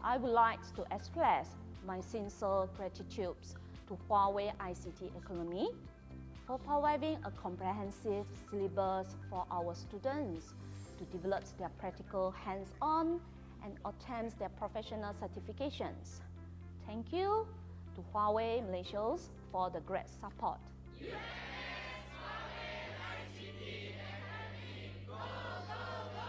I would like to express my sincere gratitude to Huawei ICT Academy for providing a comprehensive syllabus for our students to develop their practical hands-on and attain their professional certifications. Thank you to Huawei Malaysia for the great support. Yes, Huawei ICT Academy, go, go, go!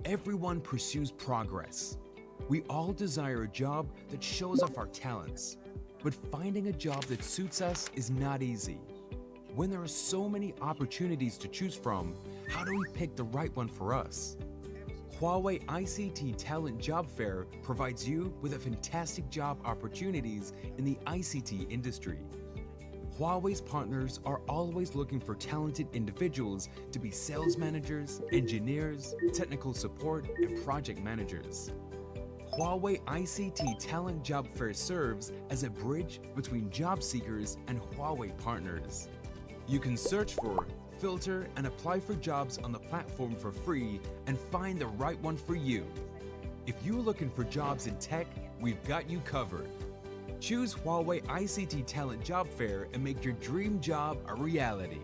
Everyone pursues progress. We all desire a job that shows off our talents, but finding a job that suits us is not easy. When there are so many opportunities to choose from, how do we pick the right one for us? Huawei ICT Talent Job Fair provides you with a fantastic job opportunities in the ICT industry. Huawei's partners are always looking for talented individuals to be sales managers, engineers, technical support, and project managers. Huawei ICT Talent Job Fair serves as a bridge between job seekers and Huawei partners. You can search for, filter, and apply for jobs on the platform for free and find the right one for you. If you're looking for jobs in tech, we've got you covered. Choose Huawei ICT Talent Job Fair and make your dream job a reality.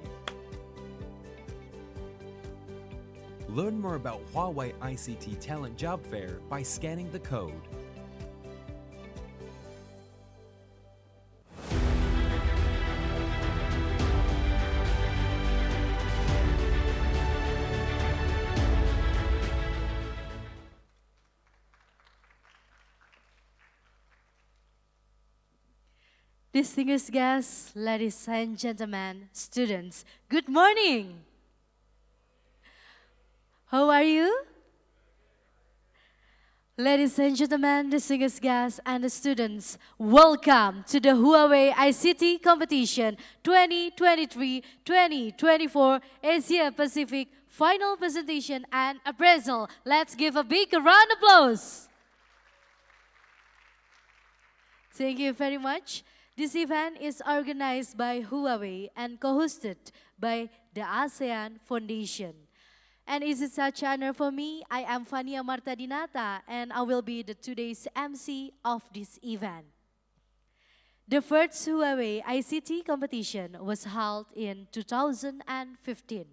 Learn more about Huawei ICT Talent Job Fair by scanning the code. Distinguished guests, ladies and gentlemen, students, good morning. How are you? Ladies and gentlemen, distinguished guests and students, welcome to the Huawei ICT Competition 2023-2024 Asia Pacific Final Presentation and Appraisal. Let's give a big round of applause. Thank you very much. This event is organized by Huawei and co-hosted by the ASEAN Foundation. And it is such an honor for me. I am Fania Martadinata and I will be today's MC of this event. The first Huawei ICT competition was held in 2015.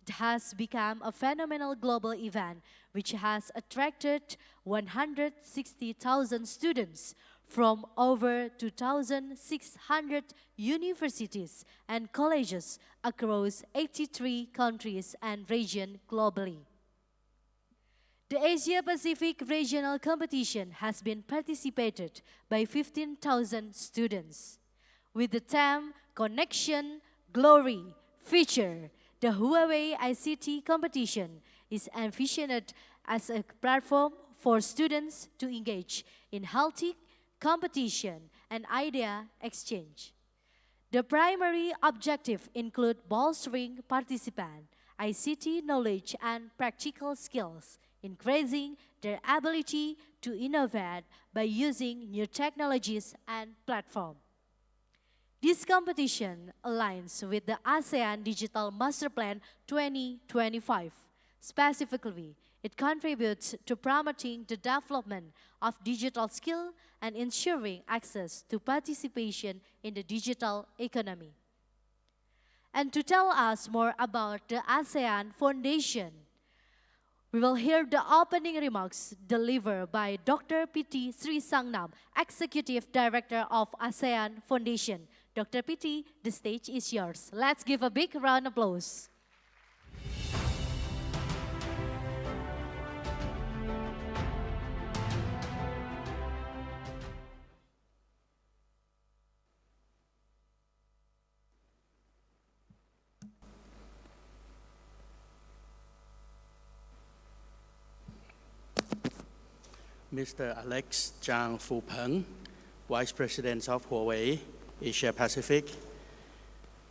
It has become a phenomenal global event which has attracted 160,000 students from over 2,600 universities and colleges across 83 countries and regions globally. The Asia Pacific Regional Competition has been participated by 15,000 students. With the theme Connection, Glory, Future, the Huawei ICT competition is envisioned as a platform for students to engage in healthy competition and idea exchange. The primary objective include bolstering participant ICT knowledge and practical skills, increasing their ability to innovate by using new technologies and platforms. This competition aligns with the ASEAN Digital Master Plan 2025. Specifically, it contributes to promoting the development of digital skill and ensuring access to participation in the digital economy. And to tell us more about the ASEAN Foundation, we will hear the opening remarks delivered by Dr. P.T. Sri Sangnam, Executive Director of ASEAN Foundation. Dr. P.T., the stage is yours. Let's give a big round of applause. Mr. Alex Zhang Fupeng, Vice President of Huawei Asia Pacific,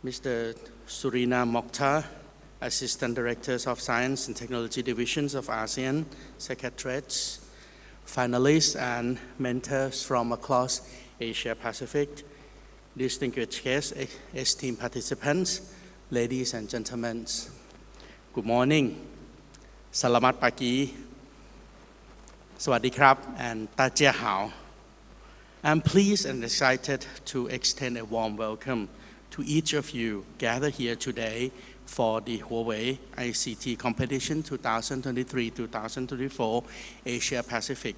Mr. Surina Mokhtar, Assistant Directors of Science and Technology Divisions of ASEAN Secretariats, finalists and mentors from across Asia Pacific, distinguished guests, esteemed participants, ladies and gentlemen. Good morning. Selamat pagi. สวัสดีครับ and 大家好. I'm pleased and excited to extend a warm welcome to each of you gathered here today for the Huawei ICT Competition 2023-2024 Asia Pacific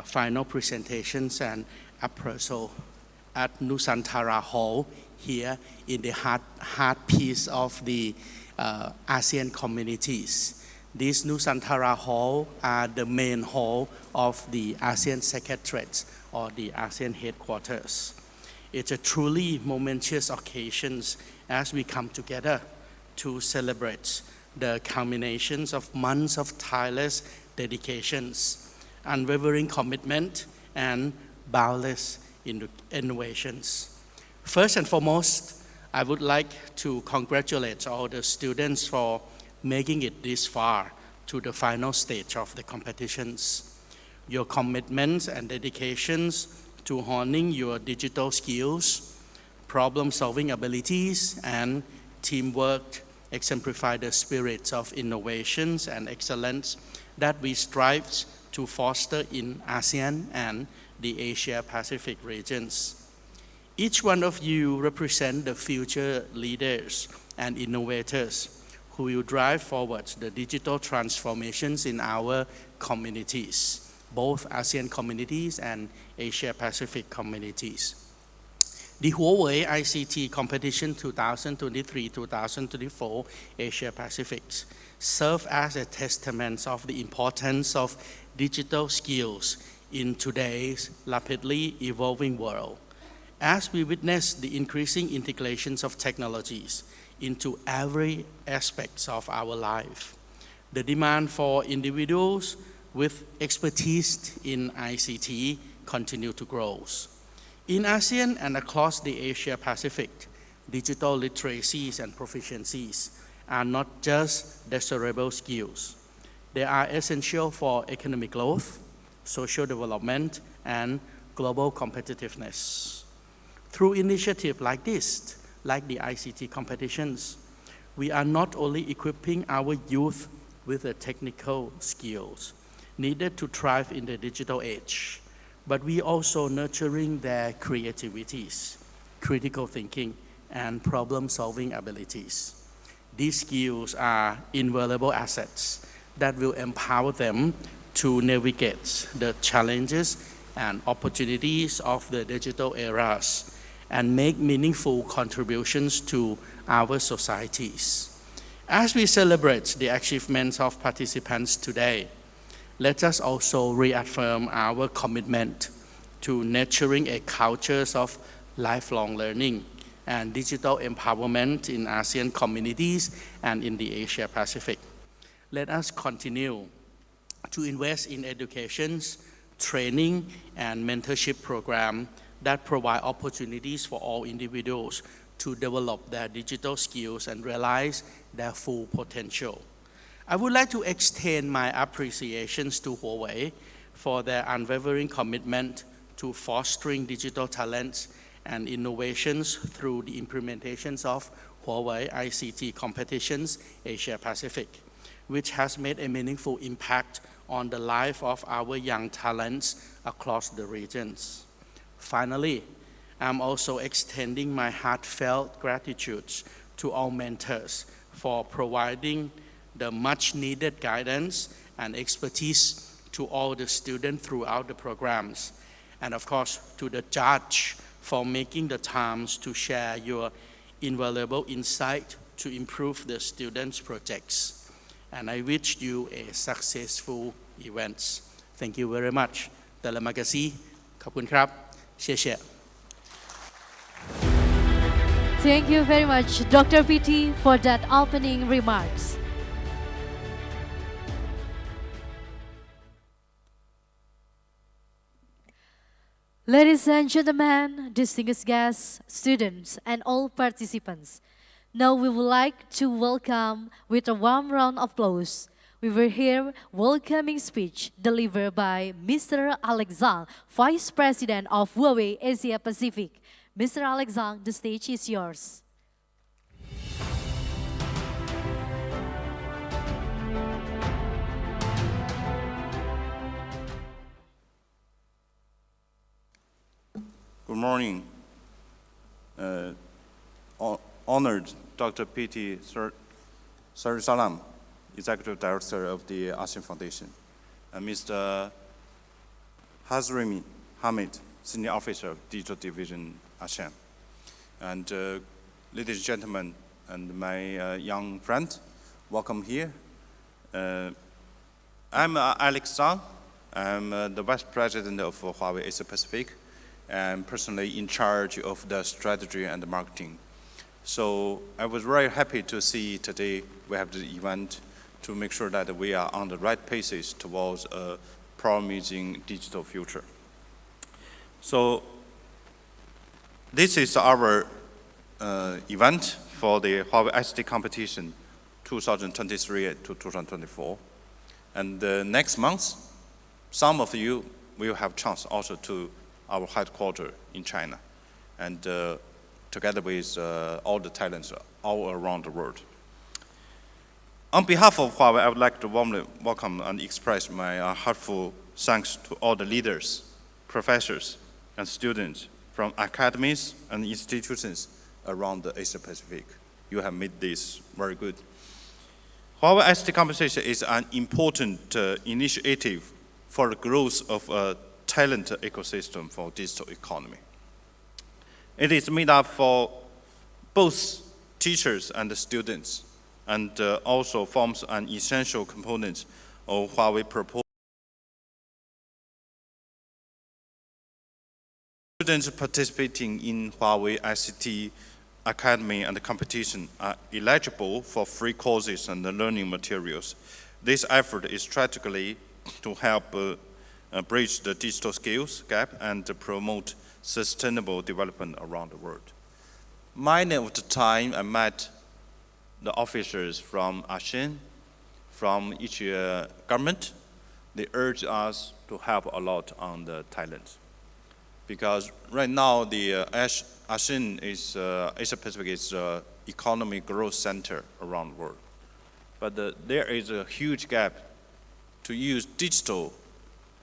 final presentations and appraisal at Nusantara Hall here in the heart piece of the ASEAN communities. These Nusantara Hall are the main hall of the ASEAN Secretariat or the ASEAN headquarters. It's a truly momentous occasion as we come together to celebrate the culminations of months of tireless dedications, unwavering commitment, and boundless innovations. First and foremost, I would like to congratulate all the students for making it this far to the final stage of the competitions. Your commitments and dedications to honing your digital skills, problem-solving abilities, and teamwork exemplify the spirits of innovations and excellence that we strive to foster in ASEAN and the Asia-Pacific regions. Each one of you represent the future leaders and innovators who will drive forward the digital transformations in our communities, both ASEAN communities and Asia-Pacific communities. The Huawei ICT Competition 2023-2024 Asia-Pacific serve as a testament of the importance of digital skills in today's rapidly evolving world. As we witness the increasing integrations of technologies into every aspect of our life, the demand for individuals with expertise in ICT continue to grow. In ASEAN and across the Asia-Pacific, digital literacies and proficiencies are not just desirable skills. They are essential for economic growth, social development, and global competitiveness. Through initiatives like this, like the ICT competitions, we are not only equipping our youth with the technical skills needed to thrive in the digital age, but we also nurturing their creativities, critical thinking, and problem-solving abilities. These skills are invaluable assets that will empower them to navigate the challenges and opportunities of the digital eras and make meaningful contributions to our societies. As we celebrate the achievements of participants today, let us also reaffirm our commitment to nurturing a culture of lifelong learning and digital empowerment in ASEAN communities and in the Asia-Pacific. Let us continue to invest in education, training, and mentorship programs that provide opportunities for all individuals to develop their digital skills and realize their full potential. I would like to extend my appreciations to Huawei for their unwavering commitment to fostering digital talents and innovations through the implementations of Huawei ICT Competitions Asia-Pacific, which has made a meaningful impact on the life of our young talents across the regions. Finally, I'm also extending my heartfelt gratitude to all mentors for providing the much-needed guidance and expertise to all the students throughout the programs, and of course to the judge for making the times to share your invaluable insight to improve the students' projects. And I wish you a successful event. Thank you very much. Terima kasih. ขอบคุณครับ 谢谢 Thank you very much, Dr. PT, for that opening remarks. Ladies and gentlemen, distinguished guests, students, and all participants, now we would like to welcome with a warm round of applause. We will hear welcoming speech delivered by Mr. Alex Zhang, Vice President of Huawei Asia Pacific. Mr. Alex Zhang, the stage is yours. morning, honored Dr. P.T. Salam, Executive Director of the ASEAN Foundation, and Mr. Hazrimi Hamid, Senior Officer of Digital Division ASEAN. And ladies and gentlemen, and my young friend, welcome here. I'm Alex Zhang. I'm the Vice President of Huawei Asia Pacific, and personally in charge of the strategy and the marketing. So I was very happy to see today we have the event to make sure that we are on the right paces towards a promising digital future. So this is our event for the Huawei ICT competition 2023 to 2024. And next month, some of you will have chance also to our headquarters in China, and together with all the talents all around the world. On behalf of Huawei, I would like to warmly welcome and express my heartfelt thanks to all the leaders, professors, and students from academies and institutions around the Asia Pacific. You have made this very good. Huawei ICT competition is an important initiative for the growth of a talent ecosystem for digital economy. It is made up for both teachers and the students, and also forms an essential component of Huawei proposal. Students participating in Huawei ICT Academy and the competition are eligible for free courses and learning materials. This effort is strategically to help bridge the digital skills gap and promote sustainable development around the world. Many of the time I met the officers from ASEAN, from each government. They urge us to help a lot on the talent. Because right now the ASEAN is, Asia Pacific is economic growth center around the world. But there is a huge gap to use digital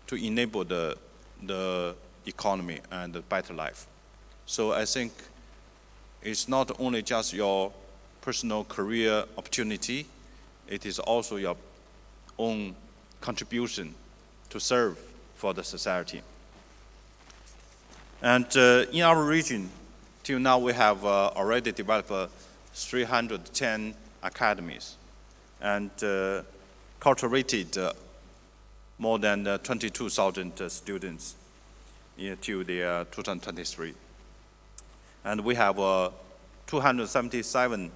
to enable the economy and the better life. So I think it's not only just your personal career opportunity, it is also your own contribution to serve for the society. And in our region, till now we have already developed 310 academies and cultivated more than 22,000 students till the 2023. And we have 277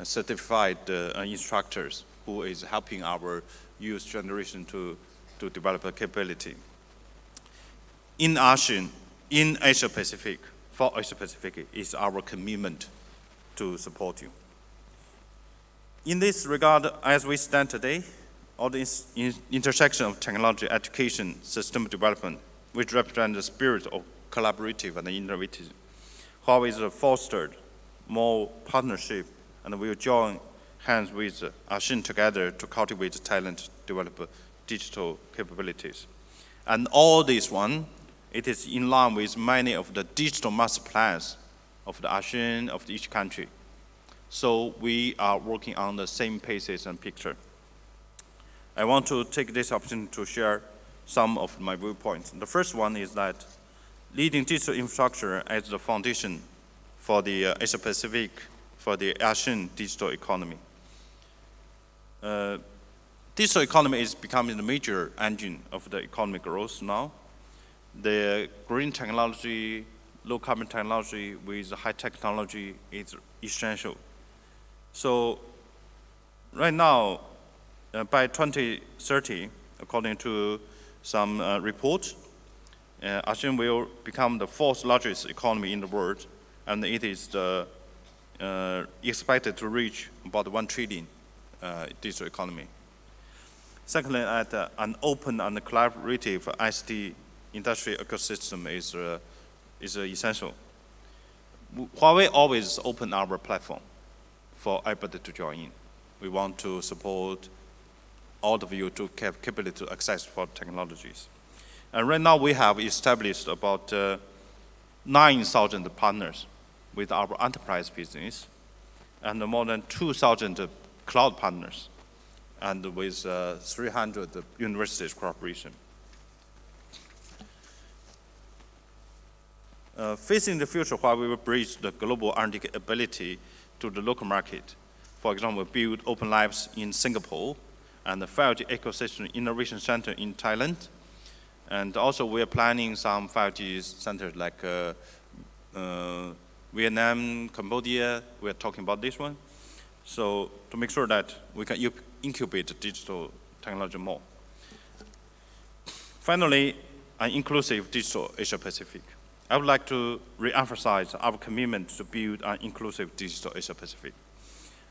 certified instructors who is helping our youth generation to develop a capability. In ASEAN, in Asia Pacific, for Asia Pacific is our commitment to support you. In this regard, as we stand today, all this intersection of technology, education, system development, which represent the spirit of collaborative and innovative, Huawei has fostered more partnership and will join hands with ASEAN together to cultivate talent, develop digital capabilities. And all this one, it is in line with many of the digital master plans of the ASEAN, of each country. So we are working on the same paces and picture. I want to take this opportunity to share some of my viewpoints. The first one is that leading digital infrastructure as the foundation for the Asia Pacific, for the ASEAN digital economy. Digital economy is becoming the major engine of the economic growth now. The green technology, low carbon technology with high technology is essential. So right now, by 2030, according to some reports, ASEAN will become the fourth largest economy in the world, and it is expected to reach about 1 trillion digital economy. Secondly, an open and collaborative ICT industry ecosystem is essential. Huawei always open our platform for everybody to join in. We want to support all of you to have capability to access for technologies. And right now we have established about 9,000 partners with our enterprise business, and more than 2,000 cloud partners, and with 300 universities cooperation. Facing the future, Huawei will bridge the global R&D ability to the local market. For example, build open labs in Singapore and the 5G ecosystem innovation center in Thailand. And also we are planning some 5G centers like Vietnam, Cambodia. We are talking about this one. So to make sure that we can incubate digital technology more. Finally, an inclusive digital Asia Pacific. I would like to re-emphasize our commitment to build an inclusive digital Asia Pacific.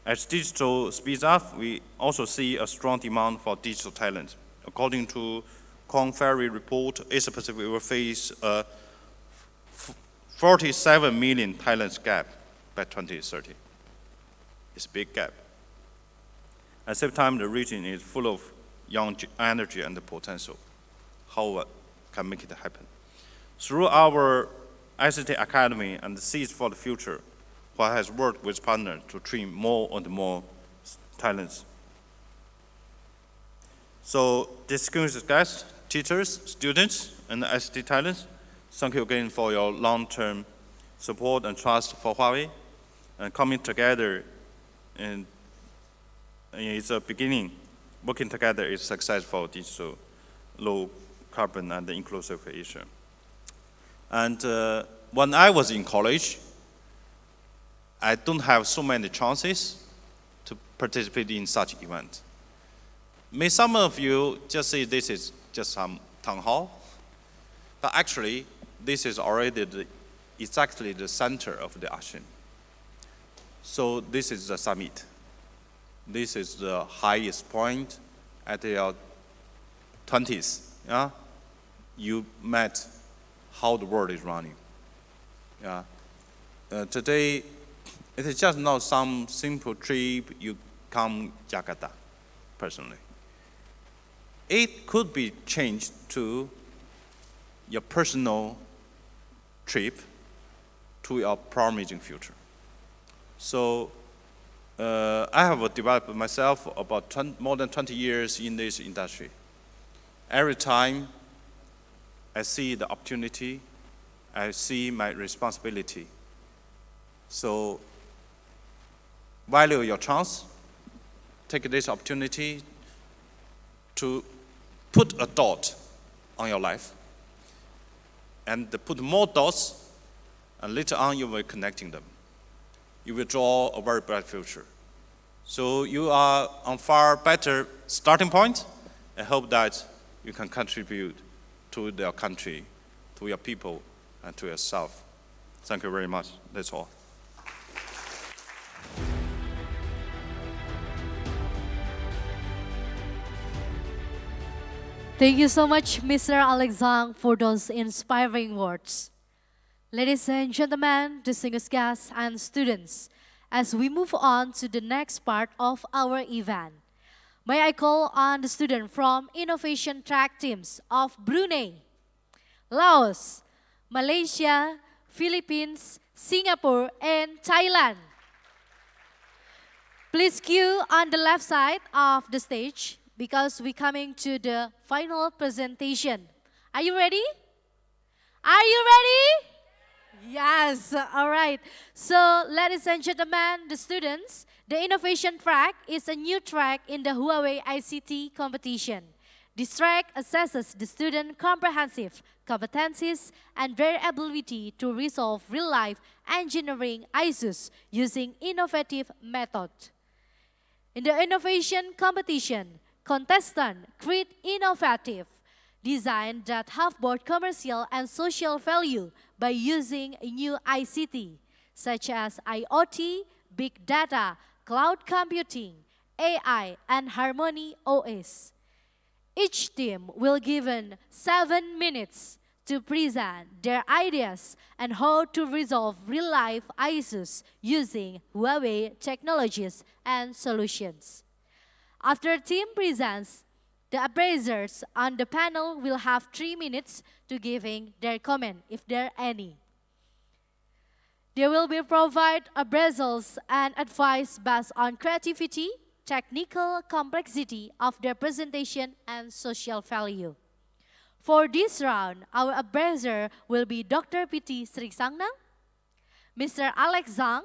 As digital speeds up, we also see a strong demand for digital talent. According to Korn Ferry report, Asia Pacific will face a 47 million talents gap by 2030. It's a big gap. At the same time, the region is full of young energy and potential. How can make it happen? Through our ICT Academy and Seeds for the Future, Huawei has worked with partners to train more and more talents. So, distinguished guests, teachers, students, and ICT talents, thank you again for your long-term support and trust for Huawei. And coming together, and it's a beginning. Working together is successful digital, low carbon, and inclusive Asia. And when I was in college, I don't have so many chances to participate in such events. May some of you just say this is just some town hall, but actually this is already exactly the center of the ASEAN. So this is the summit. This is the highest point at your 20s. Yeah? You met how the world is running. Yeah. Today, it is just not some simple trip, you come Jakarta, personally. It could be changed to your personal trip to your promising future. So I have developed myself about more than 20 years in this industry. Every time I see the opportunity, I see my responsibility. So value your chance, take this opportunity to put a dot on your life and put more dots, and later on you will be connecting them. You will draw a very bright future. So you are on far better starting point. I hope that you can contribute to your country, to your people, and to yourself. Thank you very much. That's all. Thank you so much, Mr. Alexang, for those inspiring words. Ladies and gentlemen, distinguished guests and students, as we move on to the next part of our event, may I call on the student from Innovation Track teams of Brunei, Laos, Malaysia, Philippines, Singapore, and Thailand. Please queue on the left side of the stage because we're coming to the final presentation. Are you ready? Are you ready? Yes, all right. So, ladies and gentlemen, the students, the innovation track is a new track in the Huawei ICT competition. This track assesses the student comprehensive competencies and their ability to resolve real-life engineering issues using innovative method. In the innovation competition, contestants create innovative design that have both commercial and social value by using new ICT, such as IoT, big data, cloud computing, AI, and Harmony OS. Each team will be given 7 minutes to present their ideas and how to resolve real-life issues using Huawei technologies and solutions. After team presents, the appraisers on the panel will have 3 minutes to giving their comment, if there are any. They will be provide appraisals and advice based on creativity, technical complexity of their presentation, and social value. For this round, our appraiser will be Dr. Piti Sriksangna, Mr. Alex Zhang,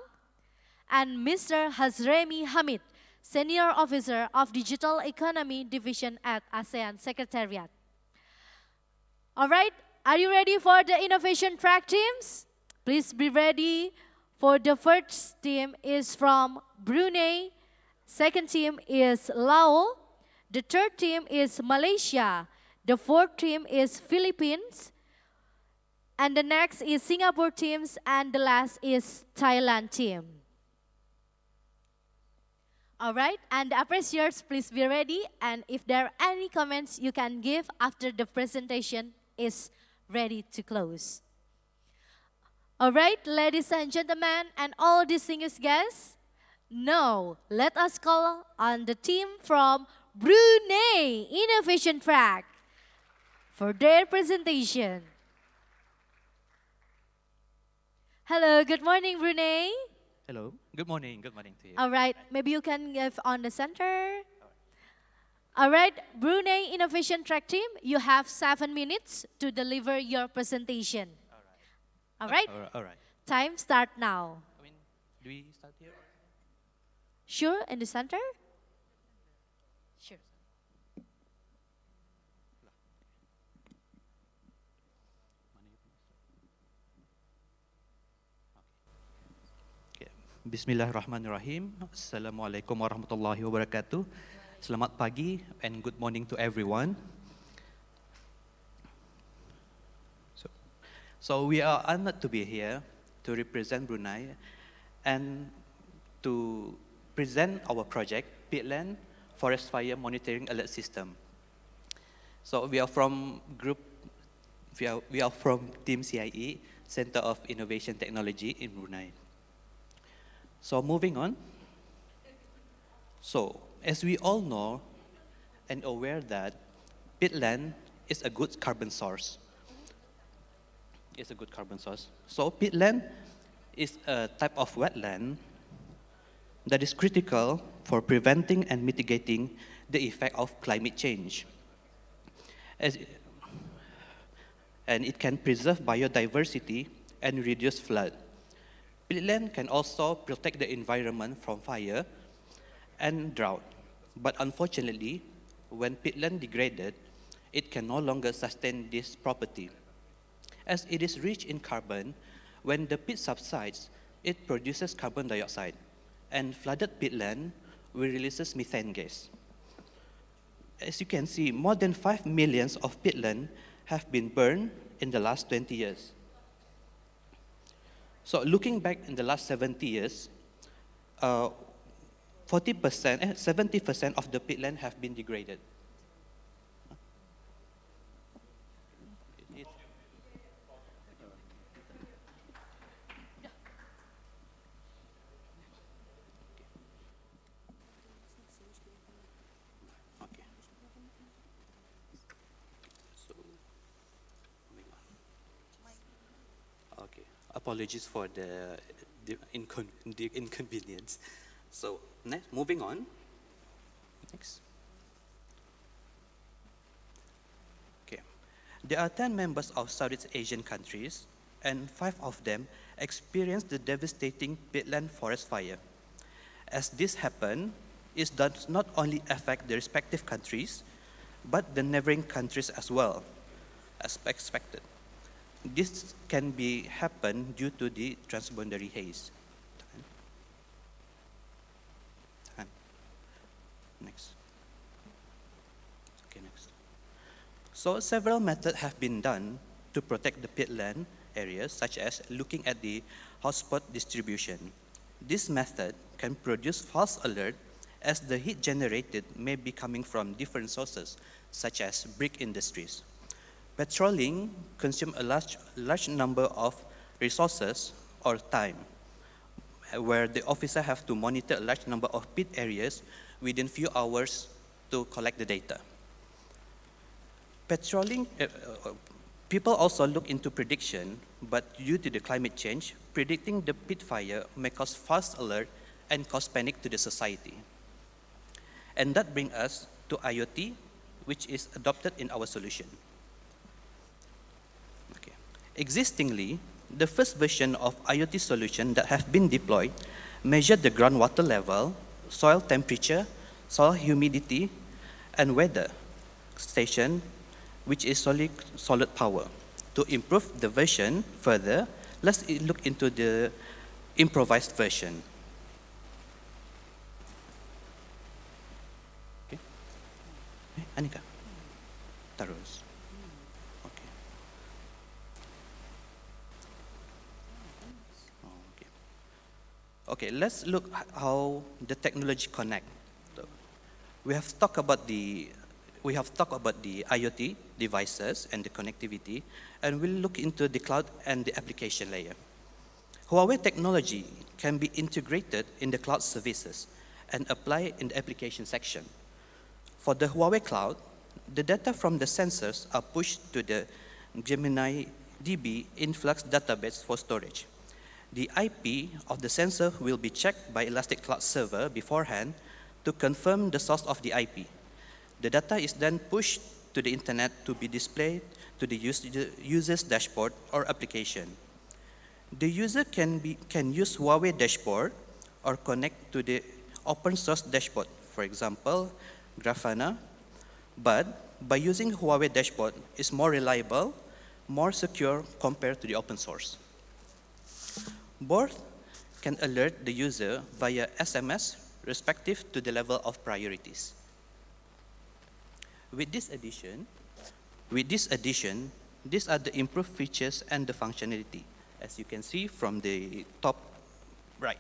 and Mr. Hazremi Hamid, Senior Officer of Digital Economy Division at ASEAN Secretariat. All right, are you ready for the innovation track teams? Please be ready. For the first team is from Brunei, second team is Laos, the third team is Malaysia, the fourth team is Philippines, and the next is Singapore teams, and the last is Thailand team. All right, and the appraisers, please be ready, and if there are any comments you can give after the presentation is ready to close. All right, ladies and gentlemen, and all distinguished guests, now let us call on the team from Brunei Innovation Track for their presentation. Hello, good morning, Brunei. Hello, good morning to you. All right, maybe you can give on the center. All right, Brunei Innovation Track team, you have 7 minutes to deliver your presentation. All right? All right. Time start now. I mean, do we start here? Sure, in the center? Sure. Okay. Bismillahirrahmanirrahim. Assalamualaikum warahmatullahi wabarakatuh. Selamat pagi and good morning to everyone. So we are honored to be here to represent Brunei and to present our project, Peatland Forest Fire Monitoring Alert System. So we are from Team CIE, Center of Innovation Technology in Brunei. So moving on. So as we all know and aware that peatland is a good carbon source. So peatland is a type of wetland that is critical for preventing and mitigating the effect of climate change. And it can preserve biodiversity and reduce flood. Peatland can also protect the environment from fire and drought. But unfortunately, when peatland degraded, it can no longer sustain this property. As it is rich in carbon, when the peat subsides, it produces carbon dioxide, and flooded peatland will release methane gas. As you can see, more than 5 million of peatland have been burned in the last 20 years. So looking back in the last 70 years, 70% of the peatland have been degraded. Apologies for the inconvenience. So next, moving on. Next. Okay. There are 10 members of Southeast Asian countries, and 5 of them experienced the devastating peatland forest fire. As this happened, it does not only affect the respective countries, but the neighboring countries as well, as expected. This can be happen due to the transboundary haze. Next. Okay, next. So several methods have been done to protect the peatland areas, such as looking at the hotspot distribution. This method can produce false alert as the heat generated may be coming from different sources, such as brick industries. Patrolling consumes a large number of resources or time, where the officer have to monitor a large number of pit areas within few hours to collect the data. People also look into prediction, but due to the climate change, predicting the pit fire may cause false alert and cause panic to the society. And that brings us to IoT, which is adopted in our solution. Okay. Existingly, the first version of IoT solution that have been deployed measured the groundwater level, soil temperature, soil humidity, and weather station, which is solid power. To improve the version further, let's look into the improvised version. Okay. Anika, terus. Okay. Okay. Okay, let's look at how the technology connect. We have talked about the IoT devices and the connectivity, and we'll look into the cloud and the application layer. Huawei technology can be integrated in the cloud services and applied in the application section. For the Huawei cloud, the data from the sensors are pushed to the Gemini DB influx database for storage. The IP of the sensor will be checked by Elastic Cloud Server beforehand to confirm the source of the IP. The data is then pushed to the internet to be displayed to the user's dashboard or application. The user can use Huawei dashboard or connect to the open source dashboard, for example, Grafana, but by using Huawei dashboard is more reliable, more secure compared to the open source. Both can alert the user via SMS respective to the level of priorities. With this addition, these are the improved features and the functionality, as you can see from the top right.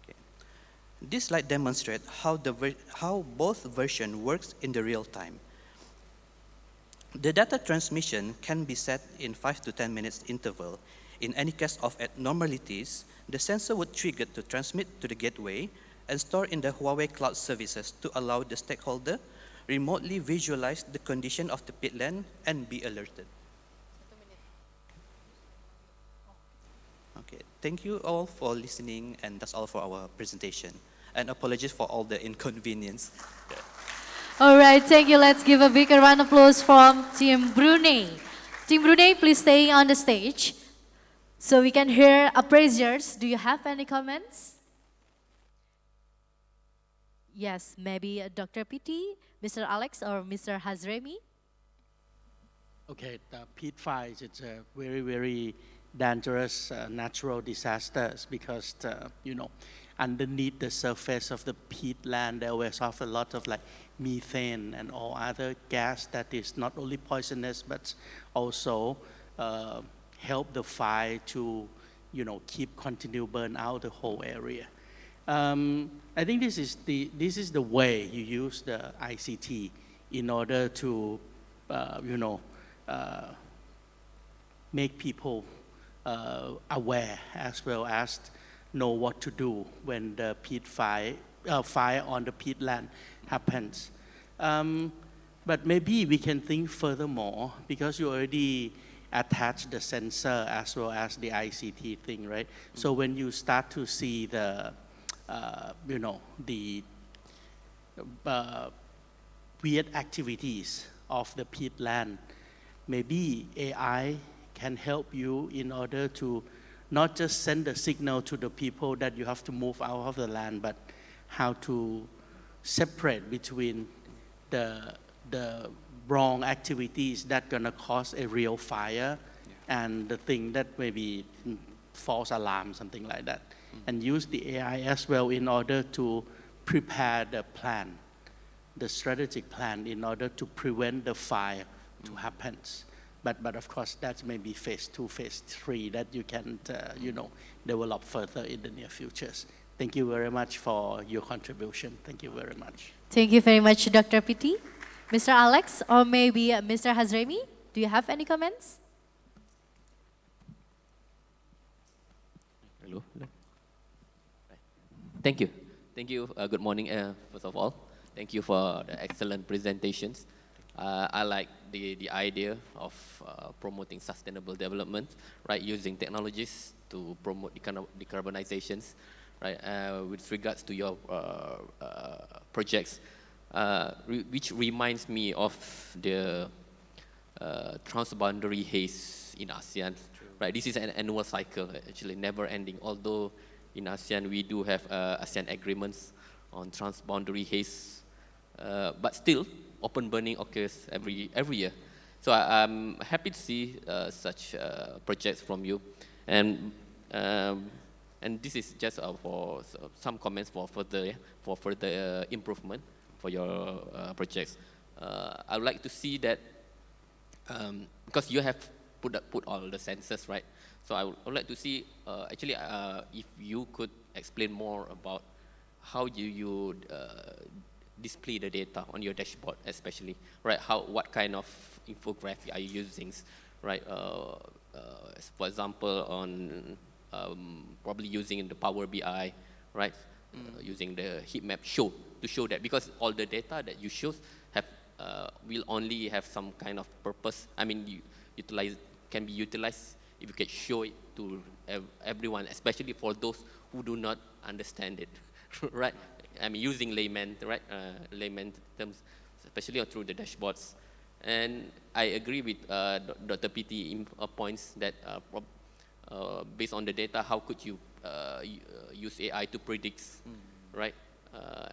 Okay. This slide demonstrates how both versions works in the real time. The data transmission can be set in 5 to 10 minutes interval. In any case of abnormalities, the sensor would trigger to transmit to the gateway and store in the Huawei cloud services to allow the stakeholder remotely visualize the condition of the pitland and be alerted. Okay, thank you all for listening, and that's all for our presentation. And apologies for all the inconvenience. All right, thank you. Let's give a big round of applause from Team Brunei. Team Brunei, please stay on the stage so we can hear appraisers. Do you have any comments? Yes, maybe Dr. PT, Mr. Alex, or Mr. Hazremi? Okay, the peat fires, it's a very, very dangerous natural disasters because, underneath the surface of the peatland, there was a lot of methane and all other gas that is not only poisonous, but also help the fire to, keep continue burn out the whole area. I think this is the way you use the ICT in order to, make people aware as well as know what to do when the fire on the peatland happens. But maybe we can think furthermore because you already attach the sensor as well as the ICT thing, right? So when you start to see the weird activities of the peatland, maybe AI can help you in order to not just send a signal to the people that you have to move out of the land, but how to separate between the wrong activities that gonna cause a real fire and the thing that maybe false alarm, something like that. And use the AI as well in order to prepare the plan, the strategic plan in order to prevent the fire to happen. But of course, that's maybe phase 2, phase 3 that you can, develop further in the near futures. Thank you very much for your contribution. Thank you very much. Thank you very much, Dr. PT. Mr. Alex, or maybe Mr. Hazremi, do you have any comments? Hello. Thank you. Thank you. Good morning, first of all. Thank you for the excellent presentations. I like the idea of promoting sustainable development, right? Using technologies to promote decarbonizations, right? With regards to your projects, which reminds me of the transboundary haze in ASEAN, right? This is an annual cycle, actually never ending. Although in ASEAN we do have ASEAN agreements on transboundary haze, but still open burning occurs every year. So I'm happy to see such projects from you, and this is just for some comments for further improvement for your projects. I would like to see that because you have put all the sensors, right? So I would like to see actually if you could explain more about how you display the data on your dashboard, especially, right? What kind of infographic are you using, right? For example, on probably using the Power BI, right? Using the heat map to show that, because all the data that you show have will only have some kind of purpose. I mean, can be utilized if you can show it to everyone, especially for those who do not understand it, right? I mean, using layman, right? Layman terms, especially through the dashboards. And I agree with Dr. PT points that based on the data, how could you use AI to predict, right?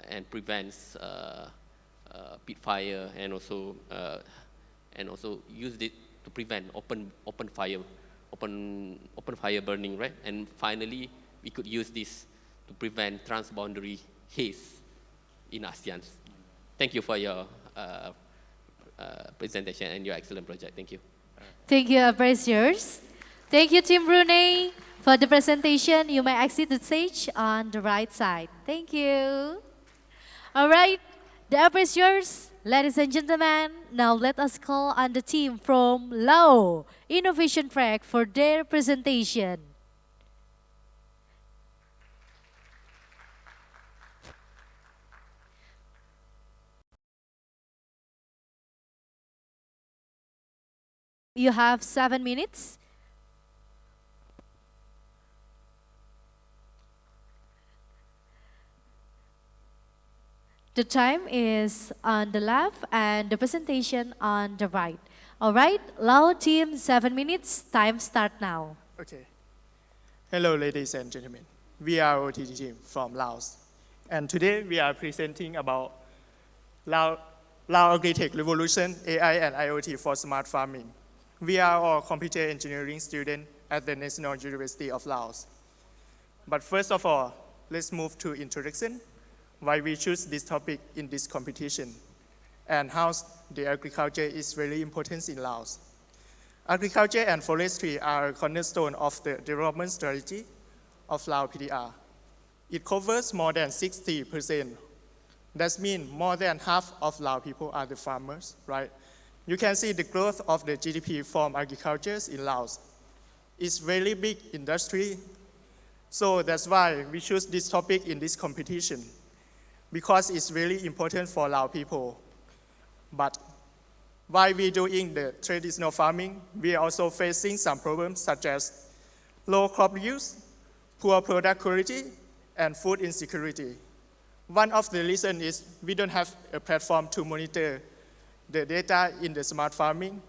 And prevents pit fire, and also use it to prevent open fire burning, right? And finally, we could use this to prevent transboundary haze in ASEAN. Thank you for your presentation and your excellent project. Thank you. Thank you, appraisers. Thank you, Team Brunei, for the presentation. You may exit the stage on the right side. Thank you. All right, the appraisers, ladies and gentlemen, now let us call on the team from Lao Innovation Track for their presentation. You have 7 minutes. The time is on the left and the presentation on the right. All right, Lao team, 7 minutes. Time start now. Okay. Hello, ladies and gentlemen. We are OTT team from Laos. And today we are presenting about Lao Agri-Tech Revolution, AI and IoT for Smart Farming. We are all computer engineering students at the National University of Laos. But first of all, let's move to introduction, why we choose this topic in this competition, and how the agriculture is very important in Laos. Agriculture and forestry are a cornerstone of the development strategy of Lao PDR. It covers more than 60%. That means more than half of Lao people are the farmers, right? You can see the growth of the GDP from agriculture in Laos. It's very big industry. So that's why we choose this topic in this competition, because it's really important for Lao people. But while we're doing the traditional farming, we are also facing some problems such as low crop yields, poor product quality, and food insecurity. One of the reasons is we don't have a platform to monitor the data in the smart farming.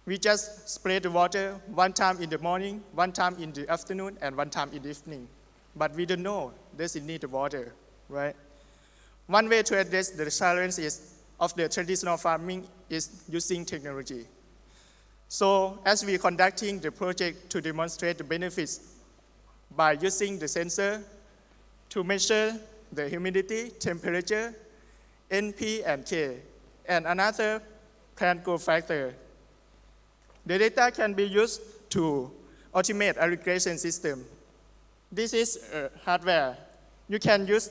We just spray the water one time in the morning, one time in the afternoon, and one time in the evening. But we don't know does it need the water, right? One way to address the challenge of the traditional farming is using technology. So as we're conducting the project to demonstrate the benefits by using the sensor to measure the humidity, temperature, NP, and K, and another plant growth factor. The data can be used to automate irrigation system. This is hardware. You can use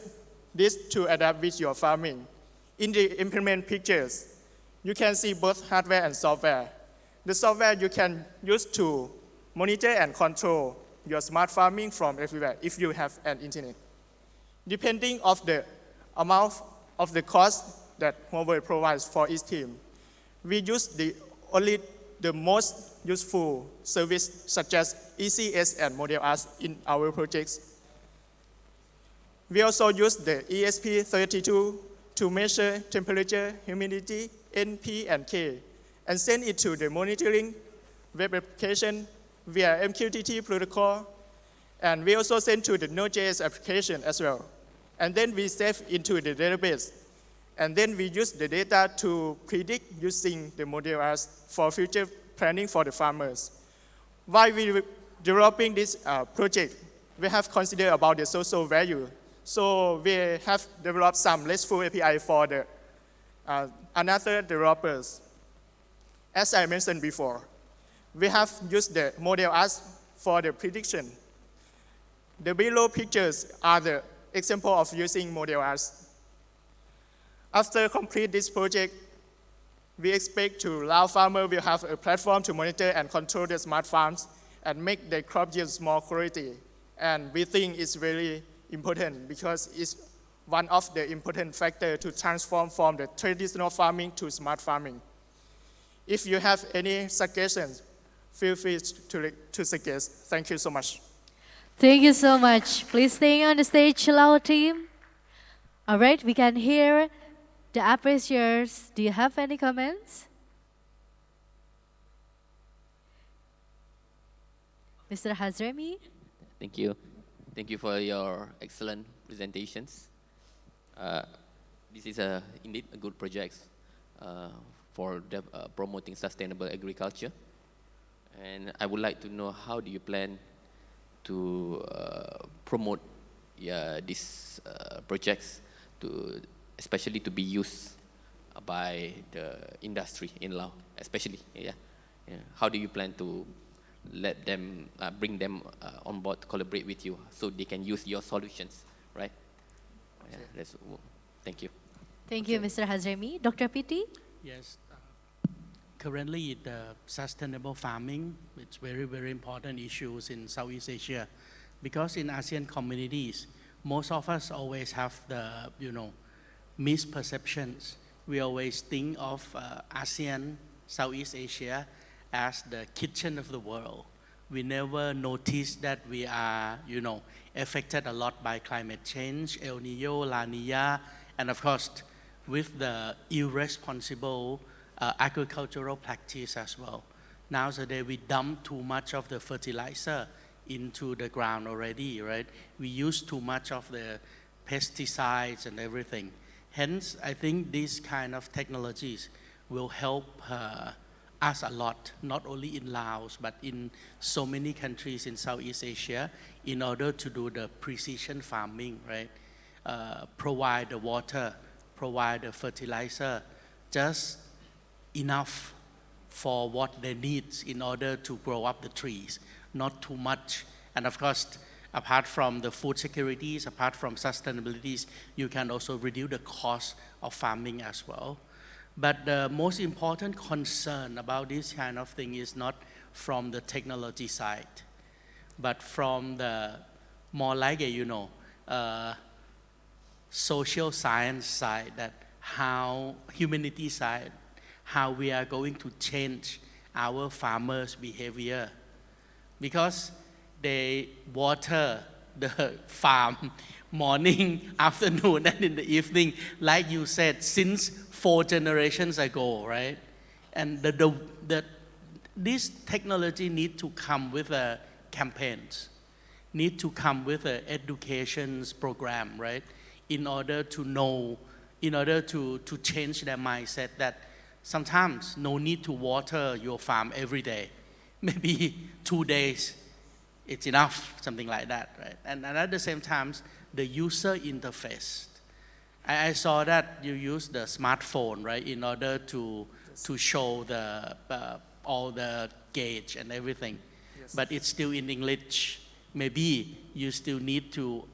this to adapt with your farming. In the implement pictures, you can see both hardware and software. The software you can use to monitor and control your smart farming from everywhere if you have an internet. Depending on the amount of the cost that Huawei provides for each team. We use only the most useful service such as ECS and Model S in our projects. We also use the ESP32 to measure temperature, humidity, NP, and K, and send it to the monitoring web application via MQTT protocol. And we also send to the Node.js application as well. And then we save into the database. And then we use the data to predict using the Model S for future planning for the farmers. While we were developing this project, we have considered about the social value. So we have developed some RESTful API for the another developers. As I mentioned before, we have used the Model S for the prediction. The below pictures are the example of using Model S. After complete this project, we expect to allow farmers will have a platform to monitor and control the smart farms and make the crop yields more quality. And we think it's really important because it's one of the important factors to transform from the traditional farming to smart farming. If you have any suggestions, feel free to suggest. Thank you so much. Thank you so much. Please stay on the stage, Lao team. All right, we can hear the appreciators. Do you have any comments? Mr. Hazremi? Thank you. Thank you for your excellent presentations. This is indeed a good project for promoting sustainable agriculture. And I would like to know, how do you plan to promote these projects, especially to be used by the industry in Laos, especially? How do you plan to let them, bring them on board to collaborate with you so they can use your solutions, right? Thank you. Thank you, Mr. Hazremi. Dr. Piti? Yes. Currently, the sustainable farming is very, very important issues in Southeast Asia, because in ASEAN communities, most of us always have the, misperceptions. We always think of ASEAN, Southeast Asia, as the kitchen of the world. We never notice that we are, affected a lot by climate change, El Nino, La Nina, and of course, with the irresponsible agricultural practice as well. Nowadays, we dump too much of the fertilizer into the ground already, right? We use too much of the pesticides and everything. Hence, I think these kind of technologies will help us a lot, not only in Laos, but in so many countries in Southeast Asia, in order to do the precision farming, right? Provide the water, provide the fertilizer, just enough for what they need in order to grow up the trees, not too much. And of course, apart from the food securities, apart from sustainabilities, you can also reduce the cost of farming as well. But the most important concern about this kind of thing is not from the technology side, but from the more like a, social science side, that how humanity side, how we are going to change our farmers' behavior. Because they water the farm morning, afternoon, and in the evening, like you said, since 4 generations ago, right? And this technology need to come with campaigns, need to come with an education program, right? In order to know, in order to change their mindset that sometimes no need to water your farm every day. Maybe 2 days, it's enough, something like that, right? And at the same time, the user interface. I saw that you use the smartphone, right, in order to show the all the gauge and everything. Yes. But it's still in English. Maybe you still need to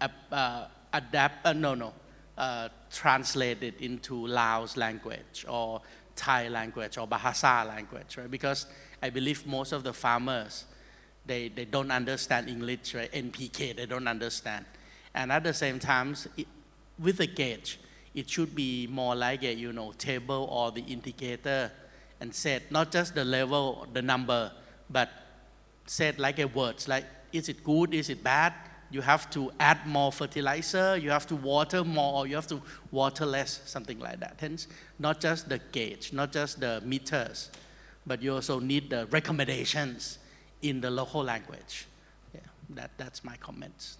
translate it into Laos language or Thai language or Bahasa language, right? Because I believe most of the farmers, they don't understand English, right? NPK, they don't understand. And at the same time, with the gauge, it should be more like a, table or the indicator and set not just the level, the number, but set like a words, like, is it good, is it bad? You have to add more fertilizer, you have to water more, or you have to water less, something like that. Hence, not just the gauge, not just the meters, but you also need the recommendations in the local language. Yeah, that's my comments.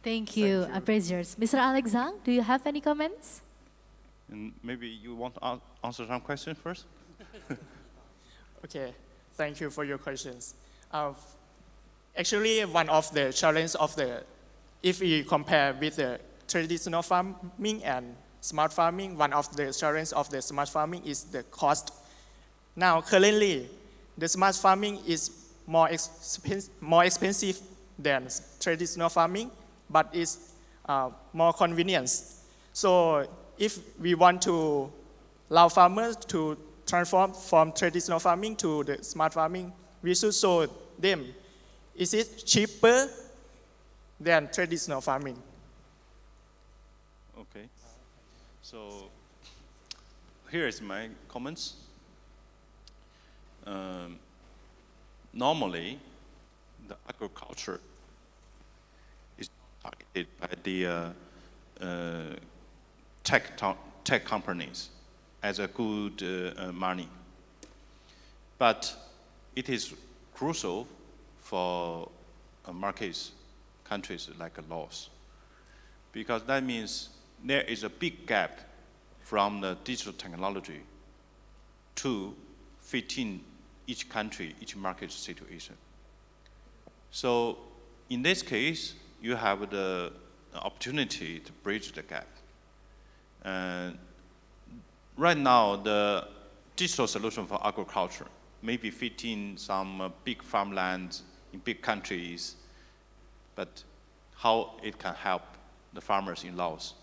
Thank you, appraisers. Mr. Alexang, do you have any comments? And maybe you want to answer some questions first? Okay, thank you for your questions. Actually, one of the challenges if we compare with the traditional farming and smart farming, one of the challenges of the smart farming is the cost. Now, currently, the smart farming is more expensive than traditional farming, but it's more convenience. So if we want to allow farmers to transform from traditional farming to the smart farming, we should show them, is it cheaper than traditional farming? Okay. So here is my comments. Normally, the agriculture is targeted by the tech companies as a good money. But it is crucial for markets, countries like Laos, because that means there is a big gap from the digital technology to fit in each country, each market situation. So in this case, you have the opportunity to bridge the gap. Right now, the digital solution for agriculture maybe fit in some big farmlands in big countries, but how it can help the farmers in Laos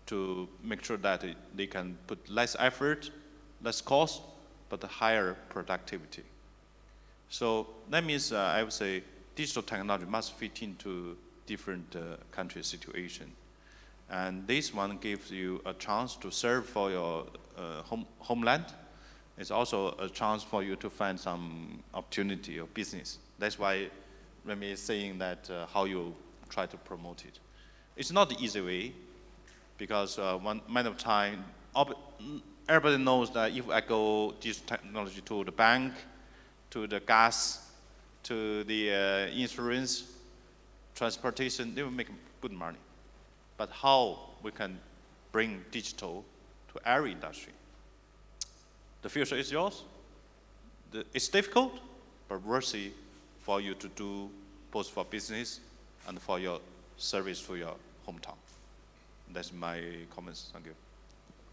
to make sure that they can put less effort, less cost, but higher productivity. So that means I would say digital technology must fit into different country situation. And this one gives you a chance to serve for your homeland. It's also a chance for you to find some opportunity or business. That's why Remy is saying that how you try to promote it. It's not the easy way, because one amount of time, everybody knows that if I go digital technology to the bank, to the gas, to the insurance, transportation, they will make good money. But how we can bring digital to every industry? The future is yours. It's difficult, but worthy for you to do both for business and for your service to your hometown. That's my comments. Thank you.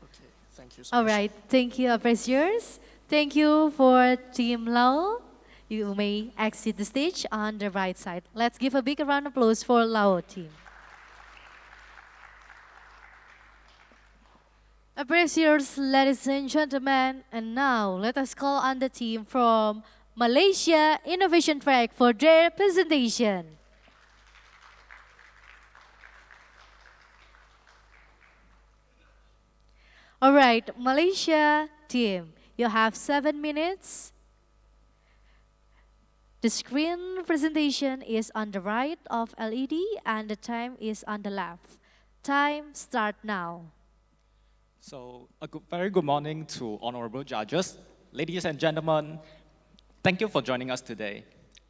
Okay, thank you so All much. right, thank you, appraisers. Thank you for Team Lao. You may exit the stage on the right side. Let's give a big round of applause for Lao team. Appraisers, ladies and gentlemen, and now let us call on the team from Malaysia Innovation Track for their presentation. All right, Malaysia team, you have 7 minutes. The screen presentation is on the right of LED and the time is on the left. Time start now. So very good morning to honorable judges. Ladies and gentlemen, thank you for joining us today.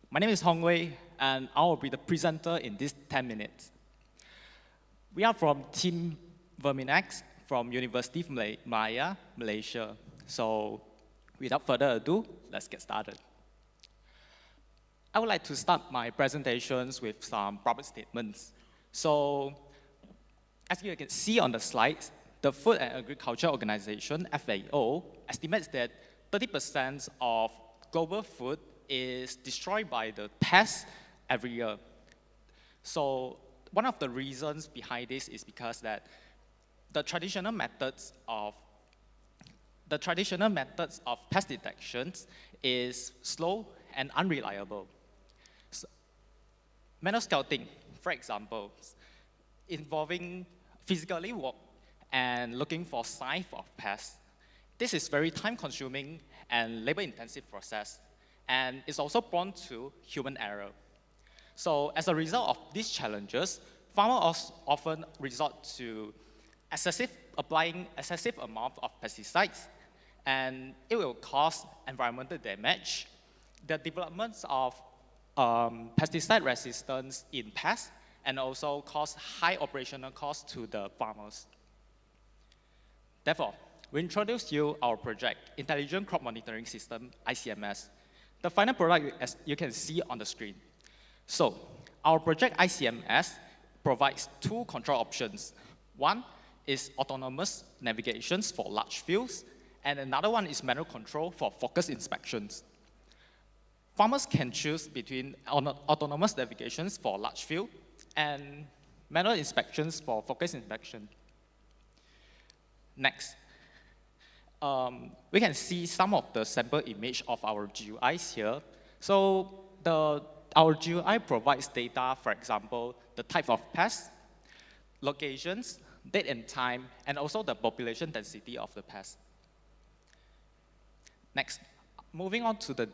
My name is Huawei and I will be the presenter in these 10 minutes. We are from Team Verminex from University of Malaya, Malaysia. So without further ado, let's get started. I would like to start my presentations with some public statements. So as you can see on the slides, the Food and Agriculture Organization, FAO, estimates that 30% of global food is destroyed by the pests every year. So one of the reasons behind this is because that the traditional methods of pest detection is slow and unreliable. So, manual scouting, for example, involving physically walk and looking for signs of pests. This is very time-consuming and labor-intensive process, and is also prone to human error. So as a result of these challenges, farmers often resort to applying excessive amount of pesticides, and it will cause environmental damage, the development of pesticide resistance in pests, and also cause high operational costs to the farmers. Therefore, we introduce you our project, Intelligent Crop Monitoring System, ICMS. The final product, as you can see on the screen. So, our project ICMS provides two control options. One is autonomous navigations for large fields, and another one is manual control for focus inspections. Farmers can choose between autonomous navigations for large field and manual inspections for focus inspection. Next, we can see some of the sample image of our GUIs here. So our GUI provides data, for example, the type of pest, locations, date and time, and also the population density of the pest. Next, moving on to the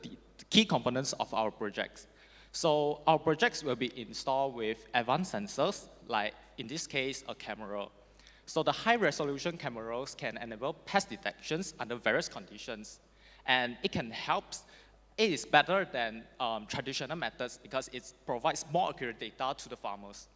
key components of our projects. So our projects will be installed with advanced sensors, like in this case, a camera. So the high-resolution cameras can enable pest detections under various conditions, and it is better than traditional methods because it provides more accurate data to the farmers.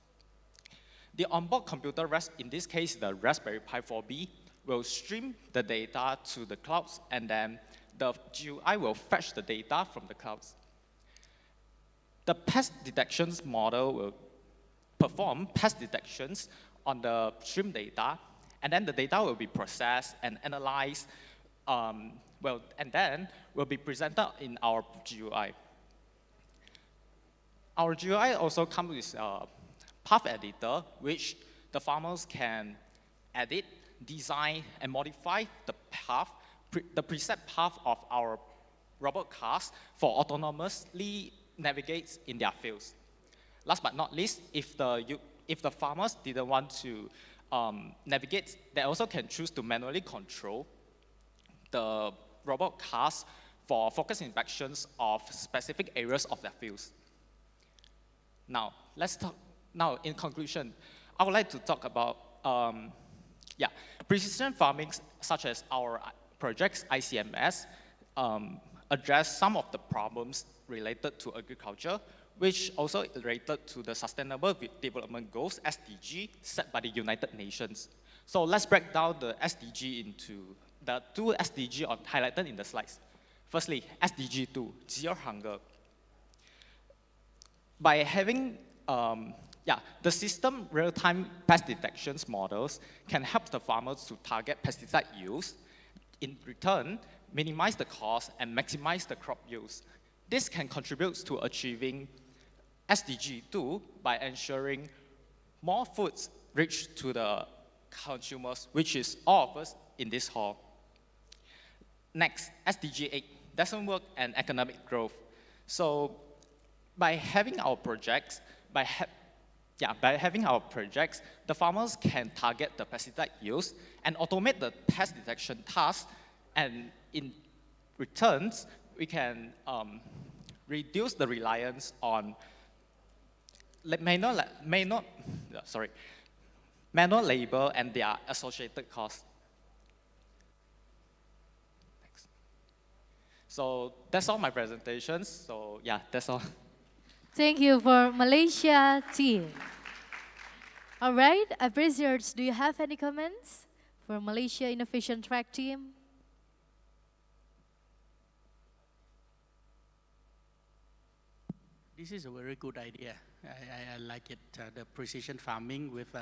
The onboard computer, in this case, the Raspberry Pi 4B, will stream the data to the clouds, and then the GUI will fetch the data from the clouds. The pest detections model will perform pest detections on the stream data, and then the data will be processed and analyzed, and then will be presented in our GUI. Our GUI also comes with a path editor, which the farmers can edit, design, and modify the path, the preset path of our robot cars for autonomously navigate in their fields. Last but not least, if the farmers didn't want to navigate, they also can choose to manually control the robot cars for focus inspections of specific areas of their fields. Now, in conclusion, I would like to talk about precision farming, such as our projects ICMS, address some of the problems related to agriculture, which also related to the Sustainable Development Goals, SDG, set by the United Nations. So let's break down the SDG into the two SDG highlighted in the slides. Firstly, SDG 2, Zero Hunger. By having the system real-time pest detections models can help the farmers to target pesticide use, in return, minimize the cost and maximize the crop yields. This can contribute to achieving SDG 2 by ensuring more foods reach to the consumers, which is all of us in this hall. Next, SDG 8, decent work and economic growth. So by having our projects, the farmers can target the pesticide use and automate the pest detection tasks, and in returns, we can reduce the reliance on manual labor and their associated costs. Next. So that's all my presentations. So yeah, that's all. Thank you for Malaysia team. All right, appreciators, do you have any comments for Malaysia Innovation Track team? This is a very good idea. I like it, the precision farming with,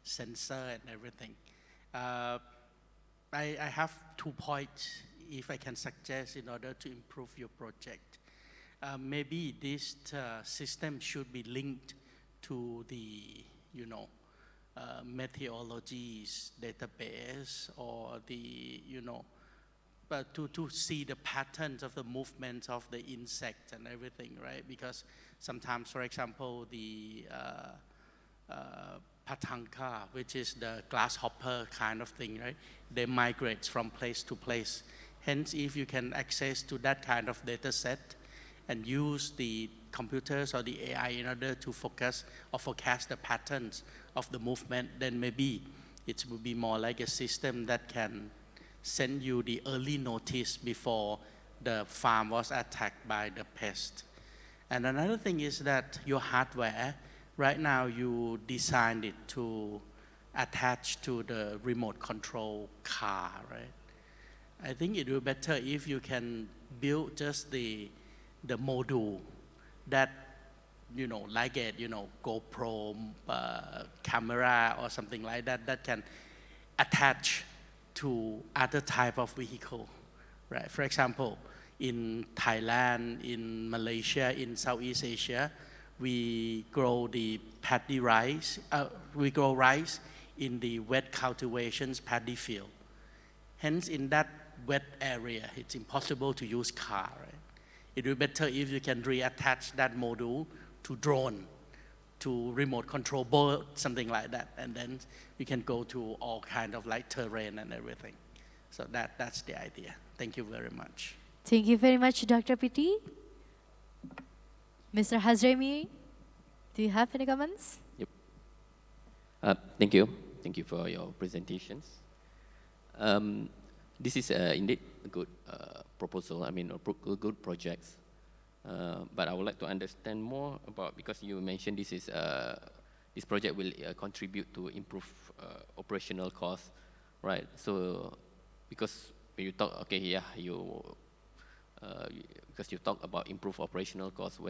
sensor and everything. I have 2 points, if I can suggest, in order to improve your project. Maybe this system should be linked to the, meteorology's database, or the, but to see the patterns of the movements of the insects and everything, right? Because sometimes, for example, the patanka, which is the grasshopper kind of thing, right? They migrate from place to place. Hence, if you can access to that kind of data set and use the computers or the AI in order to focus or forecast the patterns of the movement, then maybe it will be more like a system that can send you the early notice before the farm was attacked by the pest. And another thing is that your hardware, right now you designed it to attach to the remote control car, right? I think it would be better if you can build just the module that, like a, GoPro camera or something like that, that can attach to other type of vehicle, right? For example, in Thailand, in Malaysia, in Southeast Asia, we grow the paddy rice, we grow rice in the wet cultivations paddy field. Hence, in that wet area, it's impossible to use car, right? It would be better if you can reattach that module to drone, to remote control boat, something like that, and then you can go to all kind of like terrain and everything. So that's the idea. Thank you very much. Thank you very much, Dr. Piti. Mr. Hazremi, do you have any comments? Yep. Thank you. Thank you for your presentations. This is indeed a good proposal, a good project. But I would like to understand more about, because you mentioned this project will contribute to improve operational costs, right? So, because when you talk, because you talk about improve operational costs,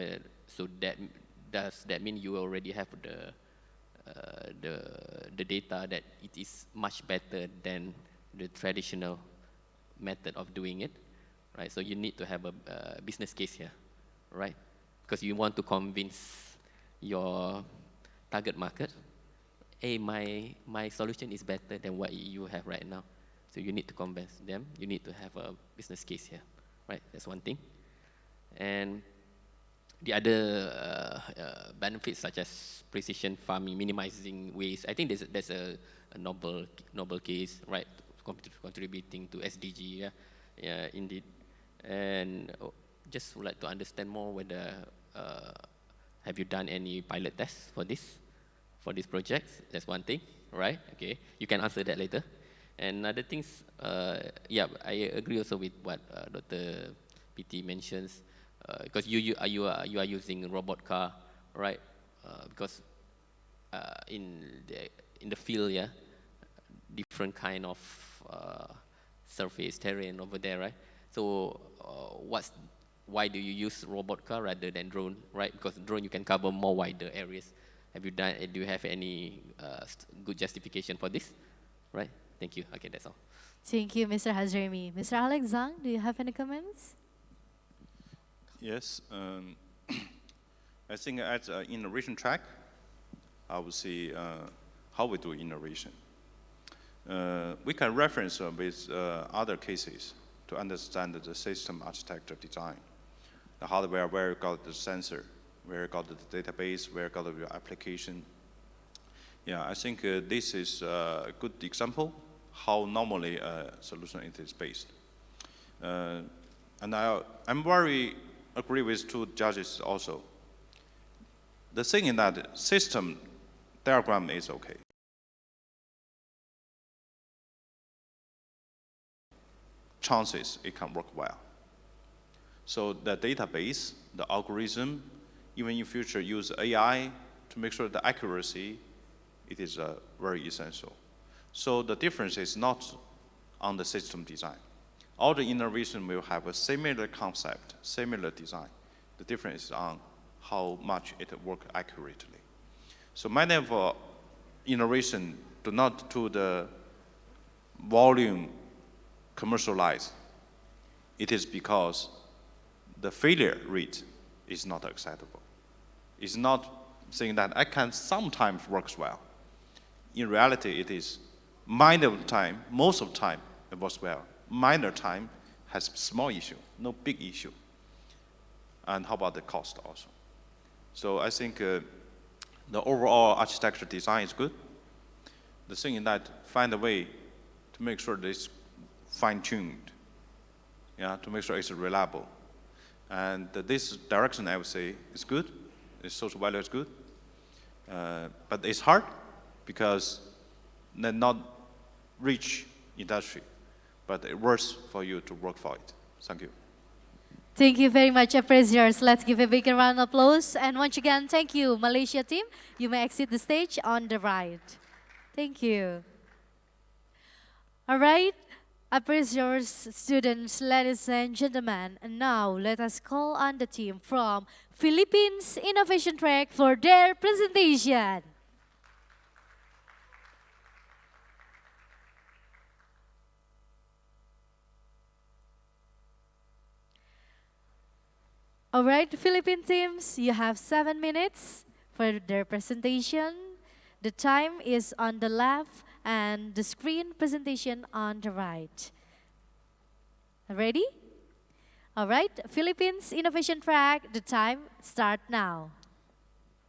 does that mean you already have the data that it is much better than the traditional method of doing it, right? So you need to have a business case here, right? Because you want to convince your target market, hey, my solution is better than what you have right now. So you need to convince them. You need to have a business case here, right? That's one thing. And the other benefits, such as precision farming, minimizing waste, I think there's a noble case, right? Contributing to SDG, yeah, indeed. And just would like to understand more whether have you done any pilot tests for this project? That's one thing, right? Okay, you can answer that later. And other things, yeah, I agree also with what Dr. PT mentions, because you are using robot car, right? Because in the field, yeah, different kind of surface terrain over there, right? So why do you use robot car rather than drone, right? Because drone you can cover more wider areas. Do you have any good justification for this, right? Thank you. Okay, that's all. Thank you, Mr. Hazremi. Mr. Alex Zhang, do you have any comments? Yes, I think at innovation track, I would see how we do innovation. We can reference with other cases to understand the system architecture design. The hardware, where you got the sensor, where you got the database, where you got your application. Yeah, I think this is a good example how normally a solution is based. And I'm very agree with two judges also. The thing is that system diagram is okay. Chances it can work well. So the database, the algorithm, even in future use AI to make sure the accuracy, it is very essential. So the difference is not on the system design. All the innovation will have a similar concept, similar design. The difference is on how much it works accurately. So many of innovation do not do the volume commercialize. It is because the failure rate is not acceptable. It's not saying that I can sometimes works well. In reality, it is minor time, most of the time it works well. Minor time has small issue, no big issue. And how about the cost also? So I think the overall architecture design is good. The thing is that find a way to make sure that it's fine-tuned, yeah, to make sure it's reliable. And this direction, I would say, is good. Its social value is good. But it's hard because they're not rich industry, but it's worth for you to work for it. Thank you. Thank you very much, appraisers. Let's give a big round of applause. And once again, thank you, Malaysia team. You may exit the stage on the right. Thank you. All right, appraisers, students, ladies and gentlemen, and now let us call on the team from Philippines Innovation Track for their presentation. All right, Philippine teams, you have 7 minutes for their presentation. The time is on the left and the screen presentation on the right. Ready? All right, Philippines Innovation Track, the time start now.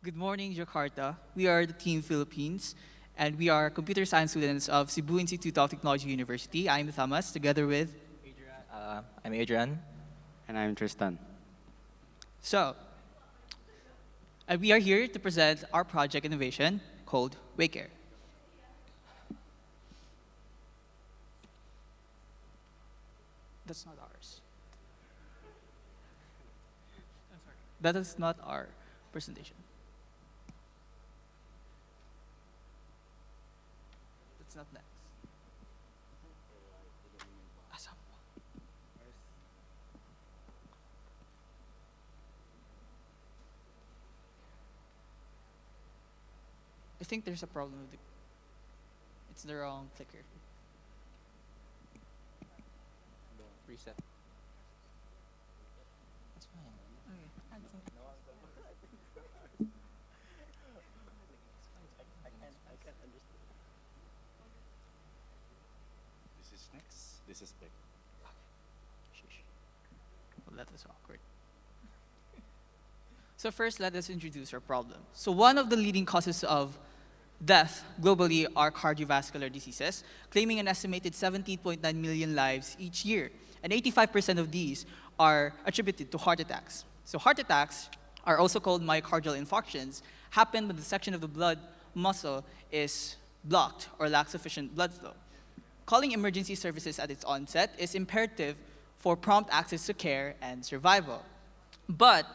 Good morning, Jakarta. We are the Team Philippines, and we are computer science students of Cebu Institute of Technology University. I'm Thomas, together with I'm Adrian. And I'm Tristan. So, we are here to present our project innovation called Waycare. That's not ours. That is not our presentation. That's not next. I think there's a problem with it's the wrong clicker. Reset. That's fine. Okay. This is next. This is big. Well, that was awkward. So first, let us introduce our problem. So one of the leading causes of death globally are cardiovascular diseases, claiming an estimated 17.9 million lives each year. And 85% of these are attributed to heart attacks. So heart attacks are also called myocardial infarctions, happen when the section of the blood muscle is blocked or lacks sufficient blood flow. Calling emergency services at its onset is imperative for prompt access to care and survival. But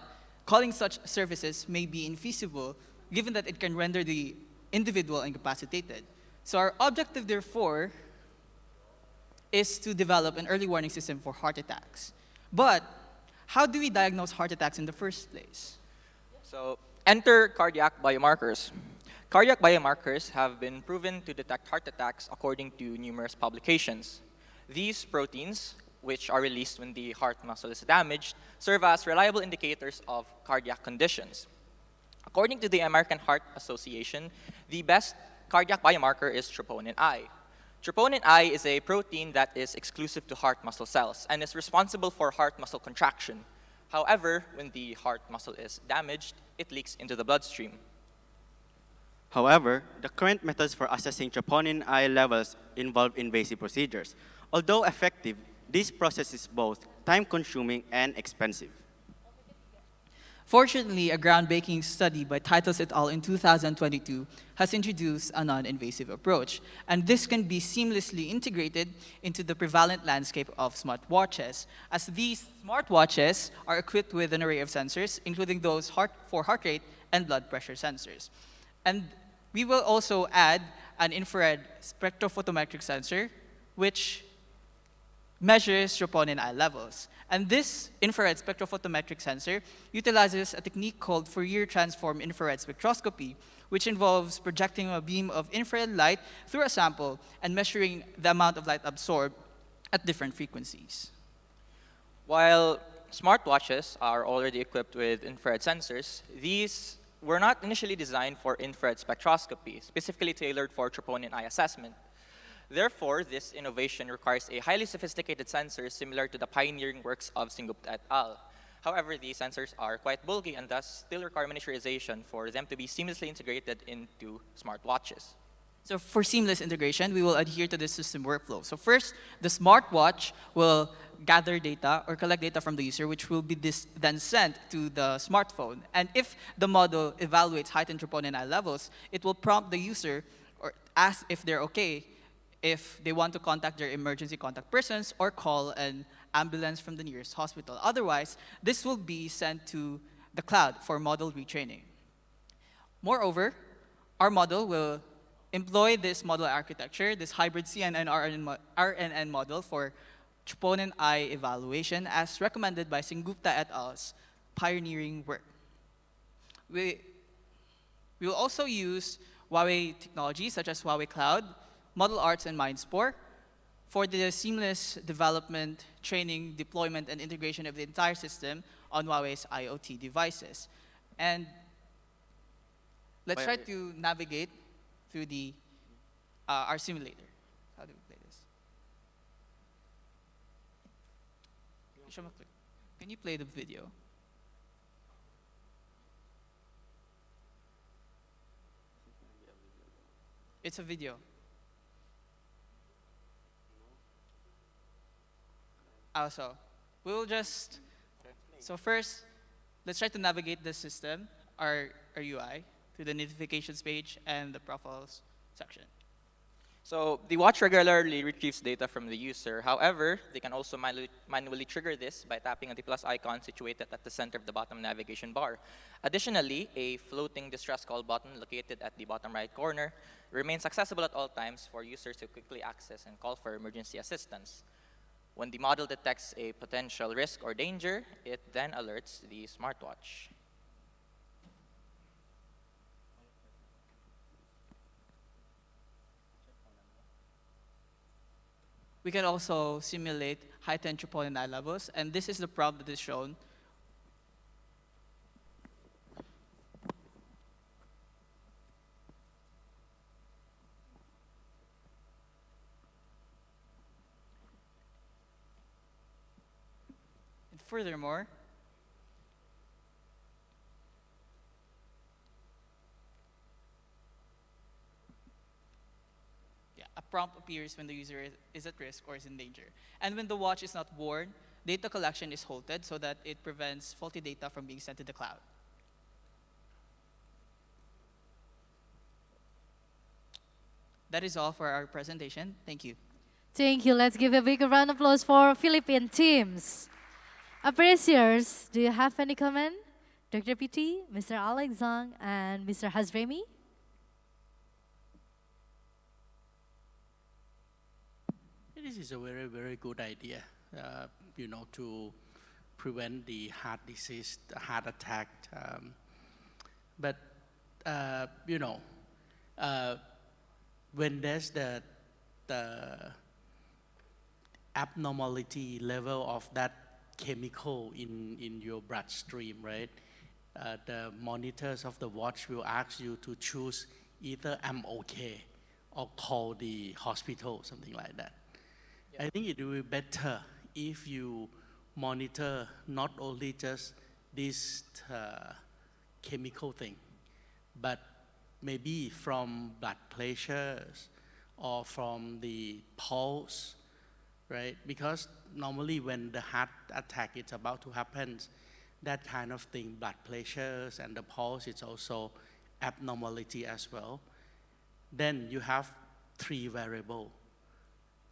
calling such services may be infeasible given that it can render the individual incapacitated. So our objective, therefore, is to develop an early warning system for heart attacks. But how do we diagnose heart attacks in the first place? So enter cardiac biomarkers. Cardiac biomarkers have been proven to detect heart attacks according to numerous publications. These proteins, which are released when the heart muscle is damaged, serve as reliable indicators of cardiac conditions. According to the American Heart Association, the best cardiac biomarker is troponin I. Troponin I is a protein that is exclusive to heart muscle cells and is responsible for heart muscle contraction. However, when the heart muscle is damaged, it leaks into the bloodstream. However, the current methods for assessing troponin I levels involve invasive procedures. Although effective, this process is both time-consuming and expensive. Fortunately, a groundbreaking study by Titles et al. In 2022 has introduced a non-invasive approach, and this can be seamlessly integrated into the prevalent landscape of smartwatches, as these smartwatches are equipped with an array of sensors, including those for heart rate and blood pressure sensors. And we will also add an infrared spectrophotometric sensor, which measures troponin I levels. And this infrared spectrophotometric sensor utilizes a technique called Fourier transform infrared spectroscopy, which involves projecting a beam of infrared light through a sample and measuring the amount of light absorbed at different frequencies. While smartwatches are already equipped with infrared sensors, these were not initially designed for infrared spectroscopy, specifically tailored for troponin I assessment. Therefore, this innovation requires a highly sophisticated sensor similar to the pioneering works of Singupta et al. However, these sensors are quite bulky and thus still require miniaturization for them to be seamlessly integrated into smartwatches. So for seamless integration, we will adhere to this system workflow. So first, the smartwatch will gather data or collect data from the user, which will be then sent to the smartphone. And if the model evaluates height and troponin eye levels, it will prompt the user or ask if they're okay, if they want to contact their emergency contact persons or call an ambulance from the nearest hospital. Otherwise, this will be sent to the cloud for model retraining. Moreover, our model will employ this model architecture, this hybrid CNN RNN model for troponin eye evaluation as recommended by Sengupta et al.'s pioneering work. We will also use Huawei technologies such as Huawei Cloud, Model Arts, and Mindspore for the seamless development, training, deployment, and integration of the entire system on Huawei's IoT devices. And let's try to navigate through our simulator. How do we play this? Can you play the video? It's a video. Also, we'll just, so first, let's try to navigate the system, our UI, through the notifications page and the profiles section. So the watch regularly retrieves data from the user. However, they can also manually trigger this by tapping on the plus icon situated at the center of the bottom navigation bar. Additionally, a floating distress call button located at the bottom right corner remains accessible at all times for users to quickly access and call for emergency assistance. When the model detects a potential risk or danger, it then alerts the smartwatch. We can also simulate height and troponin eye levels, and this is the prompt that is shown. And furthermore, a prompt appears when the user is at risk or is in danger. And when the watch is not worn, data collection is halted so that it prevents faulty data from being sent to the cloud. That is all for our presentation. Thank you. Thank you. Let's give a big round of applause for Philippine teams. Appreciators, do you have any comment? Dr. PT, Mr. Alex Zhang, and Mr. Hazremi? This is a very, very good idea, to prevent the heart disease, the heart attack. But when there's the abnormality level of that chemical in your bloodstream, right? The monitors of the watch will ask you to choose either I'm okay or call the hospital, something like that. I think it will be better if you monitor not only just this chemical thing, but maybe from blood pressures or from the pulse, right? Because normally when the heart attack is about to happen, that kind of thing, blood pressures and the pulse, it's also abnormality as well. Then you have 3 variables.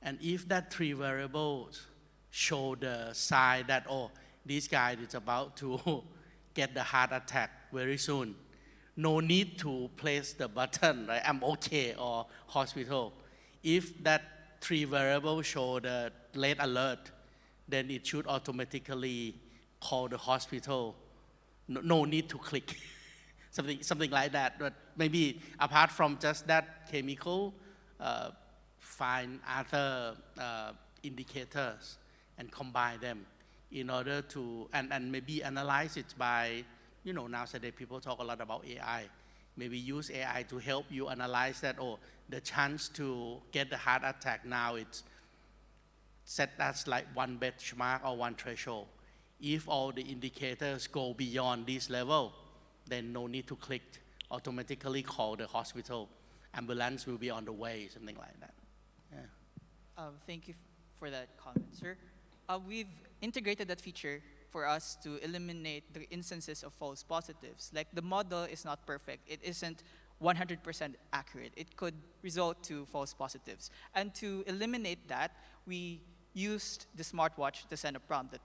And if that 3 variables show the sign that, oh, this guy is about to get the heart attack very soon, no need to place the button, right? I'm okay or hospital. If that 3 variables show the red alert, then it should automatically call the hospital. No need to click, something like that. But maybe apart from just that chemical, find other indicators and combine them in order to, and maybe analyze it by, nowadays people talk a lot about AI. Maybe use AI to help you analyze that, the chance to get the heart attack now it's set as like 1 benchmark or 1 threshold. If all the indicators go beyond this level, then no need to click, automatically call the hospital. ambulance will be on the way, something like that. Yeah. Thank you for that comment, sir. We've integrated that feature for us to eliminate the instances of false positives. Like the model is not perfect. It isn't 100% accurate. It could result to false positives. And to eliminate that, we used the smartwatch to send a prompt that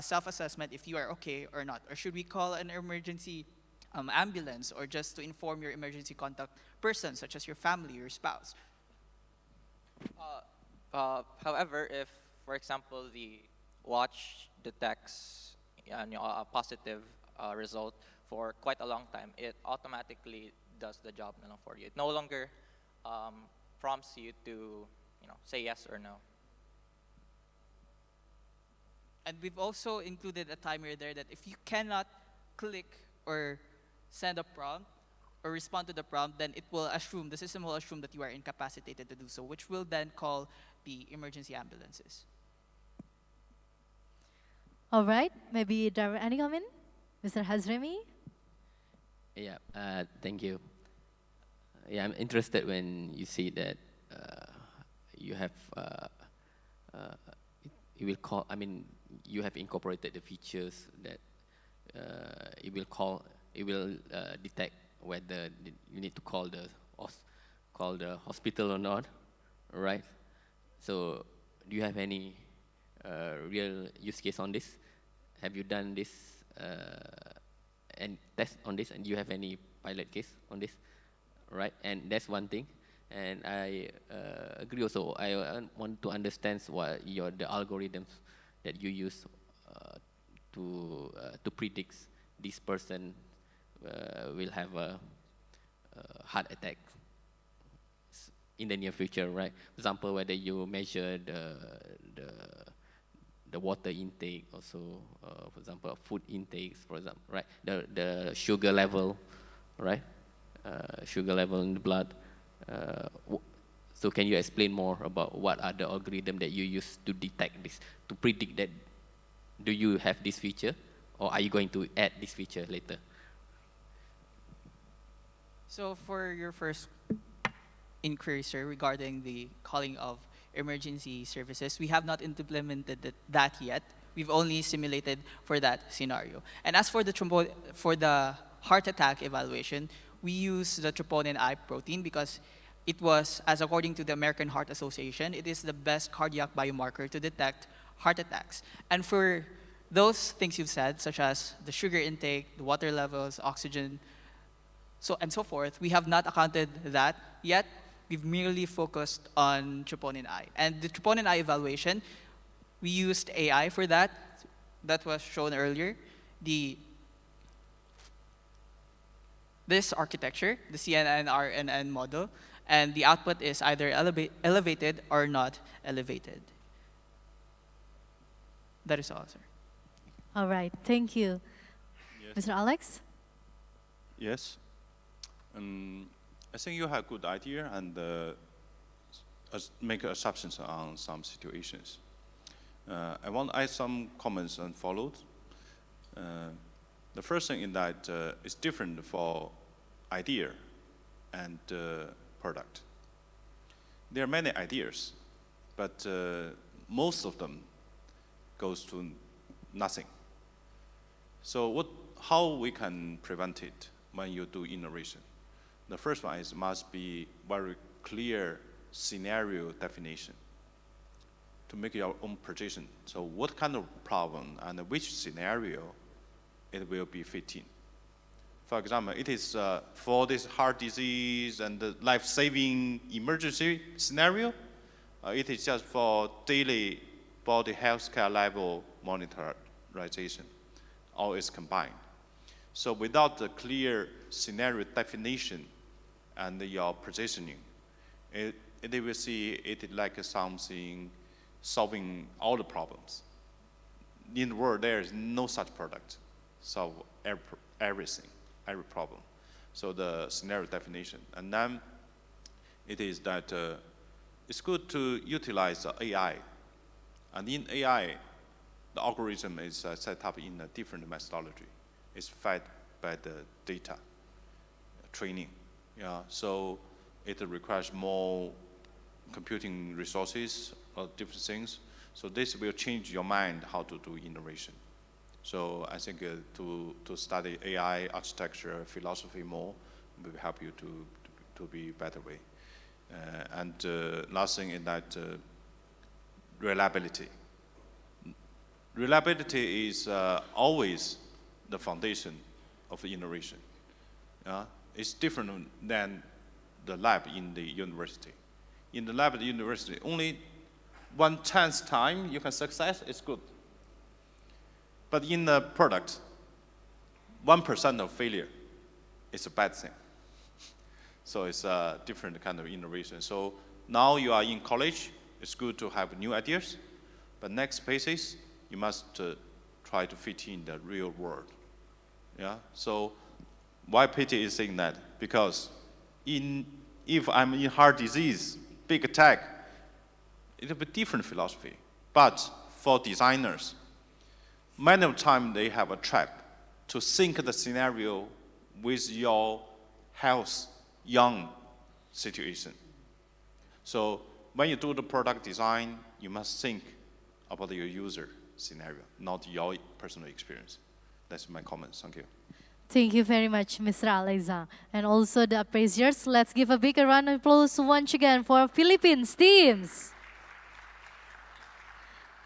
self-assessment if you are okay or not. Or should we call an emergency ambulance, or just to inform your emergency contact person, such as your family or spouse? However, if, for example, the watch detects a positive result for quite a long time, it automatically does the job for you. It no longer prompts you to say yes or no. And we've also included a timer there that if you cannot click or send a prompt or respond to the prompt, then the system will assume that you are incapacitated to do so, which will then call the emergency ambulances. All right, maybe there any comment? Mr. Hazremi? Yeah, thank you. Yeah, I'm interested when you see that you have you have incorporated the features that it will detect whether you need to call the hospital or not, right? So, do you have any real use case on this? Have you done this and test on this? And do you have any pilot case on this, right? And that's one thing. And I agree also. I want to understand what the algorithms that you use to predict this person will have a heart attack in the near future, right? For example, whether you measure the water intake, also, for example, food intakes, for example, right? The sugar level, right? Sugar level in the blood. So can you explain more about what are the algorithm that you use to detect this, to predict that? Do you have this feature, or are you going to add this feature later? So for your first inquiry, sir, regarding the calling of emergency services, we have not implemented that yet. We've only simulated for that scenario. And as for the heart attack evaluation, we use the troponin I protein because it was, as according to the American Heart Association, it is the best cardiac biomarker to detect heart attacks. And for those things you've said, such as the sugar intake, the water levels, oxygen, and so forth, we have not accounted that yet. We've merely focused on troponin I. And the troponin I evaluation, we used AI for that. That was shown earlier. This architecture, the CNN-RNN model, and the output is either elevated or not elevated. That is all, sir. All right, thank you. Yes. Mr. Alex? Yes. I think you have a good idea and make assumptions on some situations. I want to add some comments and followed. The first thing is that it's different for idea and product. There are many ideas, but most of them goes to nothing. So how we can prevent it when you do innovation? The first one is must be very clear scenario definition to make your own projection. So what kind of problem and which scenario it will be fit in. For example, it is for this heart disease and the life-saving emergency scenario. It is just for daily body health care level monitorization. All is combined. So without the clear scenario definition and your positioning, they will see it like something solving all the problems. In the world, there is no such product solve everything, every problem. So the scenario definition. And then it is that it's good to utilize AI. And in AI, the algorithm is set up in a different methodology. It's fed by the data training. Yeah. So it requires more computing resources or different things. So this will change your mind how to do innovation. So I think to study AI architecture philosophy more will help you to be better way. And last thing is that reliability. Reliability is always the foundation of innovation. It's different than the lab in the university. In the lab at the university, only 1/10 time you can success, it's good. But in the product, 1% of failure is a bad thing. So it's a different kind of innovation. So now you are in college, it's good to have new ideas, but next phases, you must try to fit in the real world. Yeah. So why PT is saying that? Because if I'm in heart disease, big attack, it'll be different philosophy. But for designers, many of the time they have a trap to sync the scenario with your health, young situation. So when you do the product design, you must think about your user scenario, not your personal experience. That's my comments. Thank you. Thank you very much, Mr. Aleza. And also the appraisers, let's give a big round of applause once again for Philippines teams.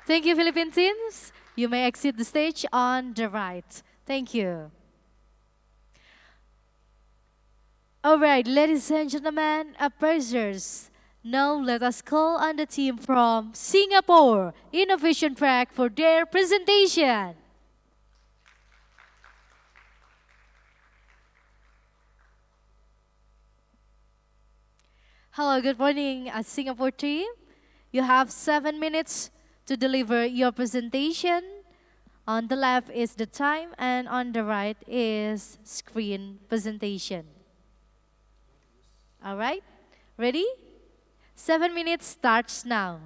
Thank you, Philippine teams. You may exit the stage on the right. Thank you. All right, ladies and gentlemen, appraisers. Now let us call on the team from Singapore Innovation Track for their presentation. Hello, good morning, Singapore team. You have 7 minutes to deliver your presentation. On the left is the time, and on the right is screen presentation. All right, ready? 7 minutes starts now.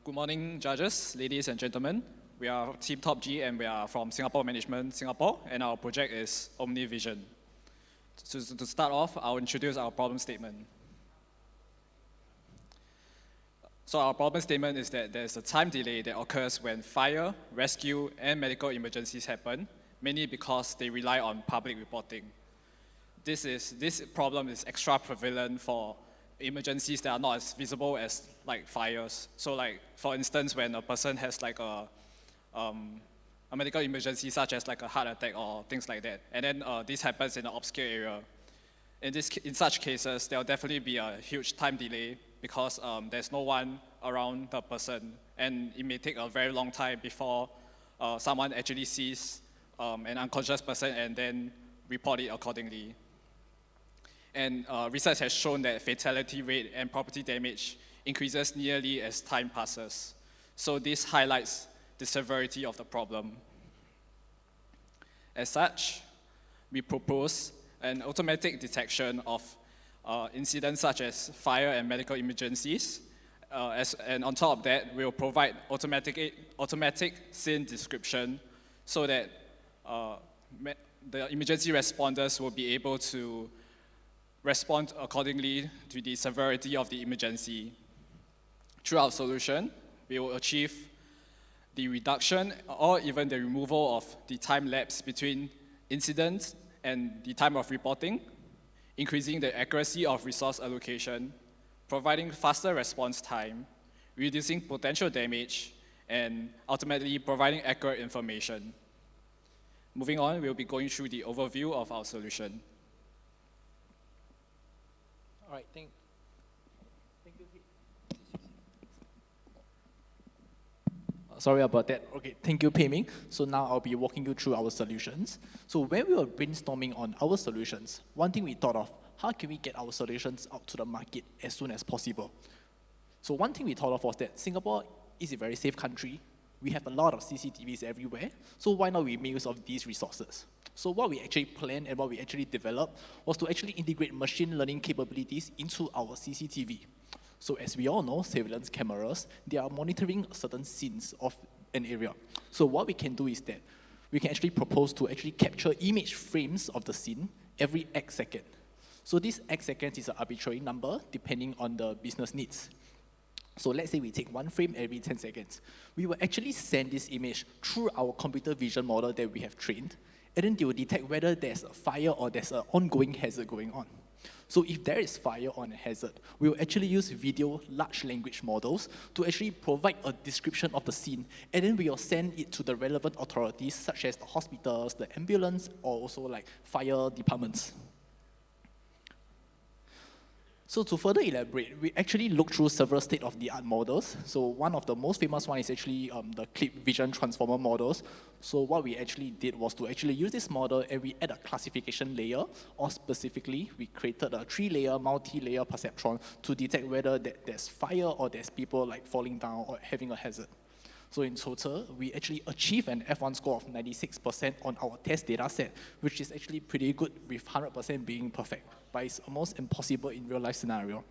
Good morning, judges, ladies and gentlemen. We are Team Top G and we are from Singapore Management, Singapore, and our project is OmniVision. To start off, I'll introduce our problem statement. So our problem statement is that there's a time delay that occurs when fire, rescue, and medical emergencies happen, mainly because they rely on public reporting. This problem is extra prevalent for emergencies that are not as visible as like fires. So like, for instance, when a person has like a medical emergency such as like a heart attack or things like that, and then this happens in an obscure area. In such cases, there'll definitely be a huge time delay because there's no one around the person, and it may take a very long time before someone actually sees an unconscious person and then report it accordingly. And research has shown that fatality rate and property damage increases nearly as time passes. So this highlights the severity of the problem. As such, we propose an automatic detection of incidents such as fire and medical emergencies. And on top of that, we'll provide automatic scene description so that the emergency responders will be able to respond accordingly to the severity of the emergency. Through our solution, we will achieve the reduction or even the removal of the time lapse between incidents and the time of reporting, increasing the accuracy of resource allocation, providing faster response time, reducing potential damage, and ultimately providing accurate information. Moving on, we'll be going through the overview of our solution. All right, thank you. Sorry about that. Okay, thank you, Pei Ming. So now I'll be walking you through our solutions. So when we were brainstorming on our solutions, one thing we thought of, how can we get our solutions out to the market as soon as possible? So one thing we thought of was that Singapore is a very safe country. We have a lot of CCTVs everywhere, so why not we make use of these resources? So what we actually planned and what we actually developed was to actually integrate machine learning capabilities into our CCTV. So as we all know, surveillance cameras, they are monitoring certain scenes of an area. So what we can do is that we can actually propose to actually capture image frames of the scene every X second. So this X seconds is an arbitrary number depending on the business needs. So let's say we take 1 frame every 10 seconds. We will actually send this image through our computer vision model that we have trained, and then they will detect whether there's a fire or there's an ongoing hazard going on. So if there is fire or a hazard, we will actually use video large language models to actually provide a description of the scene, and then we will send it to the relevant authorities such as the hospitals, the ambulance, or also like fire departments. So to further elaborate, we actually looked through several state-of-the-art models. So one of the most famous one is actually the clip vision transformer models. So what we actually did was to actually use this model and we add a classification layer, or specifically, we created a 3-layer, multi-layer perceptron to detect whether there's fire or there's people like falling down or having a hazard. So in total, we actually achieved an F1 score of 96% on our test data set, which is actually pretty good with 100% being perfect, but it's almost impossible in real life scenario.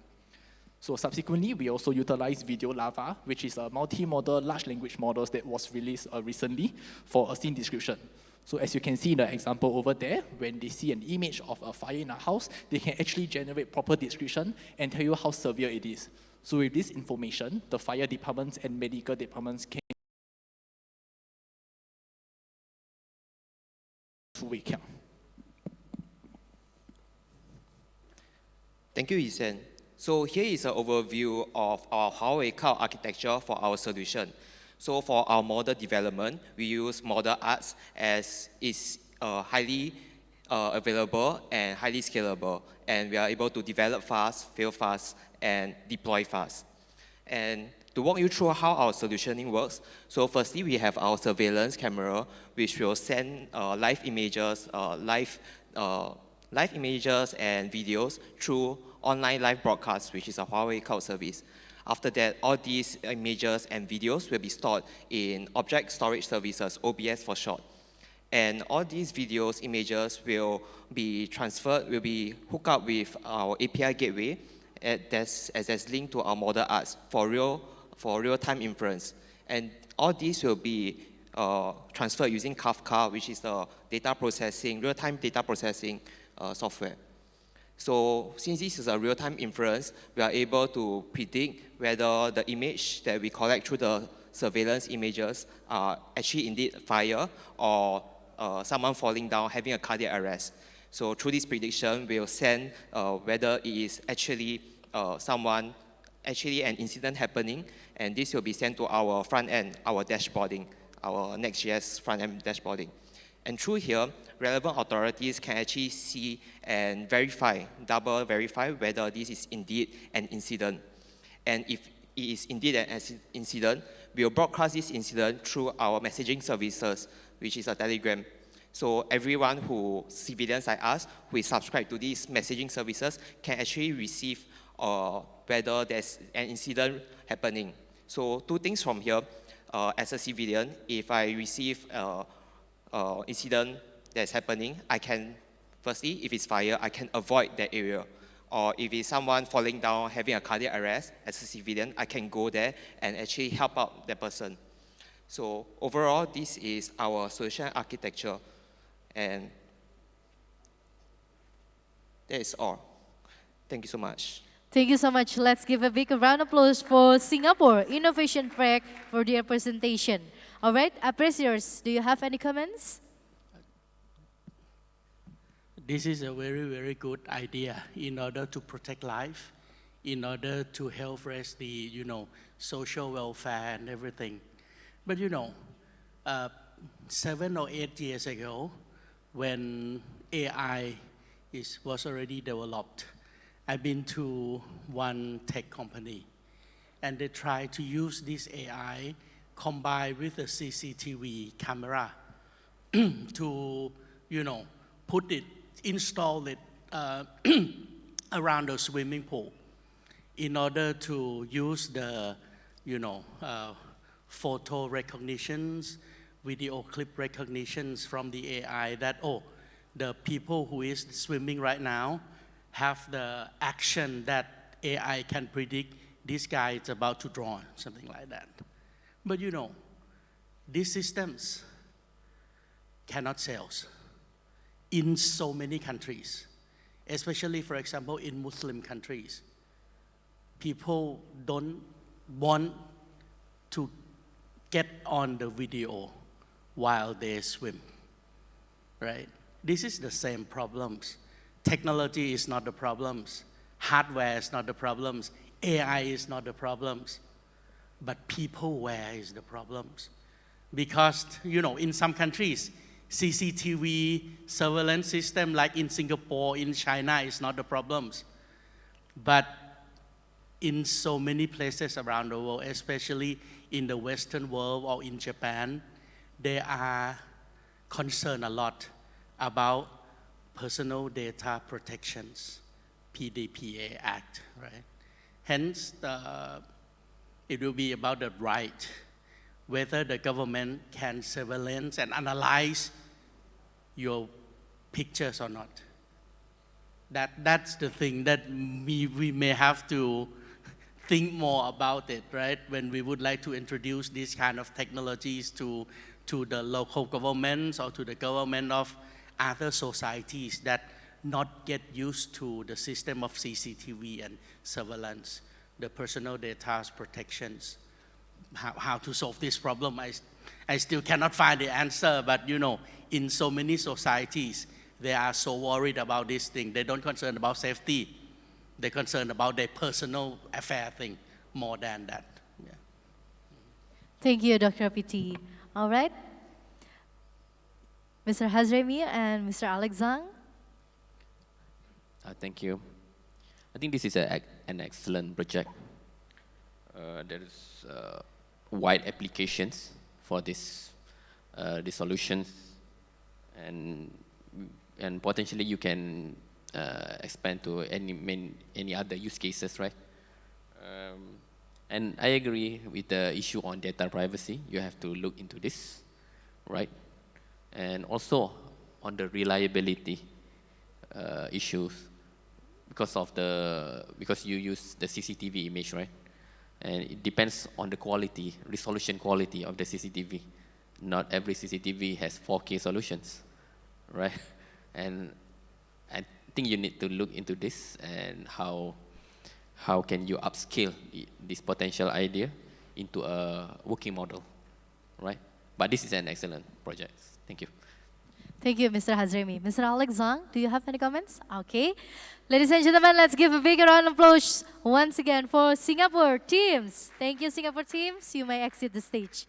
So subsequently, we also utilized Video Lava, which is a multi-modal large language models that was released recently for a scene description. So as you can see in the example over there, when they see an image of a fire in a house, they can actually generate proper description and tell you how severe it is. So with this information, the fire departments and medical departments can wake up. Thank you, Yisan. So here is an overview of our Huawei cloud architecture for our solution. So for our model development, we use model arts as it's highly available and highly scalable, and we are able to develop fast, fail fast, and deploy fast. And to walk you through how our solutioning works, so firstly, we have our surveillance camera, which will send live images and videos through online live broadcast, which is a Huawei cloud service. After that, all these images and videos will be stored in Object Storage Services, OBS for short. And all these videos, images will be transferred, will be hooked up with our API gateway as linked to our model arts for real-time inference. And all these will be transferred using Kafka, which is the data processing, real-time data processing software. So since this is a real-time inference, we are able to predict whether the image that we collect through the surveillance images are actually indeed fire or someone falling down, having a cardiac arrest. So through this prediction, we'll send whether it is actually an incident happening, and this will be sent to our front end, our dashboarding, our Next.js front end dashboarding. And through here, relevant authorities can actually see and verify, double verify whether this is indeed an incident. And if it is indeed an incident, we'll broadcast this incident through our messaging services, which is a Telegram. So everyone civilians like us, who is subscribed to these messaging services can actually receive whether there's an incident happening. So 2 things from here, as a civilian, if I receive incident that's happening, I can, firstly, if it's fire, I can avoid that area. Or if it's someone falling down, having a cardiac arrest, as a civilian, I can go there and actually help out that person. So overall, this is our solution architecture, and that is all. Thank you so much. Thank you so much. Let's give a big round of applause for Singapore Innovation Project for their presentation. All right, appreciators, do you have any comments? This is a very, very good idea in order to protect life, in order to help raise the, social welfare and everything. But 7 or 8 years ago, when AI was already developed, I've been to one tech company, and they try to use this AI combined with a CCTV camera to, install it around the swimming pool in order to use the, photo recognitions, video clip recognitions from the AI that, the people who is swimming right now have the action that AI can predict this guy is about to drown, something like that. But these systems cannot sell in so many countries. especially, for example, in Muslim countries. People don't want to get on the video while they swim, right? This is the same problems. Technology is not the problems. Hardware is not the problems. AI is not the problems. But people where is the problems. Because, you know, in some countries, CCTV surveillance system like in Singapore, in China is not the problems. But in so many places around the world, especially in the Western world or in Japan, they are concerned a lot about personal data protections, PDPA Act, right? Hence, it will be about the right, whether the government can surveillance and analyze your pictures or not. That's the thing that we may have to think more about it, right? When we would like to introduce these kind of technologies to the local governments or to the government of other societies that not get used to the system of CCTV and surveillance, the personal data protections. How to solve this problem, I still cannot find the answer, but you know, in so many societies, they are so worried about this thing. They don't concern about safety. They're concerned about their personal affair thing more than that. Yeah. Thank you, Dr. PT. All right. Mr. Hazremi and Mr. Alexang. Thank you. I think this is an excellent project. There is wide applications for this solutions, and potentially you can expand to any other use cases, right? And I agree with the issue on data privacy. You have to look into this, right? And also on the reliability issues because you use the CCTV image, right? And it depends on the quality, resolution quality of the CCTV. Not every CCTV has 4K solutions, right? And I think you need to look into this and how can you upscale this potential idea into a working model, right? But this is an excellent project. Thank you. Thank you, Mr. Hazremi. Mr. Alexang, do you have any comments? Okay. Ladies and gentlemen, let's give a big round of applause once again for Singapore teams. Thank you, Singapore teams. You may exit the stage.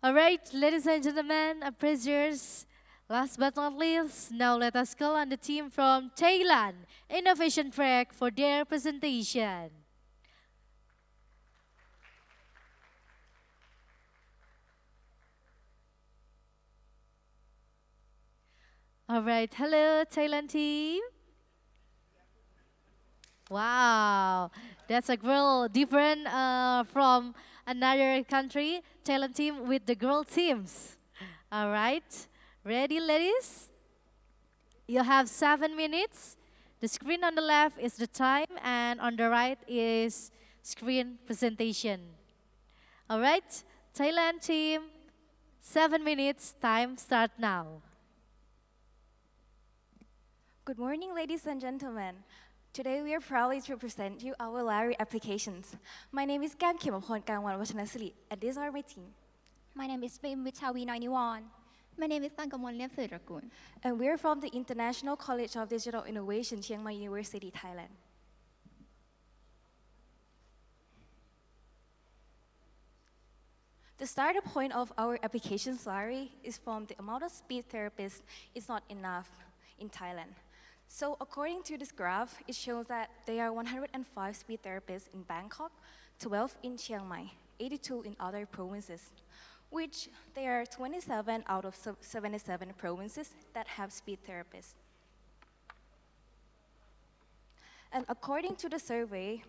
All right, ladies and gentlemen, appraisers, last but not least, now let us call on the team from Thailand Innovation Track for their presentation. All right, hello Thailand team. Wow, that's a girl different from another country. Thailand team with the girl teams. All right, ready ladies? You have 7 minutes. The screen on the left is the time and on the right is screen presentation. All right, Thailand team, 7 minutes, time start now. Good morning, ladies and gentlemen. Today we are proud to present you our Larry applications. My name is Kam Khimapon Kangwan Wachanasiri, and these are my team. My name is Bim Vichawi 91. My name is Tankamon Lepseragun. And we are from the International College of Digital Innovation, Chiang Mai University, Thailand. The starting point of our applications Larry is from the amount of speech therapists is not enough in Thailand. So according to this graph, it shows that there are 105 speech therapists in Bangkok, 12 in Chiang Mai, 82 in other provinces, which there are 27 out of 77 provinces that have speech therapists. And according to the survey,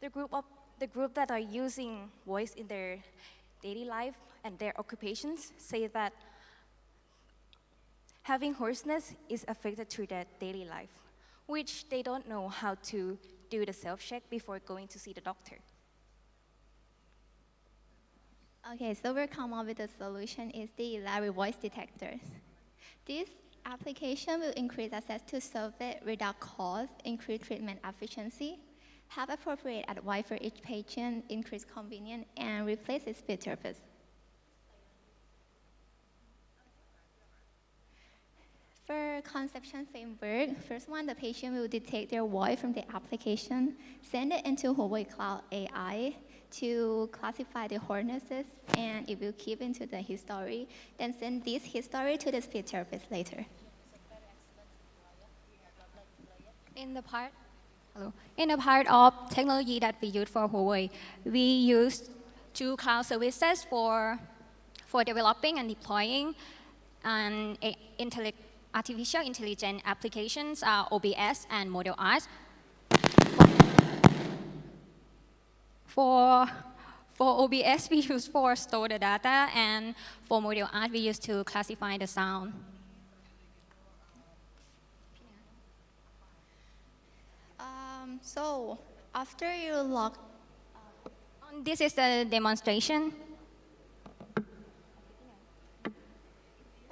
the group that are using voice in their daily life and their occupations say that having hoarseness is affected to their daily life, which they don't know how to do the self-check before going to see the doctor. Okay, so we come up with a solution is the Larry voice detectors. These application will increase access to service, reduce costs, increase treatment efficiency, have appropriate advice for each patient, increase convenience, and replace its speech therapist. For conception framework, first one, the patient will detect their voice from the application, send it into Huawei Cloud AI to classify the hoarseness, and it will keep into the history, then send this history to the speech therapist later. In the part of technology that we use for Huawei, we use two cloud services for developing and deploying and artificial intelligence applications are OBS and Model Art. For OBS, we use for store the data, and for Model Art, we use to classify the sound. So after you log, this is the demonstration.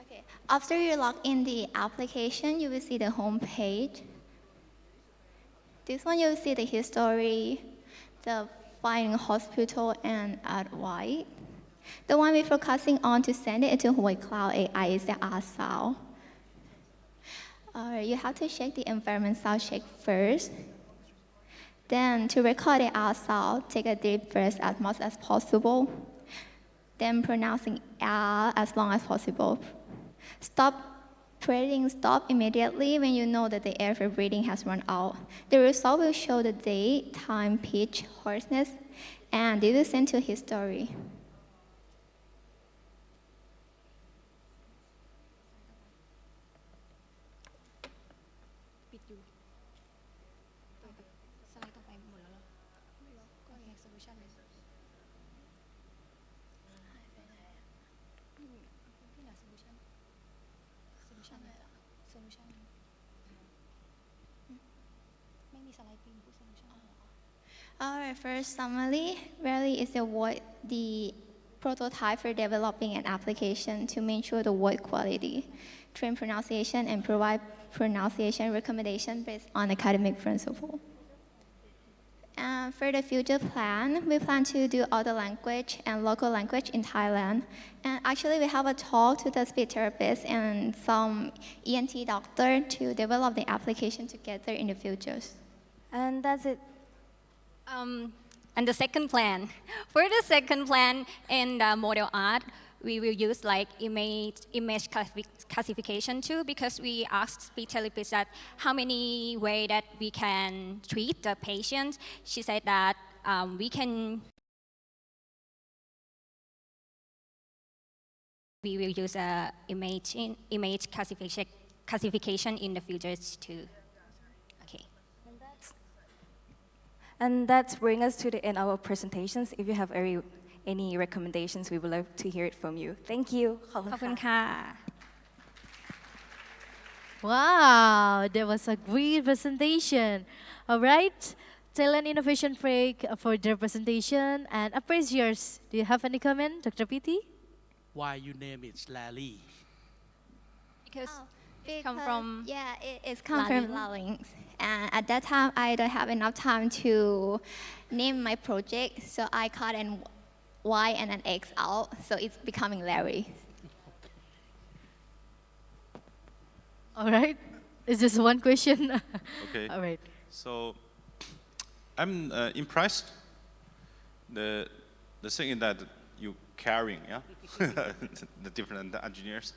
okay, after you log in the application, you will see the home page. This one you will see the history, the finding hospital and advice. The one we're focusing on to send it into Huawei Cloud AI is the art sound. You have to check the environment sound check first. Then to record the R sound, take a deep breath as much as possible. Then pronouncing R as long as possible. Stop breathing, stop immediately when you know that the air for breathing has run out. The result will show the date, time, pitch, hoarseness, and they will send to history. Alright, first summary really is the prototype for developing an application to make sure the word quality, train pronunciation, and provide pronunciation recommendation based on academic principle. And for the future plan, we plan to do other language and local language in Thailand. And actually, we have a talk to the speech therapist and some ENT doctor to develop the application together in the future. And that's it. And the second plan. For the second plan in the model art, we will use like image classification too, because we asked speech therapists that how many way that we can treat the patient. She said that we will use a image classification in the future too. Okay. And that brings us to the end of our presentations. If you have any recommendations, we would love to hear it from you. Thank you. ขอบคุณค่ะ Wow, that was a great presentation. All right, Talent Innovation Break for their presentation and appraisers. Do you have any comment, Dr. Piti? Why you name it Larry? Because come from it's come from Lawrence. And at that time, I don't have enough time to name my project, so I cut an Y and an X out, so it's becoming Larry. All right, it's just one question. Okay. All right. So I'm impressed. The thing is that you carrying, yeah, the different engineers.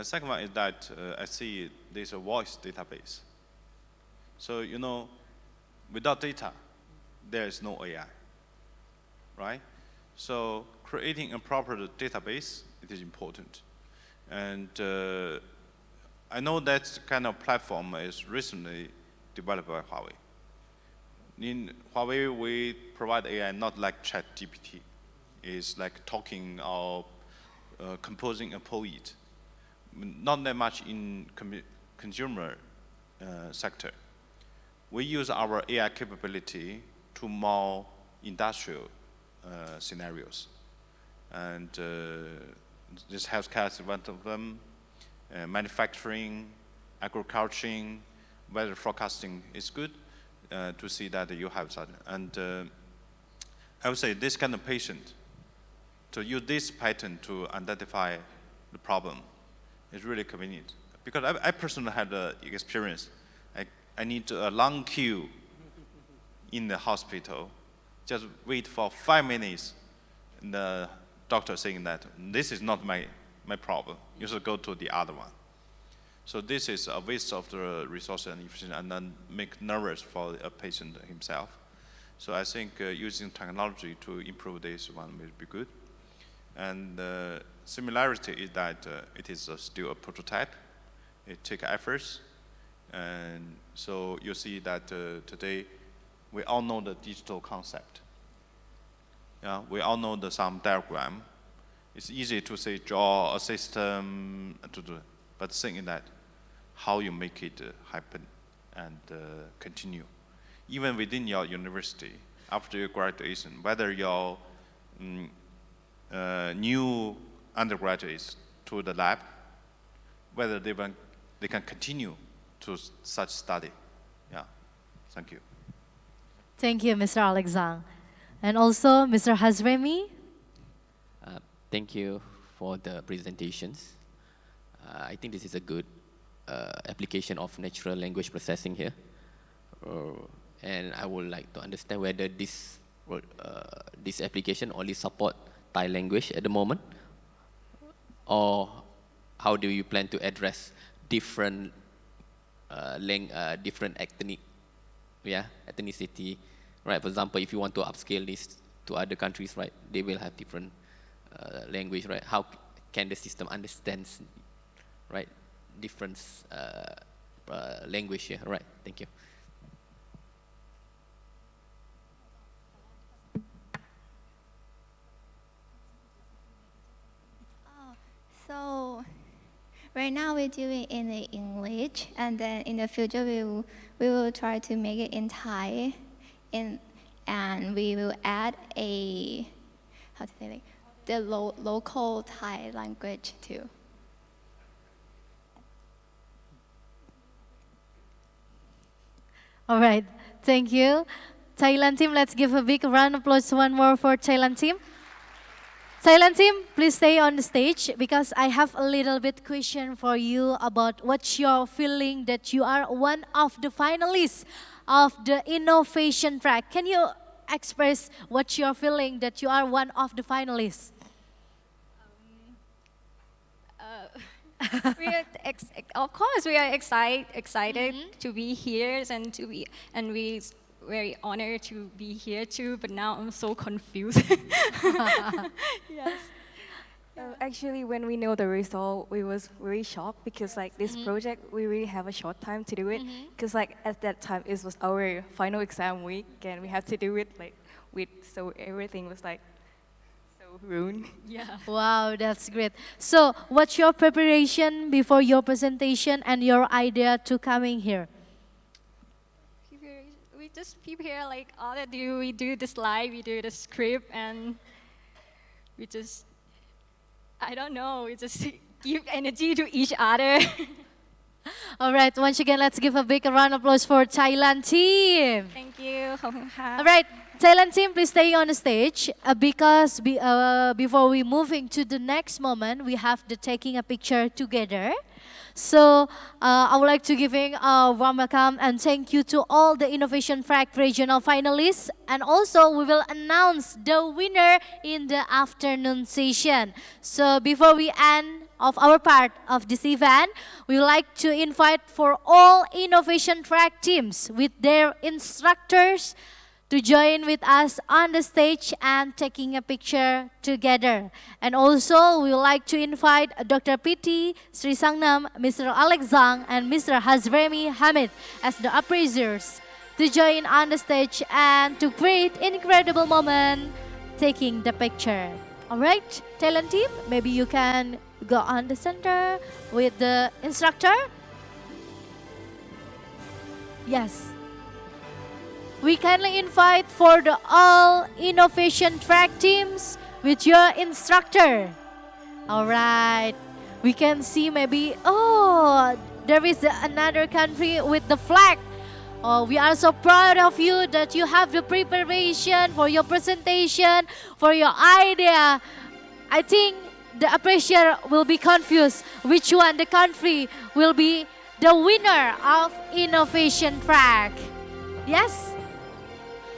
Second one is that I see there's a voice database. So, you know, without data, there is no AI, right? So creating a proper database, it is important. And I know that kind of platform is recently developed by Huawei. In Huawei, we provide AI not like ChatGPT. It's like talking or composing a poem. Not that much in consumer sector. We use our AI capability to more industrial scenarios. And this healthcare is one of them. manufacturing, agriculture, weather forecasting is good to see that you have that. And I would say this kind of patient, to use this pattern to identify the problem is really convenient. Because I personally had the experience. I need a long queue in the hospital, just wait for 5 minutes, and the doctor saying that this is not my problem. You should go to the other one. So this is a waste of the resources and efficiency, and then make nervous for a patient himself. So I think using technology to improve this one will be good. And the similarity is that it is still a prototype. It takes efforts. And so you see that today we all know the digital concept. Yeah, we all know the some diagram. It's easy to say draw a system to do it, but think in that how you make it happen and continue. Even within your university, after your graduation, whether your new undergraduates to the lab, whether they can continue to such study. Yeah, thank you. Thank you, Mr. Alexang. And also, Mr. Hazremi. Thank you for the presentations. I think this is a good application of natural language processing here. And I would like to understand whether this application only support Thai language at the moment, or how do you plan to address different different ethnicity, right? For example, if you want to upscale this to other countries, right, they will have different language, right? How can the system understand, right, different language here, right? Thank you. So right now we do it in the English, and then in the future we will try to make it in Thai, and we will add a the local Thai language too. All right, thank you. Thailand team, let's give a big round of applause one more for Thailand team. Thailand team, please stay on the stage because I have a little bit question for you about what's your feeling that you are one of the finalists of the innovation track. Can you express what you're feeling that you are one of the finalists? Of course, we are excited to be here and we very honored to be here too. But now I'm so confused. Yes. Actually, when we know the result, we was very shocked because like this project, we really have a short time to do it. Because like at that time, it was our final exam week, and we had to do it like so everything was like so ruined. Yeah. Wow, that's great. So, what's your preparation before your presentation and your idea to coming here? We just prepare like all that we do the slide, we do the script, and we just, I don't know, we just give energy to each other. All right, once again, let's give a big round of applause for Thailand team. Thank you. All right, Thailand team, please stay on the stage because before we moving to the next moment, we have the taking a picture together. So I would like to give a warm welcome and thank you to all the Innovation Track regional finalists, and also we will announce the winner in the afternoon session. So before we end of our part of this event, we would like to invite for all Innovation Track teams with their instructors to join with us on the stage and taking a picture together. And also, we would like to invite Dr. Piti Sri Sangnam, Mr. Alexang, and Mr. Hazremi Hamid as the appraisers to join on the stage and to create incredible moment taking the picture. All right, Thailand team, maybe you can go on the center with the instructor. Yes. We kindly invite for the all Innovation Track teams with your instructor. All right. We can see maybe, oh, there is another country with the flag. Oh, we are so proud of you that you have the preparation for your presentation, for your idea. I think the appreciator will be confused which one the country will be the winner of innovation track. Yes?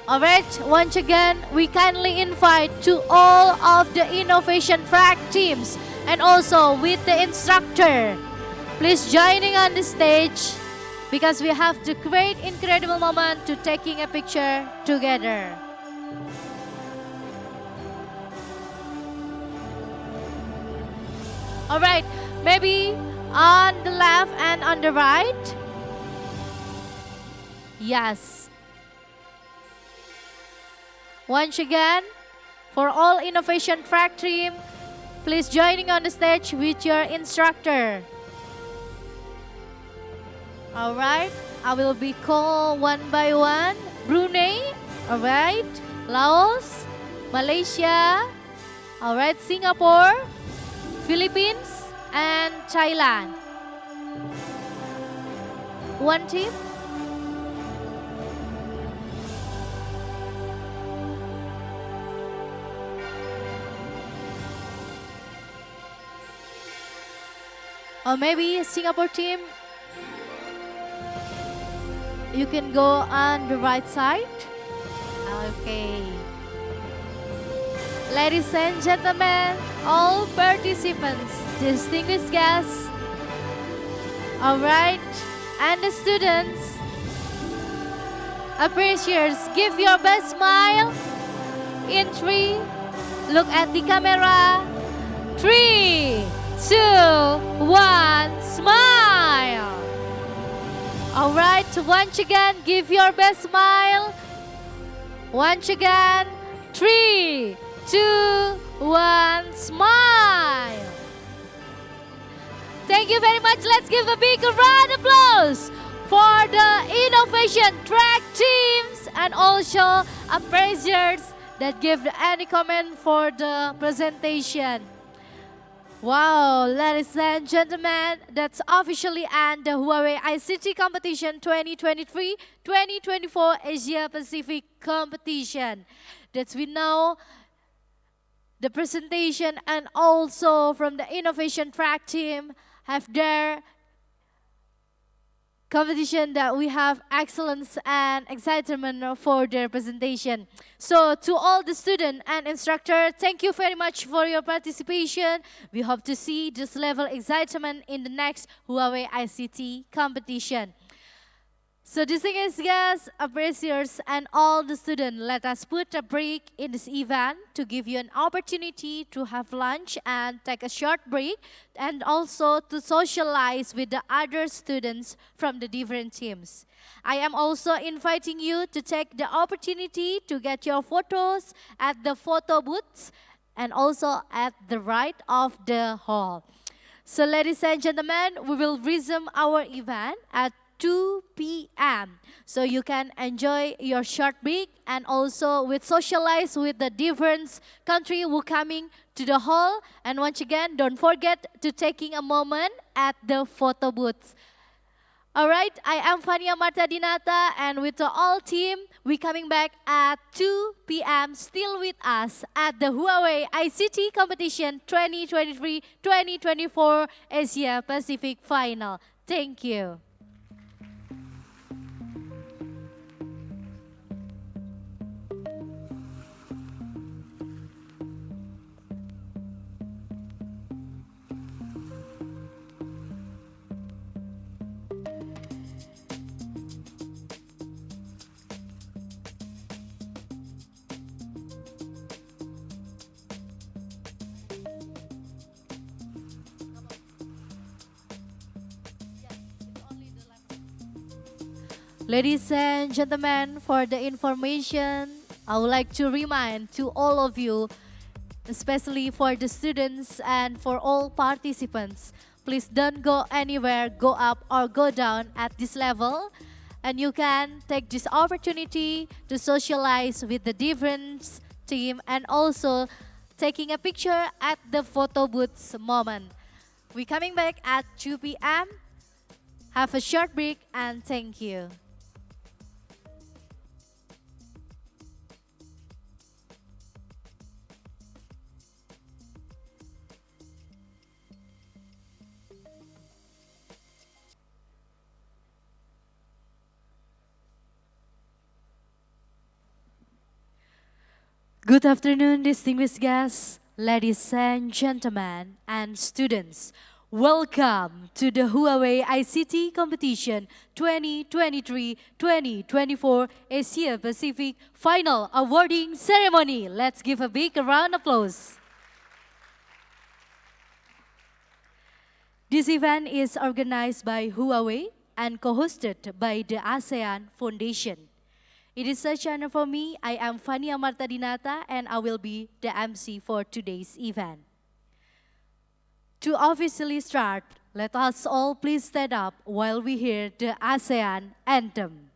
Alright, once again, we kindly invite to all of the innovation track teams and also with the instructor. Please joining on the stage because we have the great incredible moment to taking a picture together. Alright, maybe on the left and on the right. Yes. Once again, for all innovation track team, please joining on the stage with your instructor. Alright, I will be called one by one. Brunei, alright, Laos, Malaysia, alright, Singapore, Philippines, and Thailand. One team. Or maybe Singapore team, you can go on the right side. Okay. Ladies and gentlemen, all participants, distinguished guests, alright, and the students, appreciators, give your best smile. In 3, look at the camera. 3, 2, 1, smile. Alright, once again, give your best smile. Once again, 3, 2, 1, smile. Thank you very much. Let's give a big round of applause for the innovation track teams and also appraisers that give any comment for the presentation. Wow, ladies and gentlemen, that's officially end the Huawei ICT Competition 2023-2024 Asia Pacific Competition. That we know the presentation and also from the innovation track team have their competition that we have excellence and excitement for their presentation. So to all the students and instructor, thank you very much for your participation. We hope to see this level of excitement in the next Huawei ICT competition. So distinguished guests, appreciators, and all the students, let us put a break in this event to give you an opportunity to have lunch and take a short break, and also to socialize with the other students from the different teams. I am also inviting you to take the opportunity to get your photos at the photo booths and also at the right of the hall. So ladies and gentlemen, we will resume our event at 2 p.m. So you can enjoy your short break and also with socialize with the different country who coming to the hall. And once again, don't forget to taking a moment at the photo booths. All right, I am Fania Marta Dinata, and with the all team, we coming back at 2 p.m. still with us at the Huawei ICT Competition 2023-2024 Asia Pacific Final. Thank you. Ladies and gentlemen, for the information, I would like to remind to all of you, especially for the students and for all participants, please don't go anywhere, go up or go down at this level. And you can take this opportunity to socialize with the different team and also taking a picture at the photo booths moment. We're coming back at 2 p.m. Have a short break and thank you. Good afternoon, distinguished guests, ladies and gentlemen, and students. Welcome to the Huawei ICT Competition 2023-2024 Asia Pacific Final Awarding Ceremony. Let's give a big round of applause. This event is organized by Huawei and co-hosted by the ASEAN Foundation. It is such an honor for me. I am Fania Martadinata and I will be the MC for today's event. To officially start, let us all please stand up while we hear the ASEAN anthem.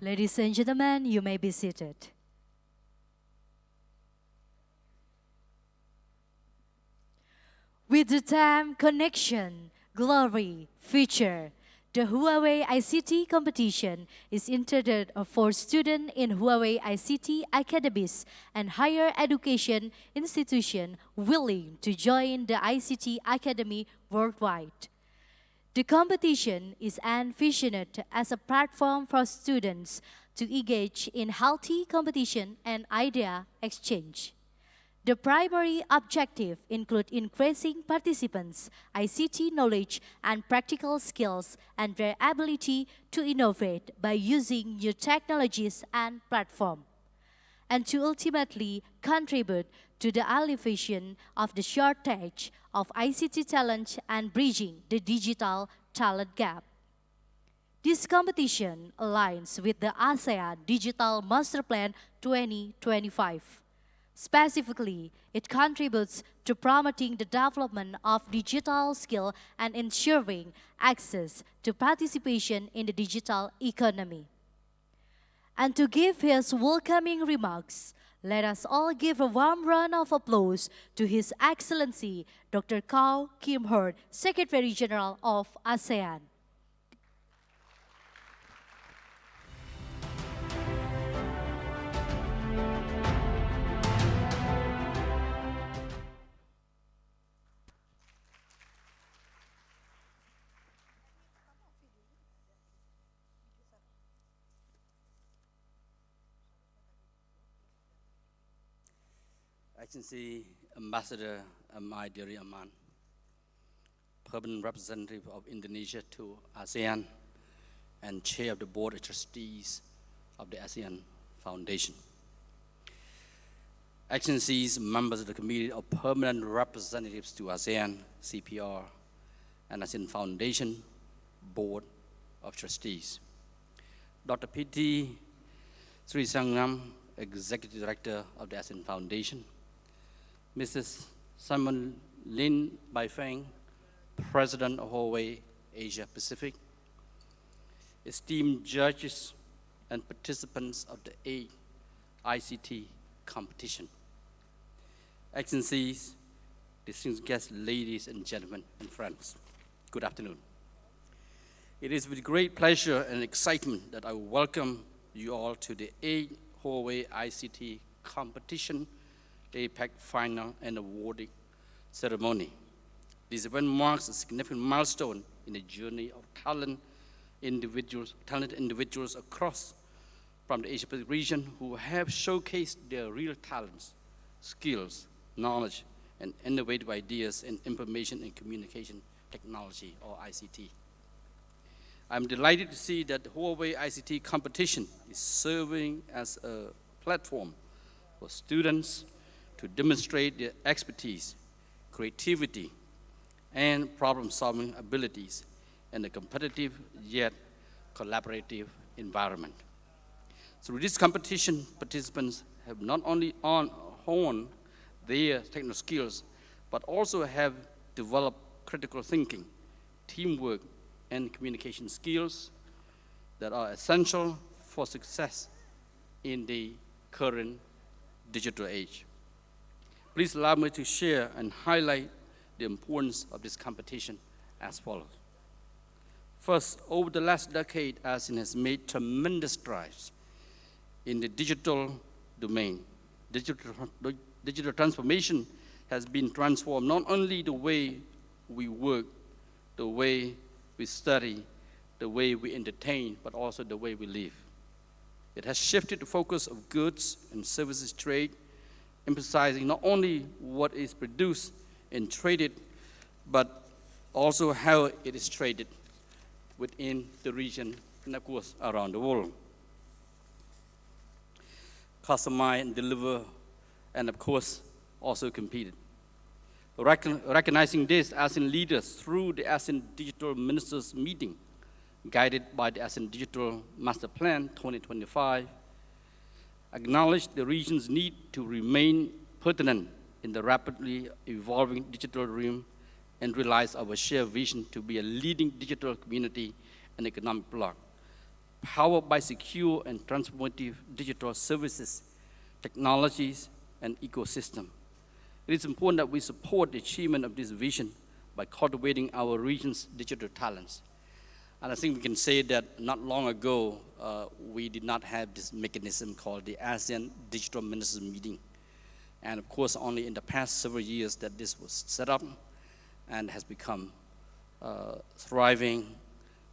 Ladies and gentlemen, you may be seated. With the theme Connection, Glory, Future, the Huawei ICT competition is intended for students in Huawei ICT academies and higher education institutions willing to join the ICT Academy worldwide. The competition is envisioned as a platform for students to engage in healthy competition and idea exchange. The primary objective include increasing participants' ICT knowledge and practical skills and their ability to innovate by using new technologies and platforms, and to ultimately contribute to the alleviation of the shortage of ICT talent and bridging the digital talent gap. This competition aligns with the ASEAN Digital Master Plan 2025. Specifically, it contributes to promoting the development of digital skill and ensuring access to participation in the digital economy. And to give his welcoming remarks, let us all give a warm round of applause to His Excellency Dr. Kao Kim Hurt, Secretary General of ASEAN. Excellency Ambassador Amai Diri Aman, Permanent Representative of Indonesia to ASEAN and Chair of the Board of Trustees of the ASEAN Foundation. Excellencies, members of the Committee of Permanent Representatives to ASEAN, CPR, and ASEAN Foundation Board of Trustees. Dr. P.T. Sri Sangnam, Executive Director of the ASEAN Foundation. Mrs. Simon Lin Baifeng, President of Huawei Asia Pacific. Esteemed judges and participants of the 8th ICT competition. Excellencies, distinguished guests, ladies and gentlemen and friends, good afternoon. It is with great pleasure and excitement that I welcome you all to the 8th Huawei ICT competition, APEC final and awarding ceremony. This event marks a significant milestone in the journey of talented individuals across from the Asia-Pacific region who have showcased their real talents, skills, knowledge, and innovative ideas in information and communication technology, or ICT. I'm delighted to see that the Huawei ICT competition is serving as a platform for students to demonstrate their expertise, creativity, and problem-solving abilities in a competitive yet collaborative environment. Through this competition, participants have not only honed their technical skills, but also have developed critical thinking, teamwork, and communication skills that are essential for success in the current digital age. Please allow me to share and highlight the importance of this competition as follows. First, over the last decade, ASEAN has made tremendous strides in the digital domain. Digital transformation has been transformed not only the way we work, the way we study, the way we entertain, but also the way we live. It has shifted the focus of goods and services trade, emphasizing not only what is produced and traded, but also how it is traded within the region and, of course, around the world. Customize and deliver, and of course, also competed. Recognizing this, ASEAN leaders through the ASEAN Digital Ministers meeting, guided by the ASEAN Digital Master Plan 2025, acknowledged the region's need to remain pertinent in the rapidly evolving digital realm and realize our shared vision to be a leading digital community and economic bloc, powered by secure and transformative digital services, technologies, and ecosystem. It is important that we support the achievement of this vision by cultivating our region's digital talents. And I think we can say that not long ago, we did not have this mechanism called the ASEAN Digital Ministers meeting. And of course, only in the past several years that this was set up and has become thriving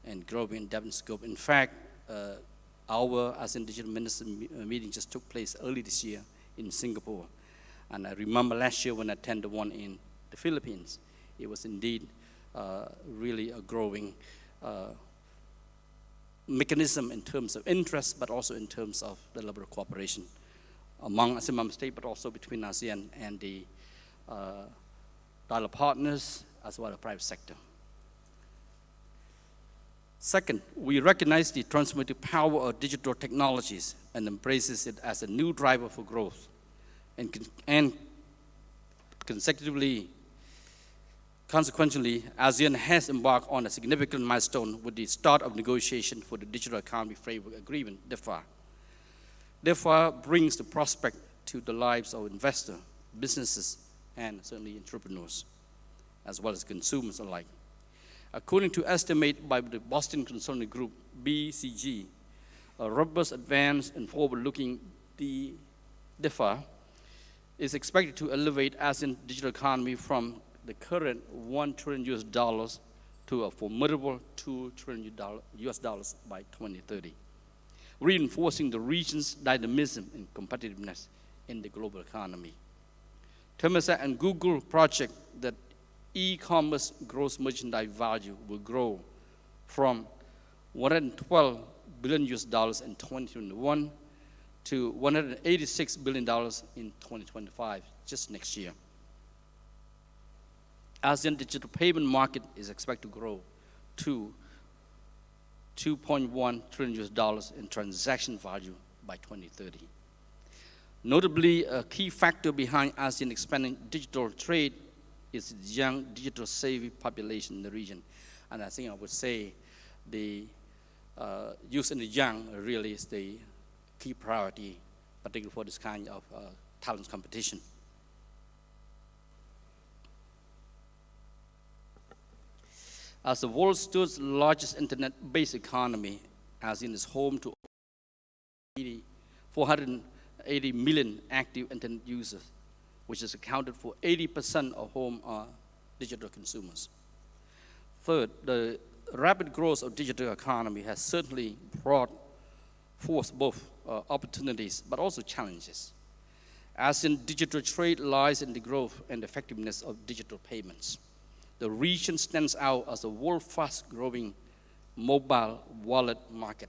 and growing in depth and scope. In fact, our ASEAN Digital Ministers meeting just took place early this year in Singapore. And I remember last year when I attended one in the Philippines. It was indeed really a growing mechanism in terms of interest, but also in terms of the level of cooperation among ASEAN member states, but also between ASEAN and the dialogue partners, as well as the private sector. Second, we recognize the transformative power of digital technologies and embraces it as a new driver for growth. And consequently, ASEAN has embarked on a significant milestone with the start of negotiation for the Digital Economy Framework Agreement, DEFRA. DEFRA brings the prospect to the lives of investors, businesses, and certainly entrepreneurs, as well as consumers alike. According to estimate by the Boston Consulting Group, BCG, a robust, advanced, and forward-looking DEFRA is expected to elevate ASEAN digital economy from the current $1 trillion to a formidable $2 trillion by 2030, reinforcing the region's dynamism and competitiveness in the global economy. Temasek and Google project that e-commerce gross merchandise value will grow from $112 billion in 2021 to $186 billion in 2025, just next year. ASEAN digital payment market is expected to grow to $2.1 trillion in transaction value by 2030. Notably, a key factor behind ASEAN expanding digital trade is the young digital savvy population in the region. And I think I would say the youth and the young really is the key priority, particularly for this kind of talent competition. As the world's third largest internet-based economy, ASEAN is home to 480 million active internet users, which is accounted for 80% of home digital consumers. Third, the rapid growth of digital economy has certainly brought forth both opportunities but also challenges. ASEAN digital trade lies in the growth and effectiveness of digital payments. The region stands out as the world's fast-growing mobile wallet market,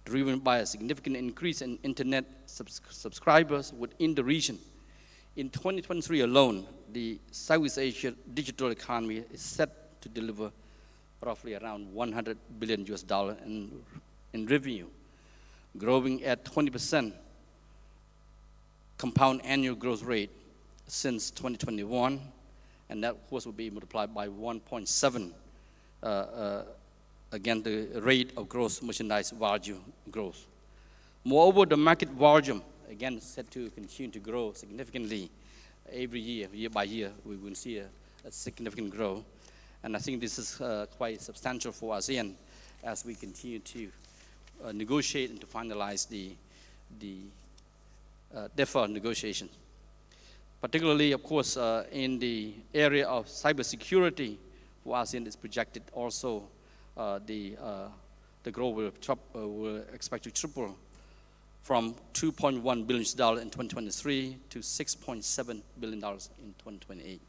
driven by a significant increase in internet subscribers within the region. In 2023 alone, the Southeast Asia digital economy is set to deliver roughly around $100 billion in revenue, growing at 20% compound annual growth rate since 2021, and that of course will be multiplied by 1.7 again the rate of gross merchandise value growth. Moreover, the market volume again is set to continue to grow significantly every year, year by year. We will see a significant growth, and I think this is quite substantial for ASEAN as we continue to negotiate and to finalize the DEFA negotiations. Particularly, of course, in the area of cybersecurity, for ASEAN is projected also the growth will expect to triple from $2.1 billion in 2023 to $6.7 billion in 2028.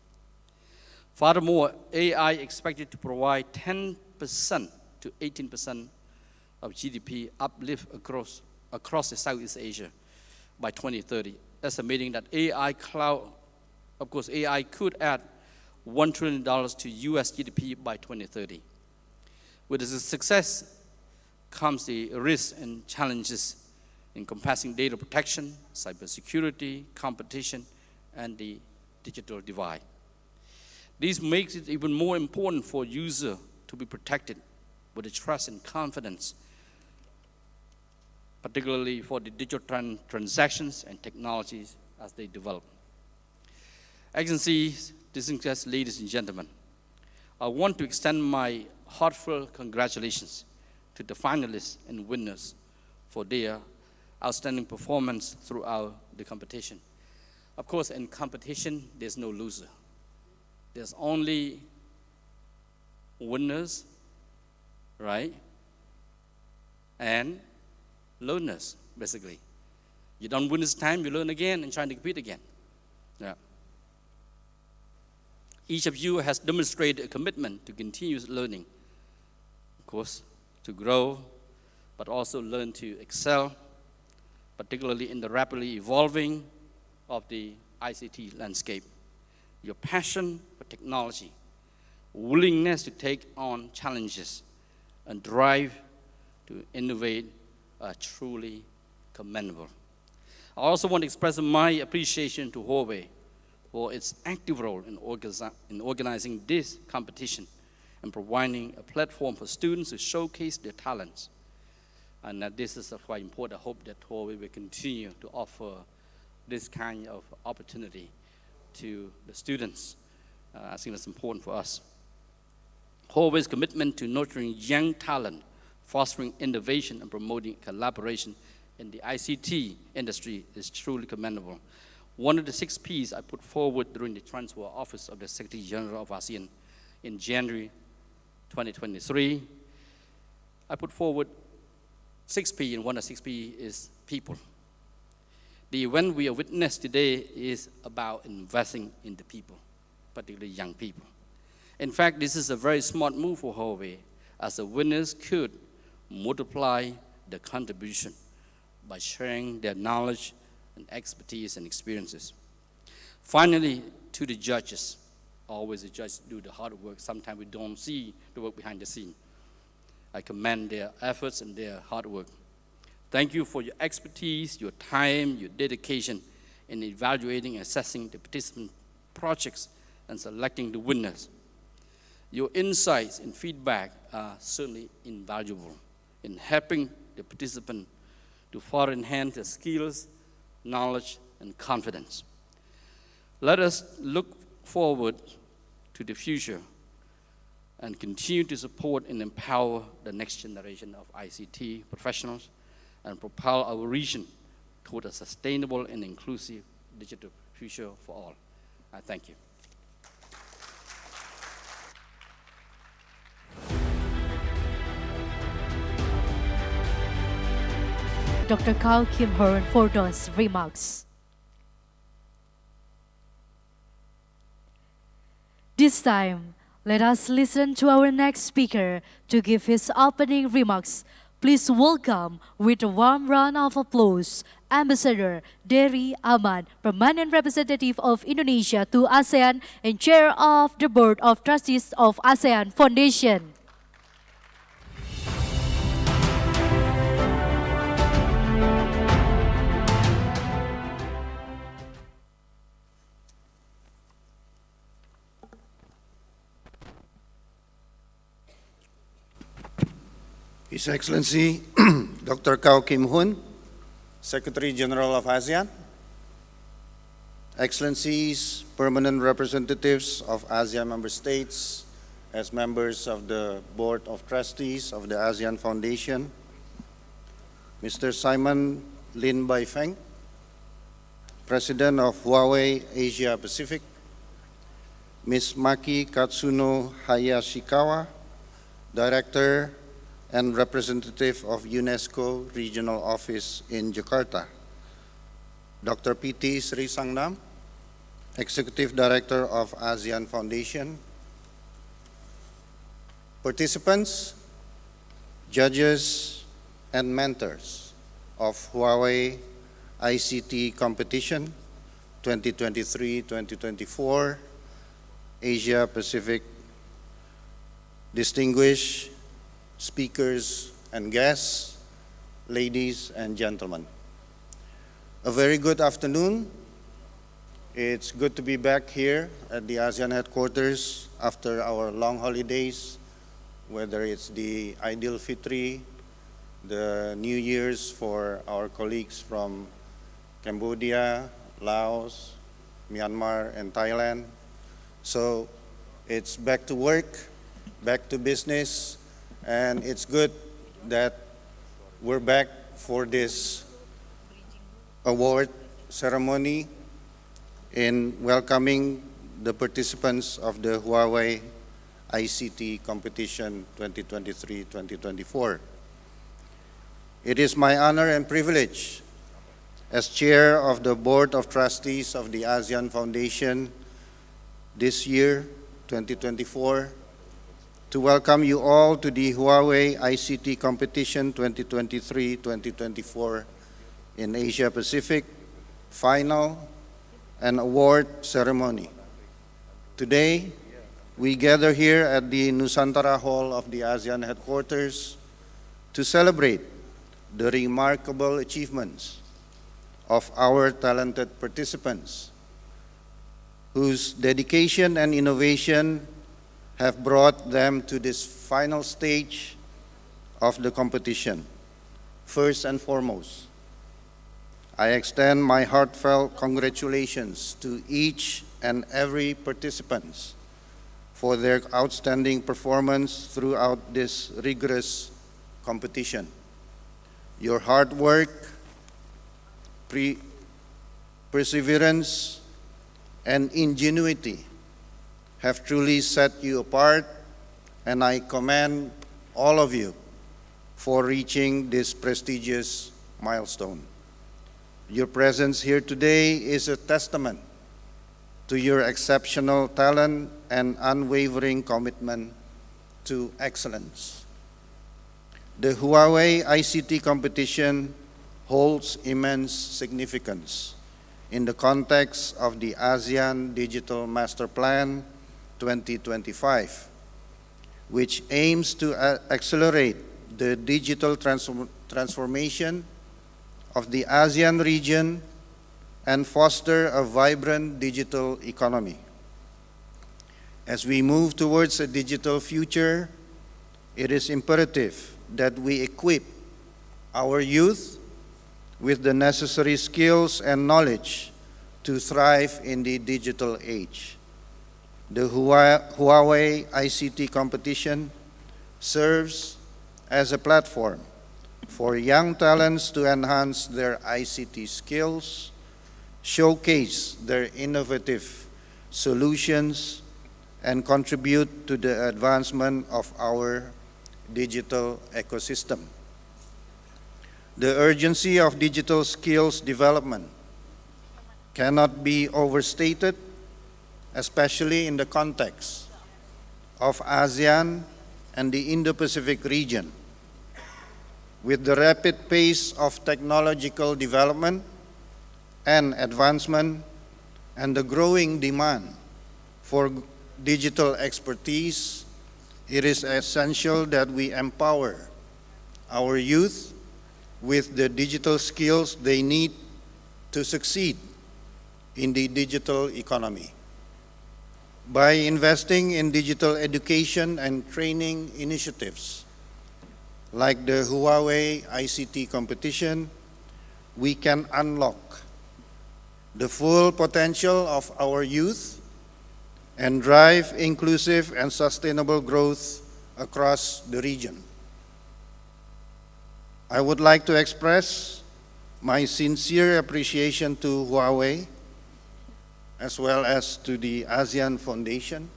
Furthermore, AI expected to provide 10% to 18% of GDP uplift across the Southeast Asia by 2030, estimating that AI could add $1 trillion to US GDP by 2030. With the success comes the risks and challenges encompassing data protection, cybersecurity, competition, and the digital divide. This makes it even more important for users to be protected with the trust and confidence, particularly for the digital transactions and technologies as they develop. Excellencies, distinguished ladies and gentlemen, I want to extend my heartfelt congratulations to the finalists and winners for their outstanding performance throughout the competition. Of course, in competition, there's no loser. There's only winners, right? And learners, basically. You don't win this time, you learn again and try to compete again. Yeah. Each of you has demonstrated a commitment to continuous learning, of course, to grow, but also learn to excel, particularly in the rapidly evolving of the ICT landscape. Your passion for technology, willingness to take on challenges, and drive to innovate are truly commendable. I also want to express my appreciation to Huawei for its active role in organizing this competition and providing a platform for students to showcase their talents. And this is quite important. I hope that Huawei will continue to offer this kind of opportunity to the students. I think that's important for us. Huawei's commitment to nurturing young talent, fostering innovation, and promoting collaboration in the ICT industry is truly commendable. One of the 6 Ps I put forward during the transfer office of the Secretary General of ASEAN in January 2023, I put forward 6P, and one of 6P is people. The event we are witnessing today is about investing in the people, particularly young people. In fact, this is a very smart move for Huawei, as the winners could multiply their contribution by sharing their knowledge and expertise and experiences. Finally, to the judges. Always the judges do the hard work. Sometimes we don't see the work behind the scene. I commend their efforts and their hard work. Thank you for your expertise, your time, your dedication in evaluating and assessing the participant projects and selecting the winners. Your insights and feedback are certainly invaluable in helping the participant to further enhance their skills, knowledge, and confidence. Let us look forward to the future and continue to support and empower the next generation of ICT professionals and propel our region toward a sustainable and inclusive digital future for all. I thank you. Dr. Kao Kim Horan for those remarks. This time, let us listen to our next speaker to give his opening remarks. Please welcome with a warm round of applause, Ambassador Dari Ahmad, Permanent Representative of Indonesia to ASEAN and Chair of the Board of Trustees of ASEAN Foundation. His Excellency Dr. Kao Kim Hoon, Secretary General of ASEAN, Excellencies, Permanent Representatives of ASEAN Member States, as members of the Board of Trustees of the ASEAN Foundation, Mr. Simon Lin Bai Feng, President of Huawei Asia Pacific, Ms. Maki Katsuno Hayashikawa, Director and representative of UNESCO Regional Office in Jakarta, Dr. P.T. Sri Sangnam, Executive Director of ASEAN Foundation, participants, judges, and mentors of Huawei ICT Competition 2023-2024, Asia Pacific, distinguished speakers and guests, ladies and gentlemen. A very good afternoon. It's good to be back here at the ASEAN headquarters after our long holidays, whether it's the Aidil Fitri, the New Year's for our colleagues from Cambodia, Laos, Myanmar, and Thailand. So it's back to work, back to business, and it's good that we're back for this award ceremony in welcoming the participants of the Huawei ICT Competition 2023-2024. It is my honor and privilege as Chair of the Board of Trustees of the ASEAN Foundation this year, 2024, to welcome you all to the Huawei ICT Competition 2023-2024 in Asia Pacific final and award ceremony. Today, we gather here at the Nusantara Hall of the ASEAN headquarters to celebrate the remarkable achievements of our talented participants, whose dedication and innovation have brought them to this final stage of the competition. First and foremost, I extend my heartfelt congratulations to each and every participant for their outstanding performance throughout this rigorous competition. Your hard work, perseverance, and ingenuity have truly set you apart, and I commend all of you for reaching this prestigious milestone. Your presence here today is a testament to your exceptional talent and unwavering commitment to excellence. The Huawei ICT competition holds immense significance in the context of the ASEAN Digital Master Plan 2025, which aims to accelerate the digital transformation of the ASEAN region and foster a vibrant digital economy. As we move towards a digital future, it is imperative that we equip our youth with the necessary skills and knowledge to thrive in the digital age. The Huawei ICT competition serves as a platform for young talents to enhance their ICT skills, showcase their innovative solutions, and contribute to the advancement of our digital ecosystem. The urgency of digital skills development cannot be overstated, especially in the context of ASEAN and the Indo-Pacific region. With the rapid pace of technological development and advancement and the growing demand for digital expertise, it is essential that we empower our youth with the digital skills they need to succeed in the digital economy. By investing in digital education and training initiatives, like the Huawei ICT competition, we can unlock the full potential of our youth and drive inclusive and sustainable growth across the region. I would like to express my sincere appreciation to Huawei, as well as to the ASEAN Foundation,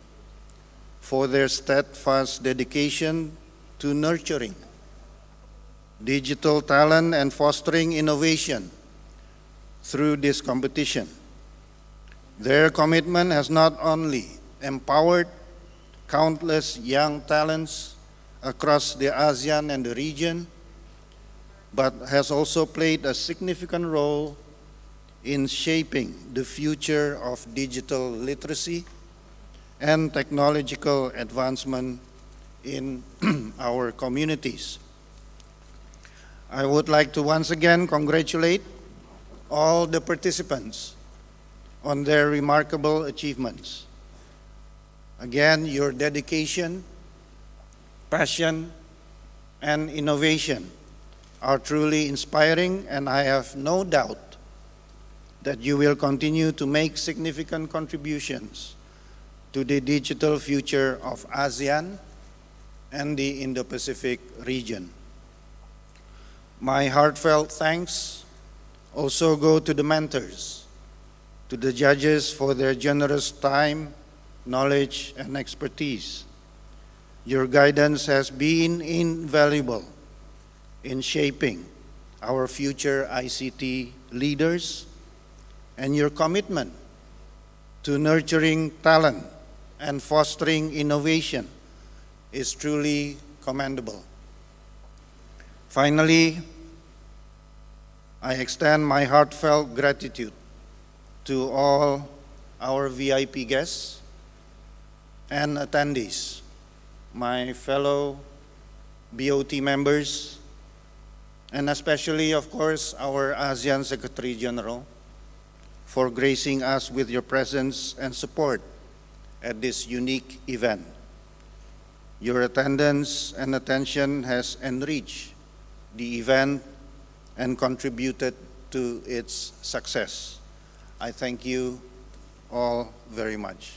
for their steadfast dedication to nurturing digital talent and fostering innovation through this competition. Their commitment has not only empowered countless young talents across the ASEAN and the region, but has also played a significant role in shaping the future of digital literacy and technological advancement in our communities. I would like to once again congratulate all the participants on their remarkable achievements. Again, your dedication, passion, and innovation are truly inspiring, and I have no doubt that you will continue to make significant contributions to the digital future of ASEAN and the Indo-Pacific region. My heartfelt thanks also go to the mentors, to the judges for their generous time, knowledge, and expertise. Your guidance has been invaluable in shaping our future ICT leaders, and your commitment to nurturing talent and fostering innovation is truly commendable. Finally, I extend my heartfelt gratitude to all our VIP guests and attendees, my fellow BOT members, and especially, of course, our ASEAN Secretary General, for gracing us with your presence and support at this unique event. Your attendance and attention has enriched the event and contributed to its success. I thank you all very much.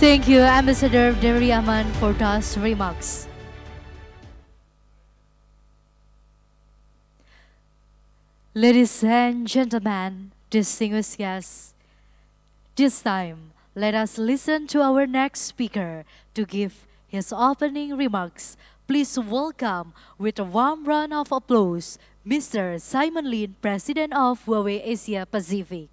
Thank you, Ambassador Dari Aman, for those remarks. Ladies and gentlemen, distinguished guests, this time, let us listen to our next speaker to give his opening remarks. Please welcome with a warm round of applause, Mr. Simon Lin, President of Huawei Asia Pacific.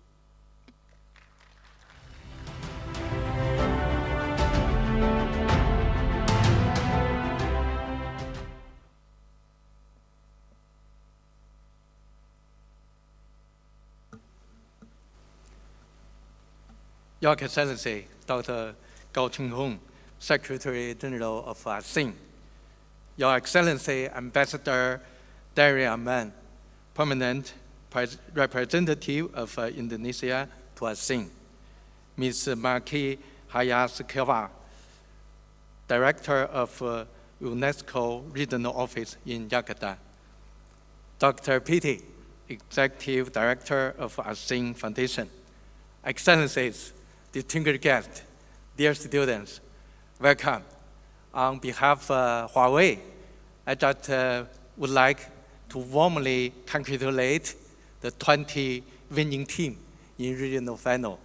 Your Excellency, Dr. Gao Chenghong, Secretary General of ASEAN, Your Excellency, Ambassador Dari Aman, Permanent Representative of Indonesia to ASEAN, Ms. Maki Hayaskeva, Director of UNESCO Regional Office in Jakarta, Dr. Piti, Executive Director of ASEAN Foundation. Excellencies, distinguished guests, dear students, welcome. On behalf of Huawei, I just would like to warmly congratulate the 20 winning team in regional final.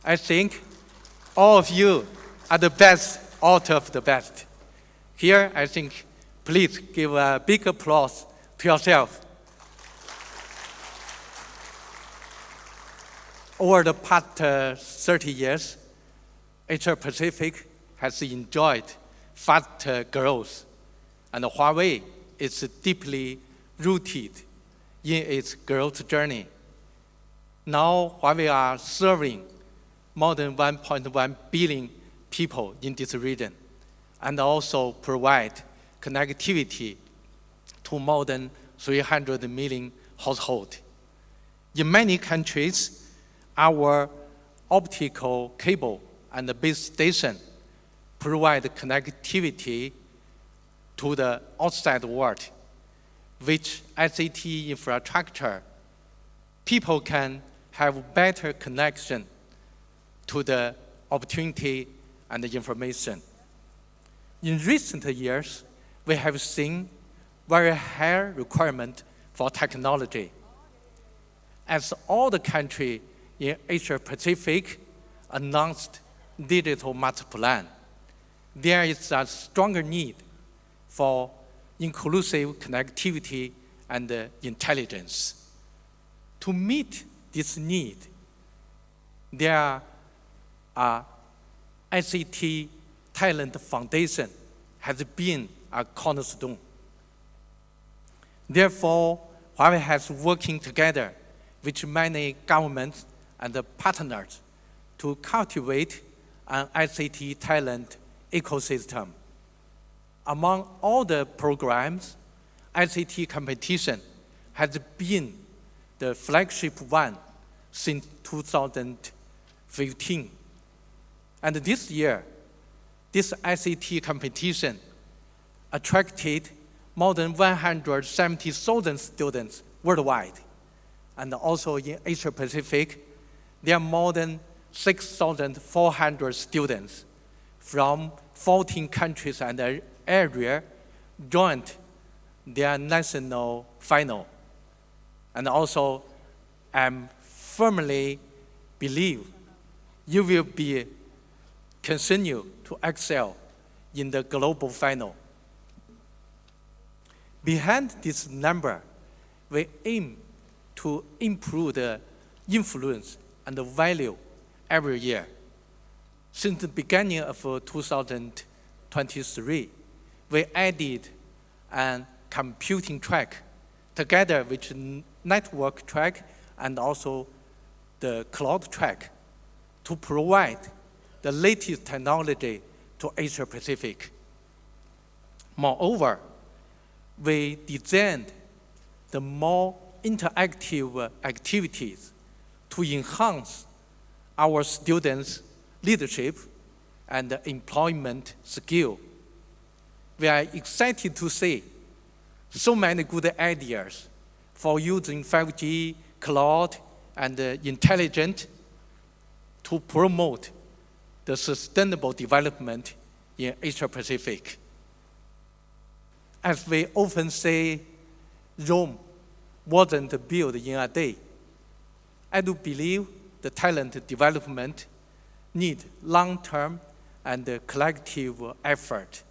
I think all of you are the best out of the best. Here, I think, please give a big applause to yourself. Over the past 30 years, Asia Pacific has enjoyed fast growth, and Huawei is deeply rooted in its growth journey. Now, Huawei are serving more than 1.1 billion people in this region, and also provide connectivity to more than 300 million households. In many countries, our optical cable and the base station provide connectivity to the outside world. With ICT infrastructure, people can have better connection to the opportunity and the information. In recent years, we have seen very high requirement for technology. As all the countries in Asia Pacific announced digital master plan, there is a stronger need for inclusive connectivity and intelligence. To meet this need, there are ICT Talent Foundation has been a cornerstone. Therefore, Huawei has working together with many governments and partners to cultivate an ICT talent ecosystem. Among all the programs, ICT competition has been the flagship one since 2015. And this year, this ICT competition attracted more than 170,000 students worldwide. And also in Asia Pacific, there are more than 6,400 students from 14 countries and areas joined their national final. And also, I firmly believe you will continue to excel in the global final. Behind this number, we aim to improve the influence and the value every year. Since the beginning of 2023, we added a computing track together with network track and also the cloud track to provide the latest technology to Asia Pacific. Moreover, we designed the more interactive activities to enhance our students' leadership and employment skill. We are excited to see so many good ideas for using 5G, cloud, and intelligence to promote the sustainable development in Asia Pacific. As we often say, Rome wasn't built in a day. I do believe the talent development need long-term and collective effort.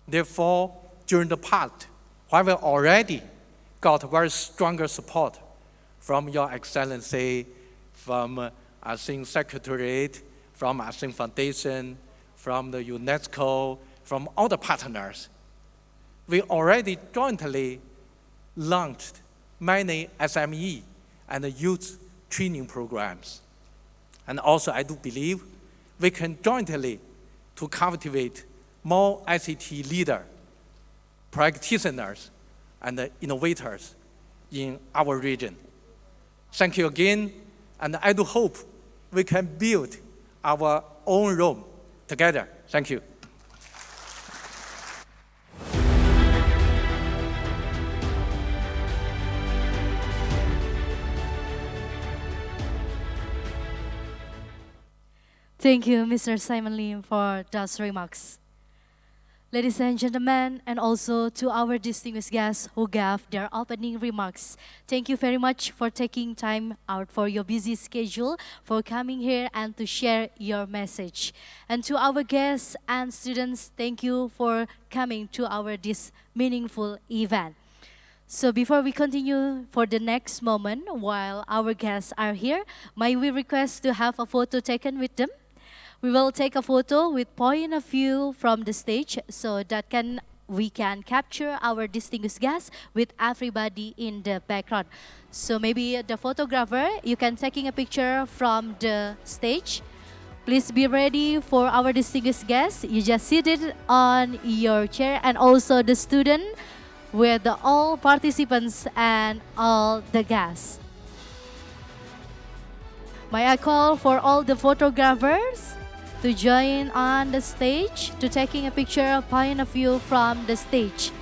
Therefore, during the past, Huawei already got very stronger support from Your Excellency, from ASEAN Secretariat, from ASEAN Foundation, from the UNESCO, from all the partners. We already jointly launched many SME and youth training programs. And also, I do believe we can jointly to cultivate more ICT leaders, practitioners, and innovators in our region. Thank you again, and I do hope we can build our own Rome together. Thank you. Thank you, Mr. Simon Lim, for those remarks. Ladies and gentlemen, and also to our distinguished guests who gave their opening remarks, thank you very much for taking time out for your busy schedule, for coming here and to share your message. And to our guests and students, thank you for coming to our this meaningful event. So before we continue for the next moment, while our guests are here, may we request to have a photo taken with them? We will take a photo with point of view from the stage so that we can capture our distinguished guests with everybody in the background. So maybe the photographer, you can taking a picture from the stage. Please be ready for our distinguished guests. You just seated on your chair, and also the student with all participants and all the guests. May I call for all the photographers to join on the stage to taking a picture point of view from the stage.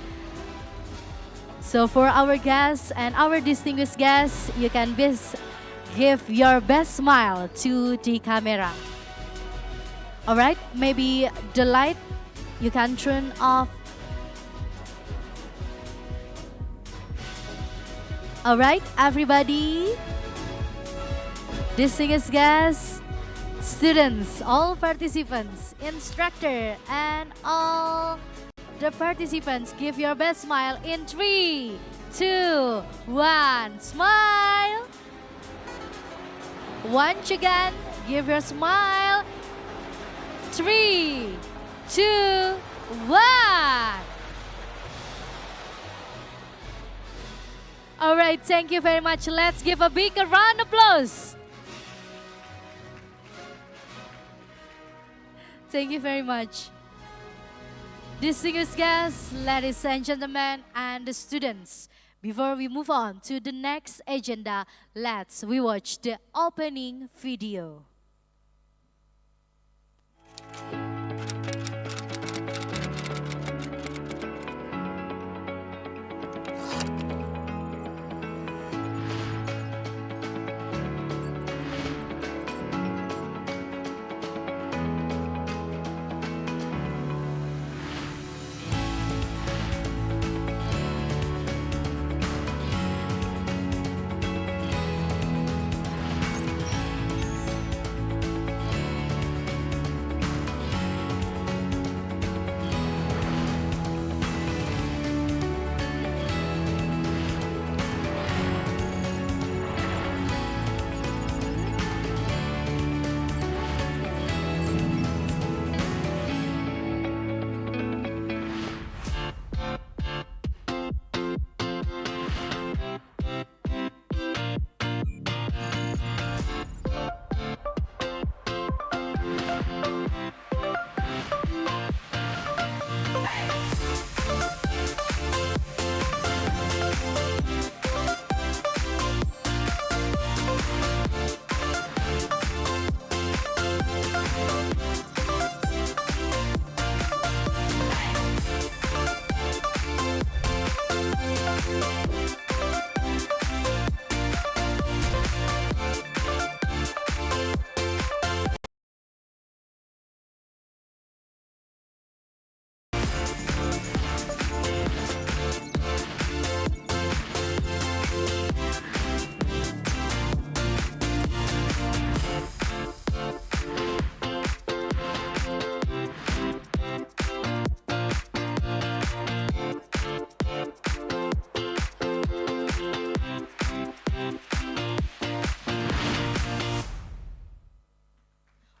So for our guests and our distinguished guests, you can give your best smile to the camera. All right, maybe the light you can turn off. All right, everybody, distinguished guests, students, all participants, instructor, and all the participants, give your best smile in 3, 2, 1, smile. Once again, give your smile. 3, 2, 1. All right, thank you very much. Let's give a big round of applause. Thank you very much. Distinguished guests, ladies and gentlemen, and the students, before we move on to the next agenda, let's watch the opening video.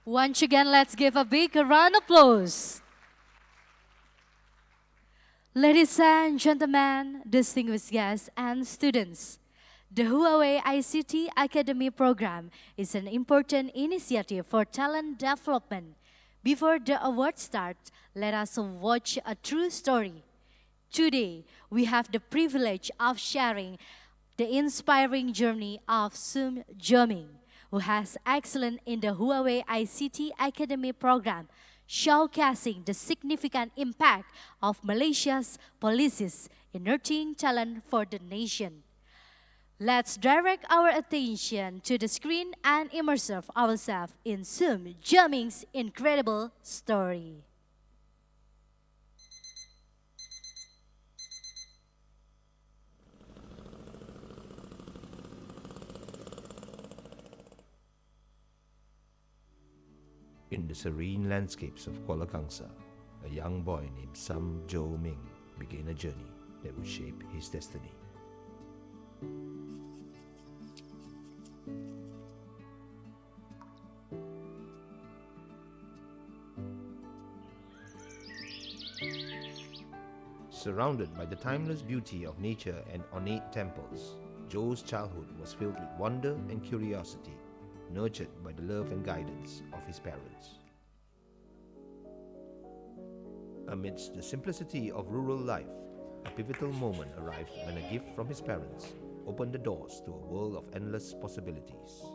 Once again, let's give a big round of applause. Ladies and gentlemen, distinguished guests and students, the Huawei ICT Academy program is an important initiative for talent development. Before the award starts, let us watch a true story. Today, we have the privilege of sharing the inspiring journey of Sum Joming, who has excelled in the Huawei ICT Academy program, showcasing the significant impact of Malaysia's policies in nurturing talent for the nation. Let's direct our attention to the screen and immerse ourselves in Zoom Jamming's incredible story. In the serene landscapes of Kuala Kangsar, a young boy named Sam Jo Ming began a journey that would shape his destiny. Surrounded by the timeless beauty of nature and ornate temples, Joe's childhood was filled with wonder and curiosity, nurtured by the love and guidance of his parents. Amidst the simplicity of rural life, a pivotal moment arrived when a gift from his parents opened the doors to a world of endless possibilities.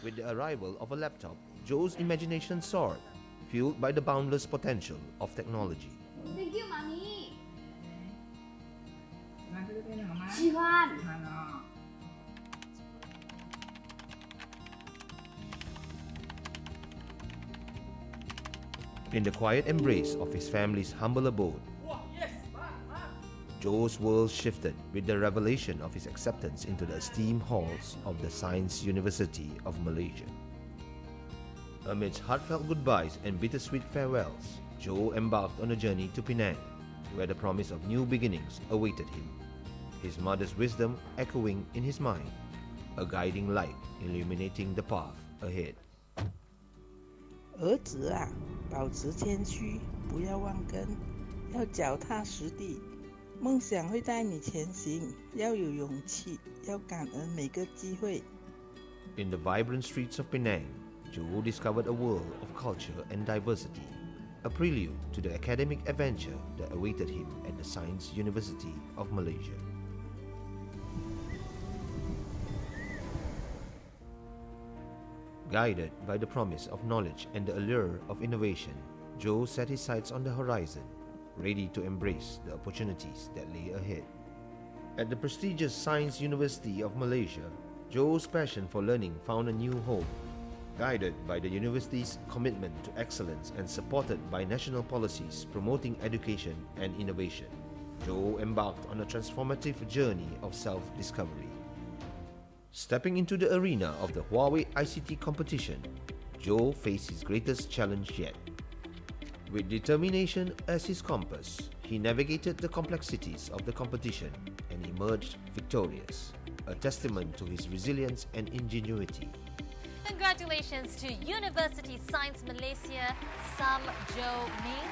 With the arrival of a laptop, Joe's imagination soared, fueled by the boundless potential of technology. Thank you, Mommy. 喜欢。 In the quiet embrace of his family's humble abode, Joe's world shifted with the revelation of his acceptance into the esteemed halls of the Science University of Malaysia. Amidst heartfelt goodbyes and bittersweet farewells, Joe embarked on a journey to Penang, where the promise of new beginnings awaited him, his mother's wisdom echoing in his mind, a guiding light illuminating the path ahead. 儿子啊，保持谦虚，不要忘根，要脚踏实地。梦想会带你前行，要有勇气，要感恩每个机会。 In the vibrant streets of Penang, Joe discovered a world of culture and diversity, a prelude to the academic adventure that awaited him at the Science University of Malaysia. Guided by the promise of knowledge and the allure of innovation, Joe set his sights on the horizon, ready to embrace the opportunities that lay ahead. At the prestigious Science University of Malaysia, Joe's passion for learning found a new home. Guided by the university's commitment to excellence and supported by national policies promoting education and innovation, Joe embarked on a transformative journey of self-discovery. Stepping into the arena of the Huawei ICT competition, Joe faced his greatest challenge yet. With determination as his compass, he navigated the complexities of the competition and emerged victorious, a testament to his resilience and ingenuity. Congratulations to University Science Malaysia, Sam Jo Ming.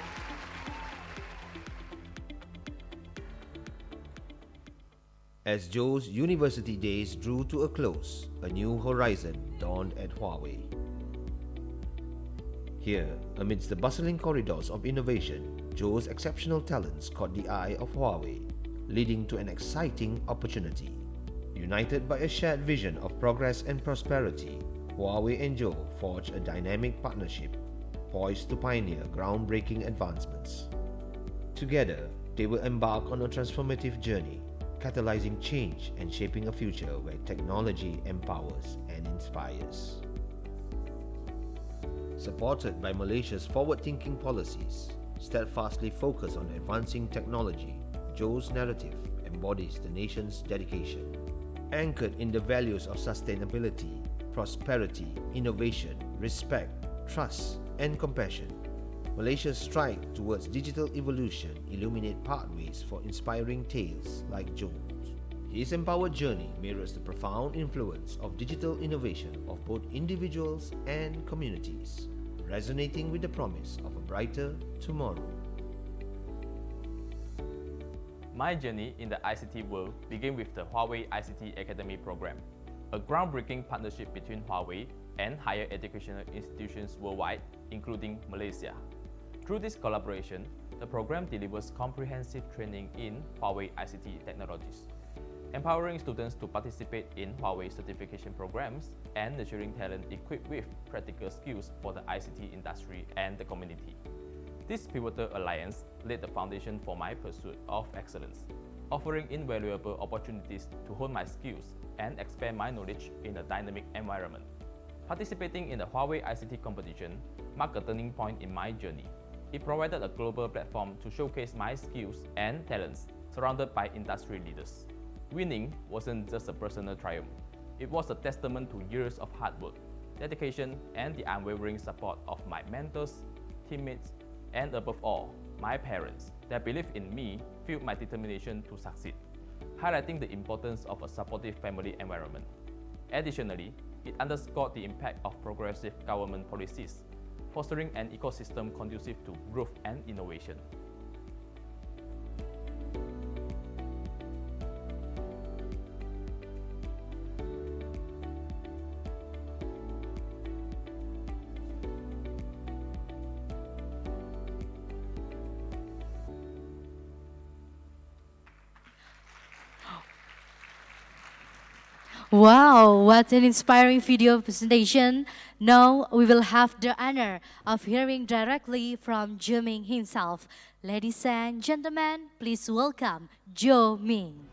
As Joe's university days drew to a close, a new horizon dawned at Huawei. Here, amidst the bustling corridors of innovation, Joe's exceptional talents caught the eye of Huawei, leading to an exciting opportunity. United by a shared vision of progress and prosperity, Huawei and Joe forged a dynamic partnership, poised to pioneer groundbreaking advancements. Together, they will embark on a transformative journey, catalyzing change and shaping a future where technology empowers and inspires. Supported by Malaysia's forward-thinking policies, steadfastly focused on advancing technology, Joe's narrative embodies the nation's dedication. Anchored in the values of sustainability, prosperity, innovation, respect, trust, and compassion, Malaysia's stride towards digital evolution illuminate pathways for inspiring tales like Joe's. His empowered journey mirrors the profound influence of digital innovation of both individuals and communities, resonating with the promise of a brighter tomorrow. My journey in the ICT world began with the Huawei ICT Academy program, a groundbreaking partnership between Huawei and higher educational institutions worldwide, including Malaysia. Through this collaboration, the program delivers comprehensive training in Huawei ICT technologies, empowering students to participate in Huawei certification programs and nurturing talent equipped with practical skills for the ICT industry and the community. This pivotal alliance laid the foundation for my pursuit of excellence, offering invaluable opportunities to hone my skills and expand my knowledge in a dynamic environment. Participating in the Huawei ICT competition marked a turning point in my journey. It provided a global platform to showcase my skills and talents, surrounded by industry leaders. Winning wasn't just a personal triumph. It was a testament to years of hard work, dedication, and the unwavering support of my mentors, teammates, and above all, my parents. Their belief in me fueled my determination to succeed, highlighting the importance of a supportive family environment. Additionally, it underscored the impact of progressive government policies, fostering an ecosystem conducive to growth and innovation. Wow, what an inspiring video presentation. Now we will have the honor of hearing directly from Jo Ming himself. Ladies and gentlemen, please welcome Jo Ming.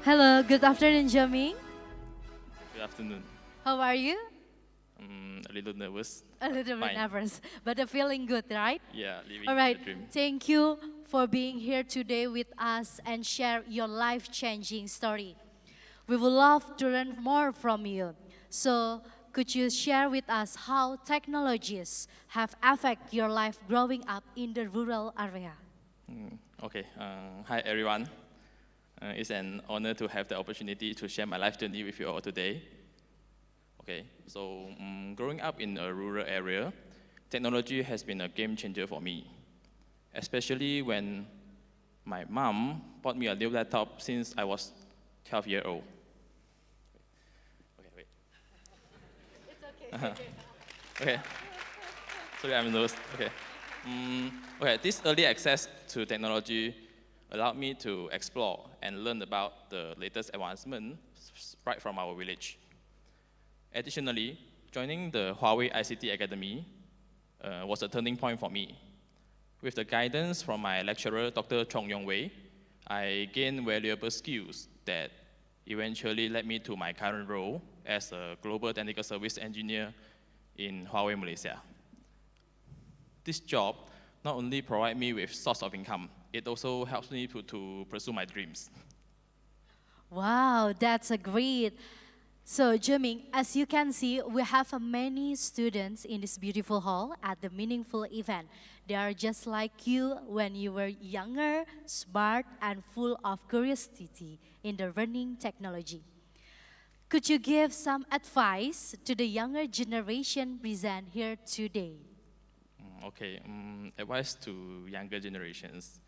Hello, good afternoon, Jo Ming. Good afternoon. How are you? A little nervous. A little bit Fine. nervous, but feeling good, right? Yeah, living All right. the dream. Thank you for being here today with us and share your life-changing story. We would love to learn more from you. So, could you share with us how technologies have affected your life growing up in the rural area? Okay. Hi, everyone. It's an honor to have the opportunity to share my life journey with you all today. Okay, so growing up in a rural area, technology has been a game changer for me, especially when my mom bought me a new laptop since I was 12 years old. Okay, wait. It's okay. Okay. Sorry, I'm nervous. Okay. Okay, this early access to technology allowed me to explore and learn about the latest advancement right from our village. Additionally, joining the Huawei ICT Academy was a turning point for me. With the guidance from my lecturer, Dr. Chong Yong Wei, I gained valuable skills that eventually led me to my current role as a global technical service engineer in Huawei Malaysia. This job not only provides me with source of income, it also helps me to pursue my dreams. Wow, that's a great. So, Jo Ming, as you can see, we have many students in this beautiful hall at the meaningful event. They are just like you when you were younger, smart, and full of curiosity in the learning technology. Could you give some advice to the younger generation present here today? Okay, advice to younger generations.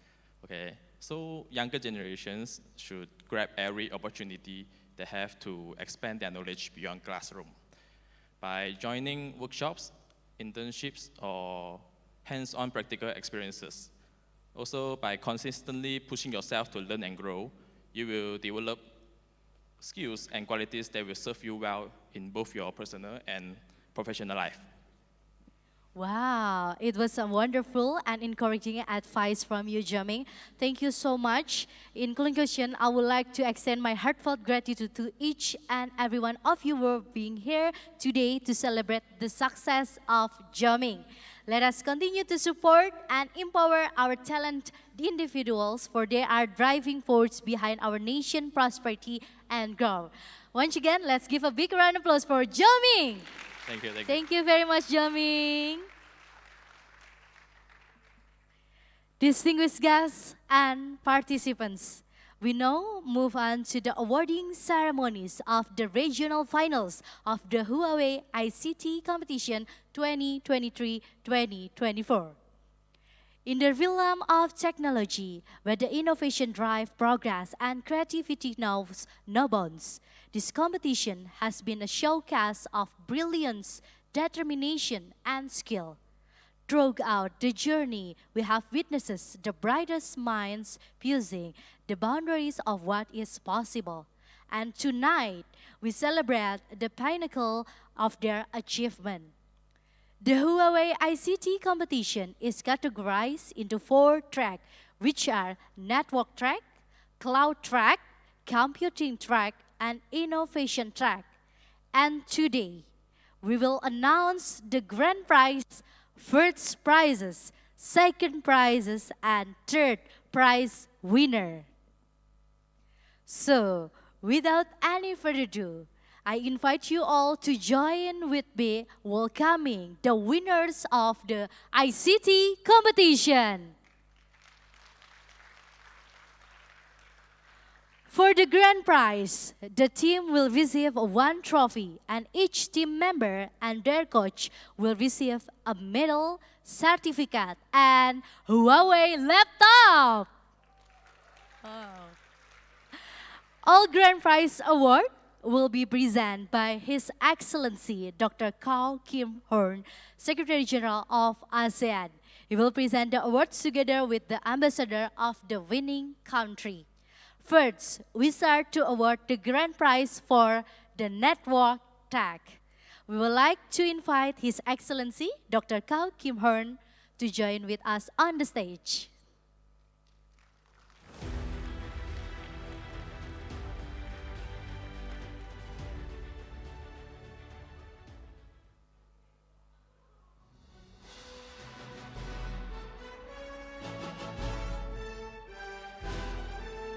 Okay, so younger generations should grab every opportunity they have to expand their knowledge beyond classroom by joining workshops, internships, or hands-on practical experiences. Also, by consistently pushing yourself to learn and grow, you will develop skills and qualities that will serve you well in both your personal and professional life. Wow, it was a wonderful and encouraging advice from you, Jo Ming. Thank you so much. In conclusion, I would like to extend my heartfelt gratitude to each and every one of you for being here today to celebrate the success of Jo Ming. Let us continue to support and empower our talented individuals, for they are driving force behind our nation prosperity and growth. Once again, let's give a big round of applause for Jo Ming. Thank you. Thank you very much, Jo Ming. Distinguished guests and participants, we now move on to the awarding ceremonies of the regional finals of the Huawei ICT competition 2023-2024. In the realm of technology, where the innovation drive progress and creativity knows no bounds, this competition has been a showcase of brilliance, determination, and skill. Throughout the journey, we have witnessed the brightest minds fusing the boundaries of what is possible. And tonight, we celebrate the pinnacle of their achievement. The Huawei ICT competition is categorized into 4 tracks, which are network track, cloud track, computing track, and innovation track. And today, we will announce the grand prize, first prizes, second prizes, and third prize winner. So, without any further ado, I invite you all to join with me welcoming the winners of the ICT competition. For the grand prize, the team will receive 1 trophy, and each team member and their coach will receive a medal, certificate, and Huawei laptop. All grand prize award will be presented by His Excellency Dr. Kao Kim Horn, Secretary General of ASEAN. He will present the awards together with the ambassador of the winning country. First, we start to award the grand prize for the network tag. We would like to invite His Excellency Dr. Kao Kim Horn to join with us on the stage.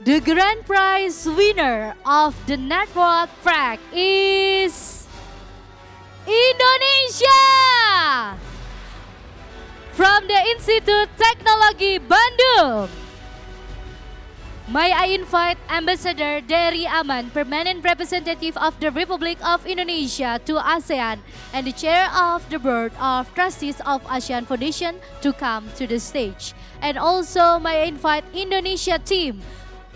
The grand prize winner of the network track is Indonesia! From the Institute Teknologi Bandung. May I invite Ambassador Dari, Permanent Representative of the Republic of Indonesia to ASEAN and the Chair of the Board of Trustees of ASEAN Foundation to come to the stage. And also may I invite Indonesia team.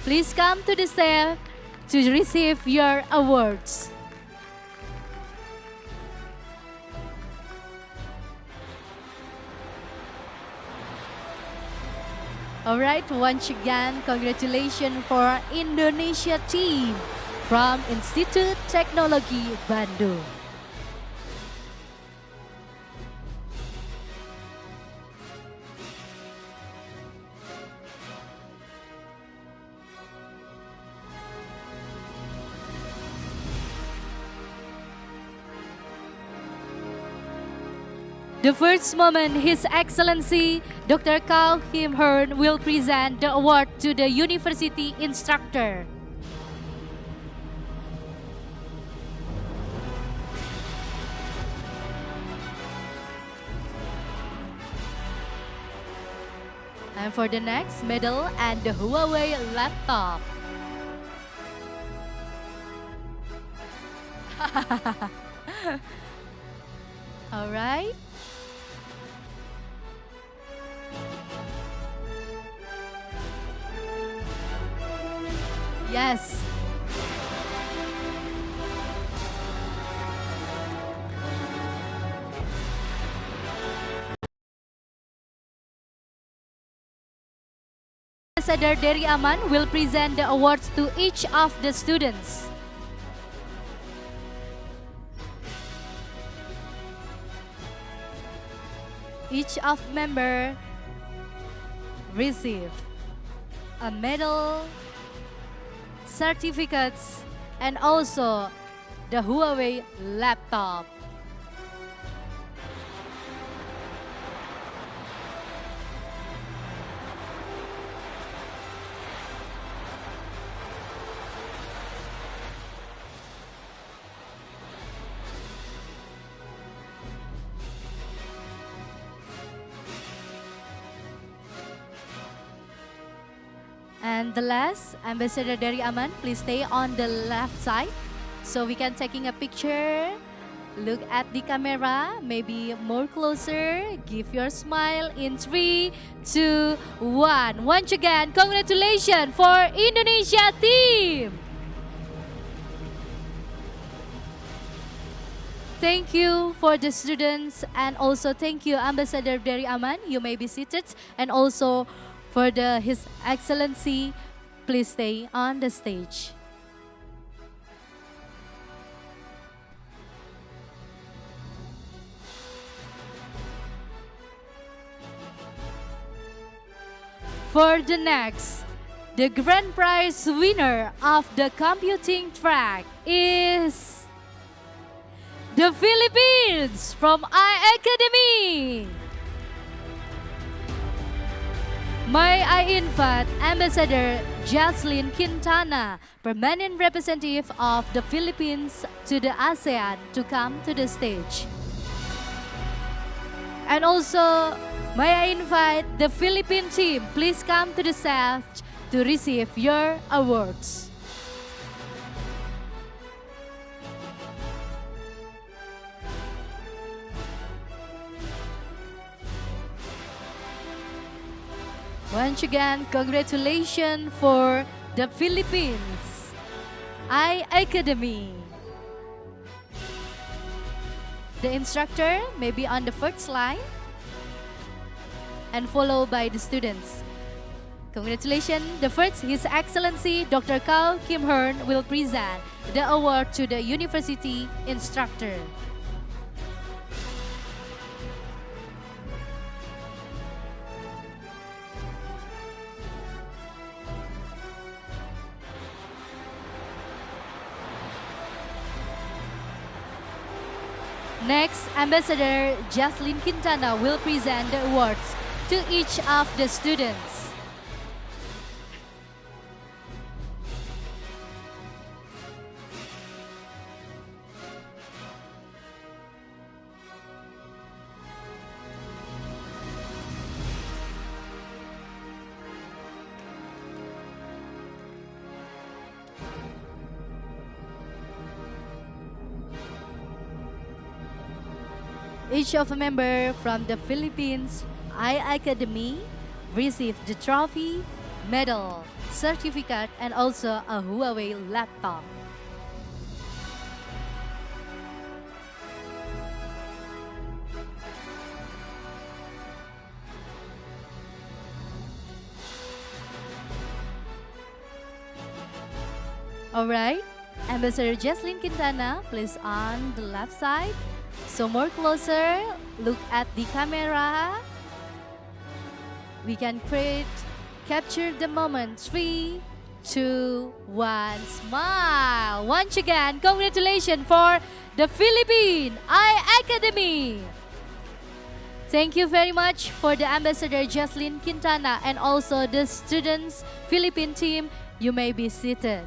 Please come to the stage to receive your awards. All right, once again, congratulations for Indonesia team from Institute Teknologi Bandung. The first moment, His Excellency Dr. Kao Kim Horn will present the award to the university instructor. And for the next medal and the Huawei laptop. All right. Yes. Ambassador Dari will present the awards to each of the students. Each of member receive a medal, certificates, and also the Huawei laptop. And the last, Ambassador Dari, please stay on the left side so we can taking a picture. Look at the camera, maybe more closer. Give your smile in 3, 2, 1. Once again, congratulations for Indonesia team. Thank you for the students, and also thank you Ambassador Dari. You may be seated, and also for His Excellency please stay on the stage. For the next, the grand prize winner of the computing track is the Philippines from iAcademy. May I invite Ambassador Jocelyn Quintana, permanent representative of the Philippines to the ASEAN, to come to the stage. And also, may I invite the Philippine team, please come to the stage to receive your awards. Once again, congratulations for the Philippines iAcademy. The instructor may be on the first line and followed by the students. Congratulations. The first, His Excellency Dr. Kao Kim Hearn will present the award to the university instructor. Next, Ambassador Jocelyn Quintana will present the awards to each of the students. Each of a member from the Philippines iAcademy received the trophy, medal, certificate, and also a Huawei laptop. Alright, Ambassador Jocelyn Quintana, please on the left side. So more closer, look at the camera. We can capture the moment. 3, 2, 1, smile. Once again, congratulations for the Philippine iAcademy. Thank you very much for the Ambassador Jocelyn Quintana and also the students Philippine team. You may be seated.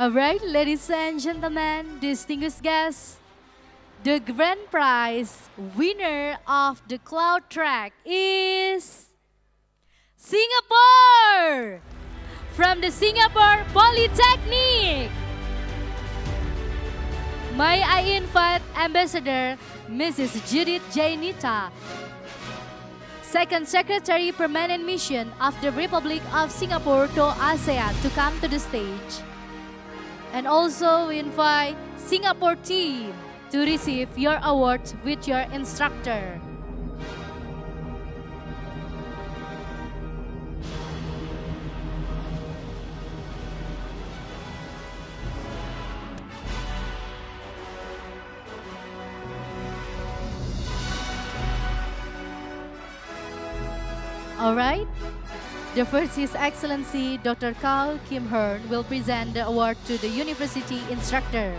Alright, ladies and gentlemen, distinguished guests, the grand prize winner of the cloud track is Singapore! From the Singapore Polytechnic! May I invite Ambassador Mrs. Judith Jainita, Second Secretary Permanent Mission of the Republic of Singapore to ASEAN, to come to the stage. And also we invite Singapore team to receive your award with your instructor. All right. The first, His Excellency Dr. Kao Kim Hearn will present the award to the university instructor.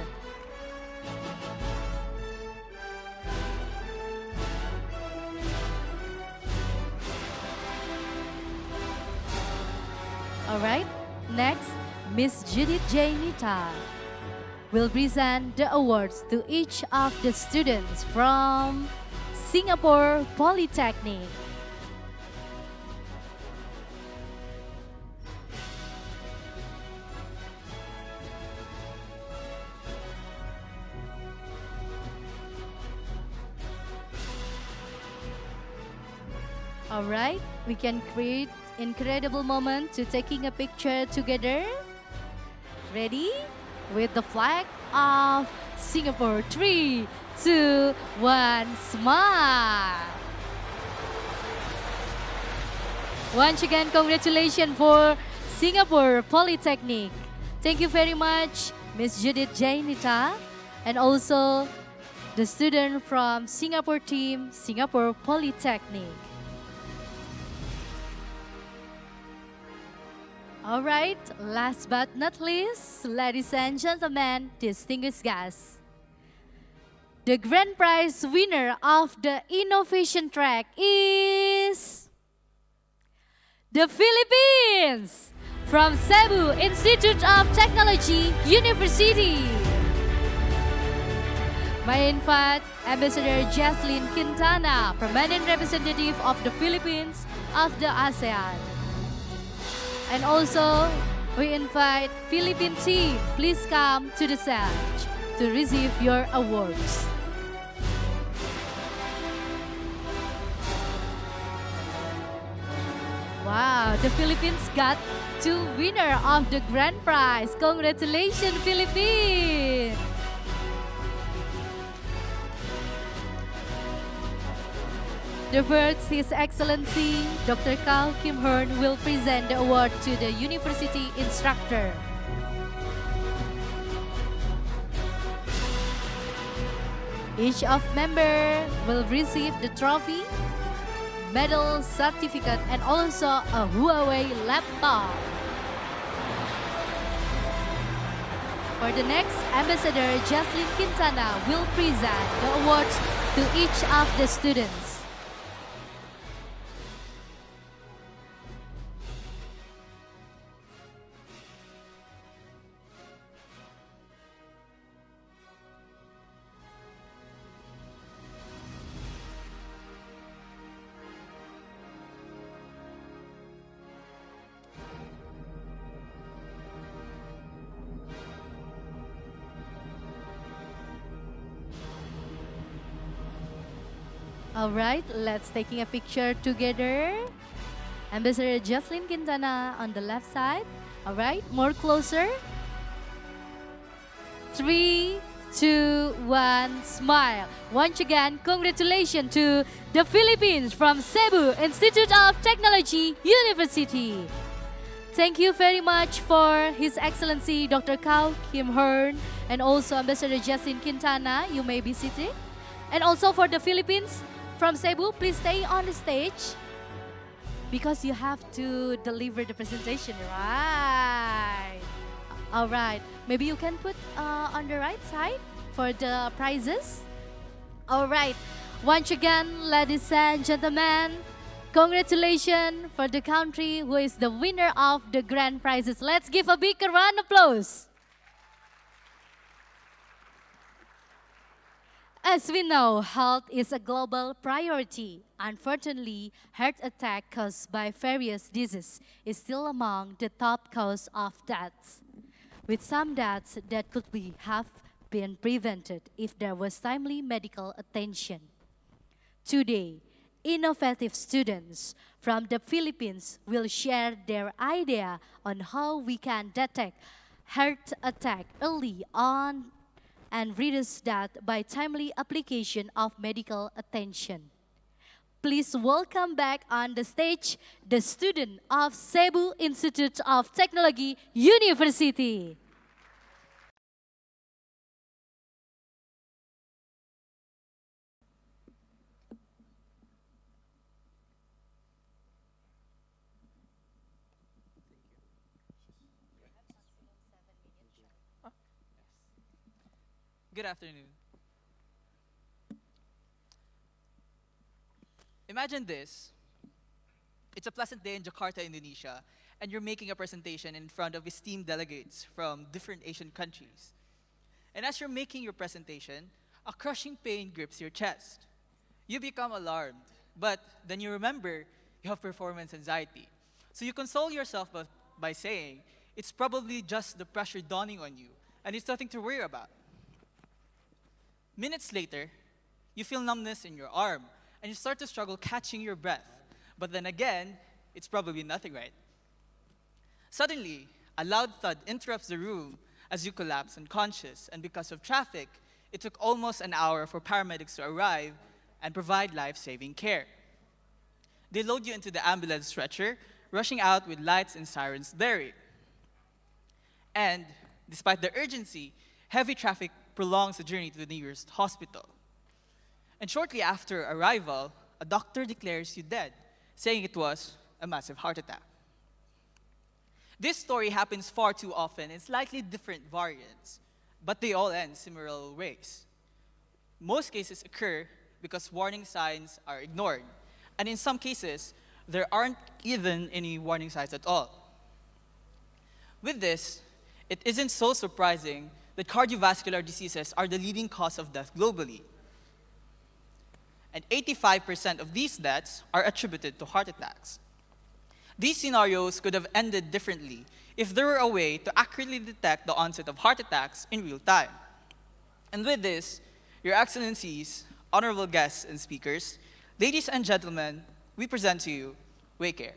All right. Next, Miss Judith Jainita will present the awards to each of the students from Singapore Polytechnic. All right, we can create incredible moment to taking a picture together. Ready? With the flag of Singapore. 3, 2, 1, smile. Once again, congratulations for Singapore Polytechnic. Thank you very much, Miss Judith Jainita, and also the student from Singapore team, Singapore Polytechnic. All right, last but not least, ladies and gentlemen, distinguished guests. The grand prize winner of the innovation track is the Philippines from Cebu Institute of Technology University. May I invite Ambassador Jaslyn Quintana, permanent representative of the Philippines of the ASEAN. And also, we invite Philippine team, please come to the stage to receive your awards. Wow, the Philippines got 2 winner of the grand prize. Congratulations, Philippines! The first, His Excellency Dr. Cao Kim Hearn will present the award to the university instructor. Each of member will receive the trophy, medal, certificate, and also a Huawei laptop. For the next, Ambassador Jaslyn Quintana will present the awards to each of the students. All right, let's taking a picture together. Ambassador Jaslyn Quintana on the left side. All right, more closer. 3, 2, 1, smile. Once again, congratulations to the Philippines from Cebu Institute of Technology University. Thank you very much for His Excellency Dr. Cao Kim Hearn and also Ambassador Jaslyn Quintana. You may be seated. And also for the Philippines from Cebu, please stay on the stage because you have to deliver the presentation, right? All right, maybe you can put on the right side for the prizes. All right, once again, ladies and gentlemen, congratulations for the country who is the winner of the grand prizes. Let's give a big round of applause. As we know, health is a global priority. Unfortunately, heart attack caused by various diseases is still among the top cause of deaths, with some deaths that could have been prevented if there was timely medical attention. Today, innovative students from the Philippines will share their idea on how we can detect heart attack early on and reduce that by timely application of medical attention. Please welcome back on the stage the student of Cebu Institute of Technology University. Good afternoon. Imagine this. It's a pleasant day in Jakarta, Indonesia, and you're making a presentation in front of esteemed delegates from different Asian countries. And as you're making your presentation, a crushing pain grips your chest. You become alarmed, but then you remember you have performance anxiety. So you console yourself by saying, it's probably just the pressure dawning on you, and it's nothing to worry about. Minutes later, you feel numbness in your arm, and you start to struggle catching your breath. But then again, it's probably nothing, right? Suddenly, a loud thud interrupts the room as you collapse unconscious, and because of traffic, It took almost an hour for paramedics to arrive and provide life-saving care. They load you into the ambulance stretcher, rushing out with lights and sirens blaring. And despite the urgency, heavy traffic prolongs the journey to the nearest hospital. And shortly after arrival, a doctor declares you dead, saying it was a massive heart attack. This story happens far too often in slightly different variants, but they all end similar ways. Most cases occur because warning signs are ignored, and in some cases, there aren't even any warning signs at all. With this, it isn't so surprising that cardiovascular diseases are the leading cause of death globally. And 85% of these deaths are attributed to heart attacks. These scenarios could have ended differently if there were a way to accurately detect the onset of heart attacks in real time. And with this, Your Excellencies, honorable guests and speakers, ladies and gentlemen, we present to you WayCare.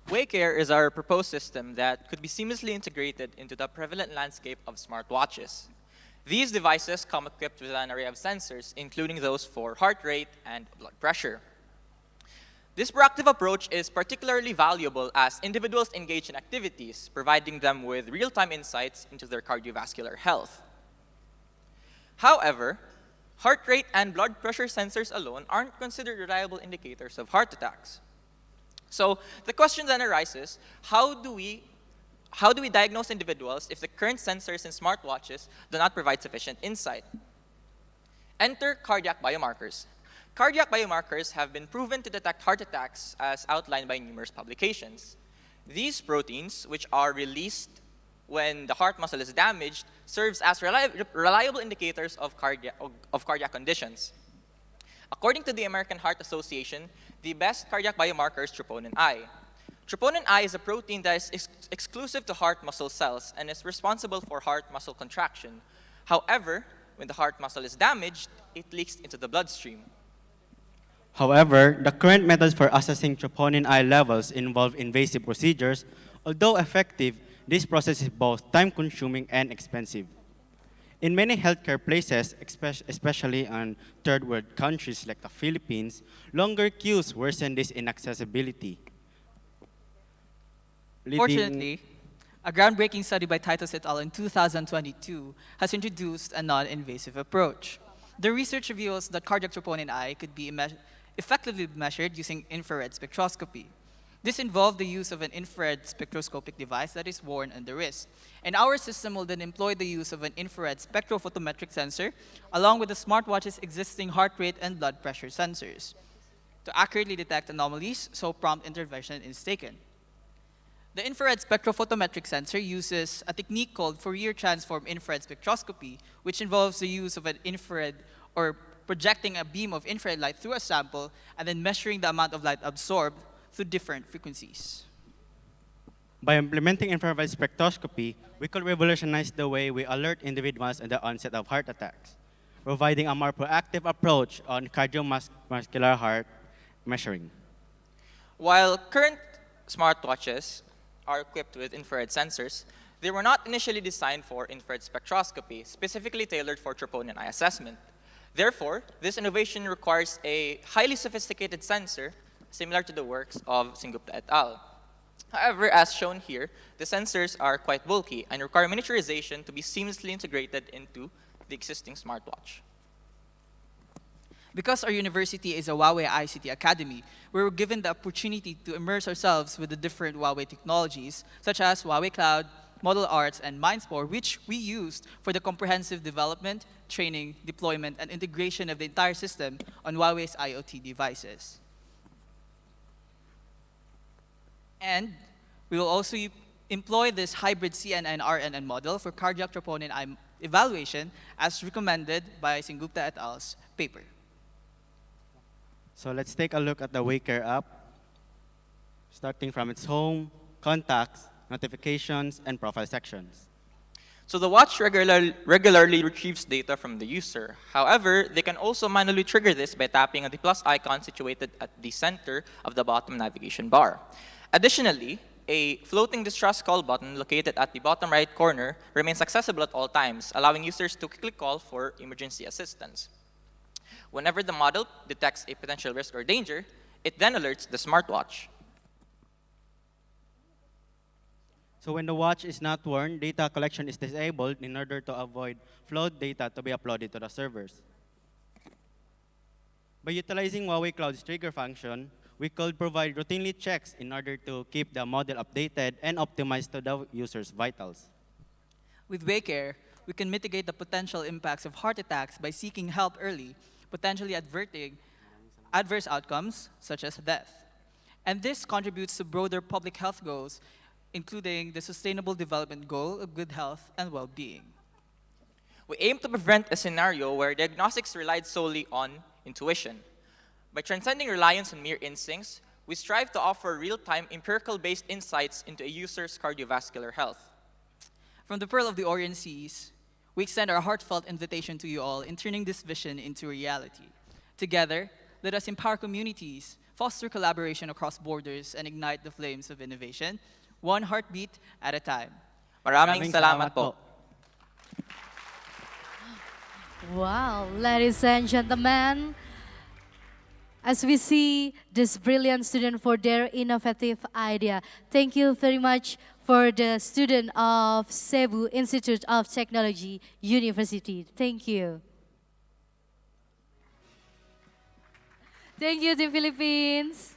WayCare is our proposed system that could be seamlessly integrated into the prevalent landscape of smartwatches. These devices come equipped with an array of sensors, including those for heart rate and blood pressure. This proactive approach is particularly valuable as individuals engage in activities, providing them with real-time insights into their cardiovascular health. However, heart rate and blood pressure sensors alone aren't considered reliable indicators of heart attacks. So the question then arises, how do we diagnose individuals if the current sensors in smartwatches do not provide sufficient insight? Enter cardiac biomarkers. Cardiac biomarkers have been proven to detect heart attacks as outlined by numerous publications. These proteins, which are released when the heart muscle is damaged, serves as reliable indicators of cardiac conditions. According to the American Heart Association, the best cardiac biomarker is troponin I. Troponin I is a protein that is exclusive to heart muscle cells and is responsible for heart muscle contraction. However, when the heart muscle is damaged, it leaks into the bloodstream. However, the current methods for assessing troponin I levels involve invasive procedures. Although effective, this process is both time-consuming and expensive. In many healthcare places, especially in third world countries like the Philippines, longer queues worsen this inaccessibility. Fortunately, a groundbreaking study by Titus et al. In 2022 has introduced a non-invasive approach. The research reveals that cardiac troponin I could be effectively measured using infrared spectroscopy. This involved the use of an infrared spectroscopic device that is worn on the wrist. And our system will then employ the use of an infrared spectrophotometric sensor along with the smartwatch's existing heart rate and blood pressure sensors to accurately detect anomalies so prompt intervention is taken. The infrared spectrophotometric sensor uses a technique called Fourier transform infrared spectroscopy, which involves the use of an infrared or projecting a beam of infrared light through a sample and then measuring the amount of light absorbed through different frequencies. By implementing infrared spectroscopy, we could revolutionize the way we alert individuals at the onset of heart attacks, providing a more proactive approach on cardiovascular heart measuring. While current smartwatches are equipped with infrared sensors, they were not initially designed for infrared spectroscopy, specifically tailored for troponin I assessment. Therefore, this innovation requires a highly sophisticated sensor similar to the works of Sengupta et al. However, as shown here, the sensors are quite bulky and require miniaturization to be seamlessly integrated into the existing smartwatch. Because our university is a Huawei ICT Academy, we were given the opportunity to immerse ourselves with the different Huawei technologies, such as Huawei Cloud, Model Arts, and Mindspore, which we used for the comprehensive development, training, deployment, and integration of the entire system on Huawei's IoT devices. And we will also employ this hybrid CNN-RNN model for cardiac troponin I evaluation as recommended by Sengupta et al.'s paper. So let's take a look at the WayCare app, starting from its home, contacts, notifications, and profile sections. So the watch regularly retrieves data from the user. However, they can also manually trigger this by tapping on the plus icon situated at the center of the bottom navigation bar. Additionally, a floating distress call button located at the bottom right corner remains accessible at all times, allowing users to quickly call for emergency assistance. Whenever the model detects a potential risk or danger, it then alerts the smartwatch. So when the watch is not worn, data collection is disabled in order to avoid flawed data to be uploaded to the servers. By utilizing Huawei Cloud's trigger function, we could provide routinely checks in order to keep the model updated and optimized to the user's vitals. With Waycare, we can mitigate the potential impacts of heart attacks by seeking help early, potentially averting adverse outcomes such as death. And this contributes to broader public health goals, including the Sustainable Development Goal of good health and well-being. We aim to prevent a scenario where diagnostics relied solely on intuition. By transcending reliance on mere instincts, we strive to offer real-time, empirical-based insights into a user's cardiovascular health. From the Pearl of the Orient Seas, we extend our heartfelt invitation to you all in turning this vision into reality. Together, let us empower communities, foster collaboration across borders, and ignite the flames of innovation, one heartbeat at a time. Maraming salamat po. Wow, ladies and gentlemen, as we see this brilliant student for their innovative idea. Thank you very much for the student of Cebu Institute of Technology University. Thank you. Thank you, Team Philippines.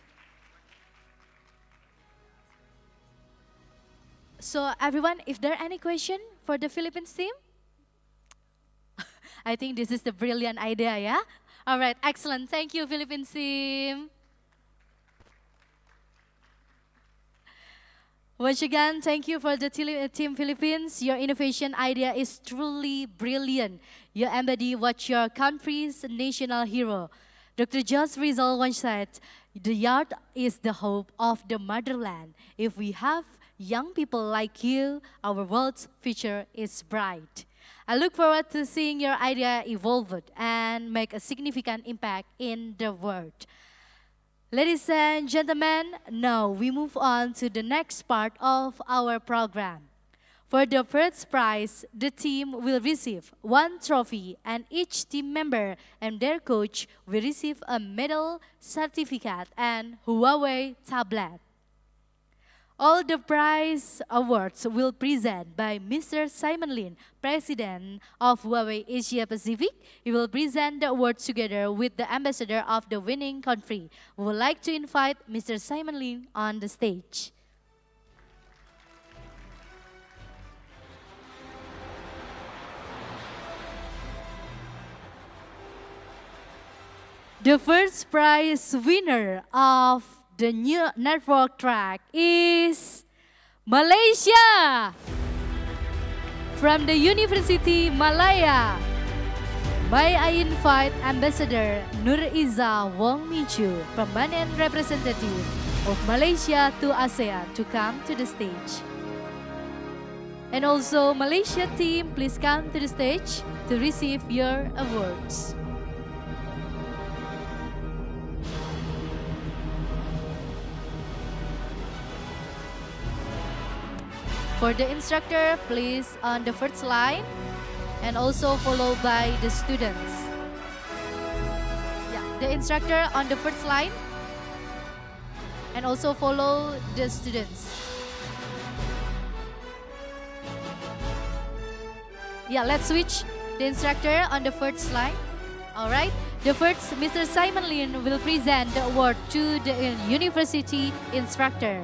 So everyone, if there are any question for the Philippines team? I think this is the brilliant idea, yeah? All right, excellent. Thank you, Philippines team. Once again, thank you for the Team Philippines. Your innovation idea is truly brilliant. You embody what your country's national hero. Dr. Jos Rizal once said, "The yard is the hope of the motherland. If we have young people like you, our world's future is bright." I look forward to seeing your idea evolve and make a significant impact in the world. Ladies and gentlemen, now we move on to the next part of our program. For the first prize, the team will receive 1 trophy, and each team member and their coach will receive a medal, certificate, and Huawei tablet. All the prize awards will present by Mr. Simon Lin, President of Huawei Asia Pacific. He will present the awards together with the ambassador of the winning country. We would like to invite Mr. Simon Lin on the stage. The first prize winner of the new network track is Malaysia. From the University Malaya, may I invite Ambassador Nur Iza Wong Michu, permanent representative of Malaysia to ASEAN, to come to the stage. And also Malaysia team, please come to the stage to receive your awards. For the instructor, please on the first line, and also followed by the students. Yeah, the instructor on the first line, and also follow the students. Yeah, let's switch the instructor on the first line. All right, the first, Mr. Simon Lin will present the award to the university instructor.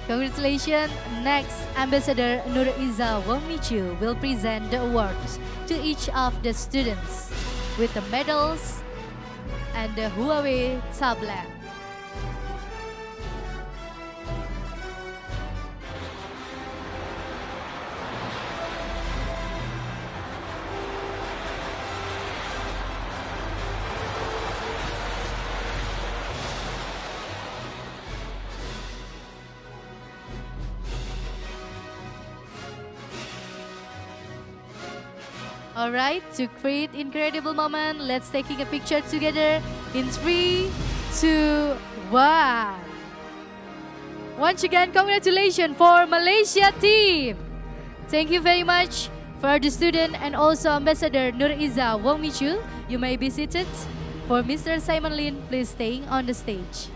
Congratulations. Next, Ambassador Nur Iza Wong Michu will present the awards to each of the students with the medals and the Huawei tablet. All right, to create incredible moment, let's taking a picture together in 3, 2, 1. Once again, congratulations for Malaysia team. Thank you very much for the student and also Ambassador Nuriza Wongmichu. You may be seated. For Mr. Simon Lin, please stay on the stage.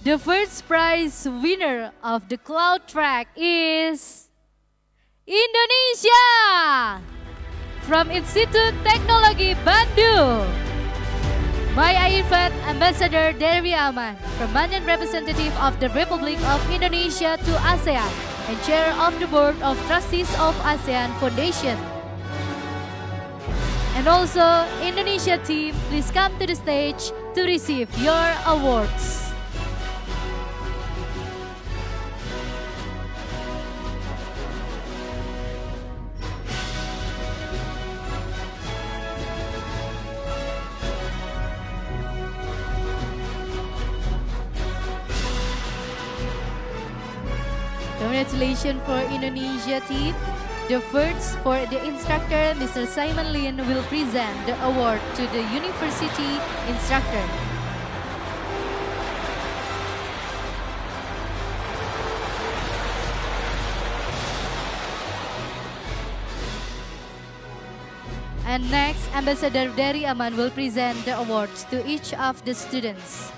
The first prize winner of the cloud track is Indonesia from Institut Teknologi Bandung. May I invite Ambassador Dari Aman, permanent representative of the Republic of Indonesia to ASEAN and chair of the Board of Trustees of ASEAN Foundation. And also, Indonesia team, please come to the stage to receive your awards. Congratulations for Indonesia team. The first for the instructor, Mr. Simon Lin will present the award to the university instructor. And next, Ambassador Dari Aman will present the awards to each of the students.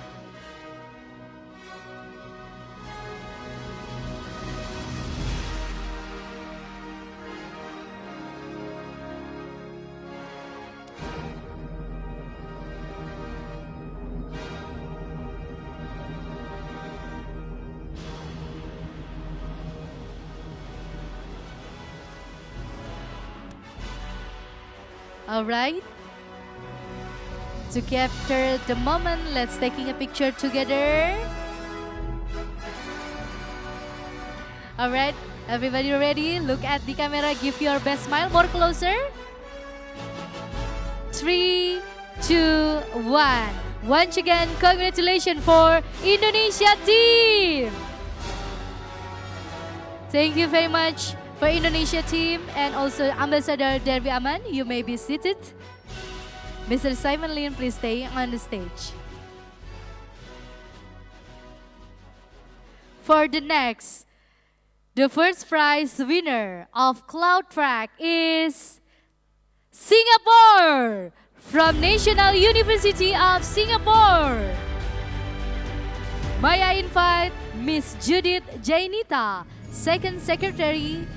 All right. To capture the moment, let's taking a picture together. All right, everybody ready? Look at the camera, give your best smile, more closer. 3, 2, 1. Once again, congratulations for Indonesia team. Thank you very much for Indonesia team and also Ambassador Dari Aman. You may be seated. Mr. Simon Lin, please stay on the stage. For the next, the first prize winner of Cloud Track is Singapore from National University of Singapore. May I invite Miss Judith Jainita, Second Secretary,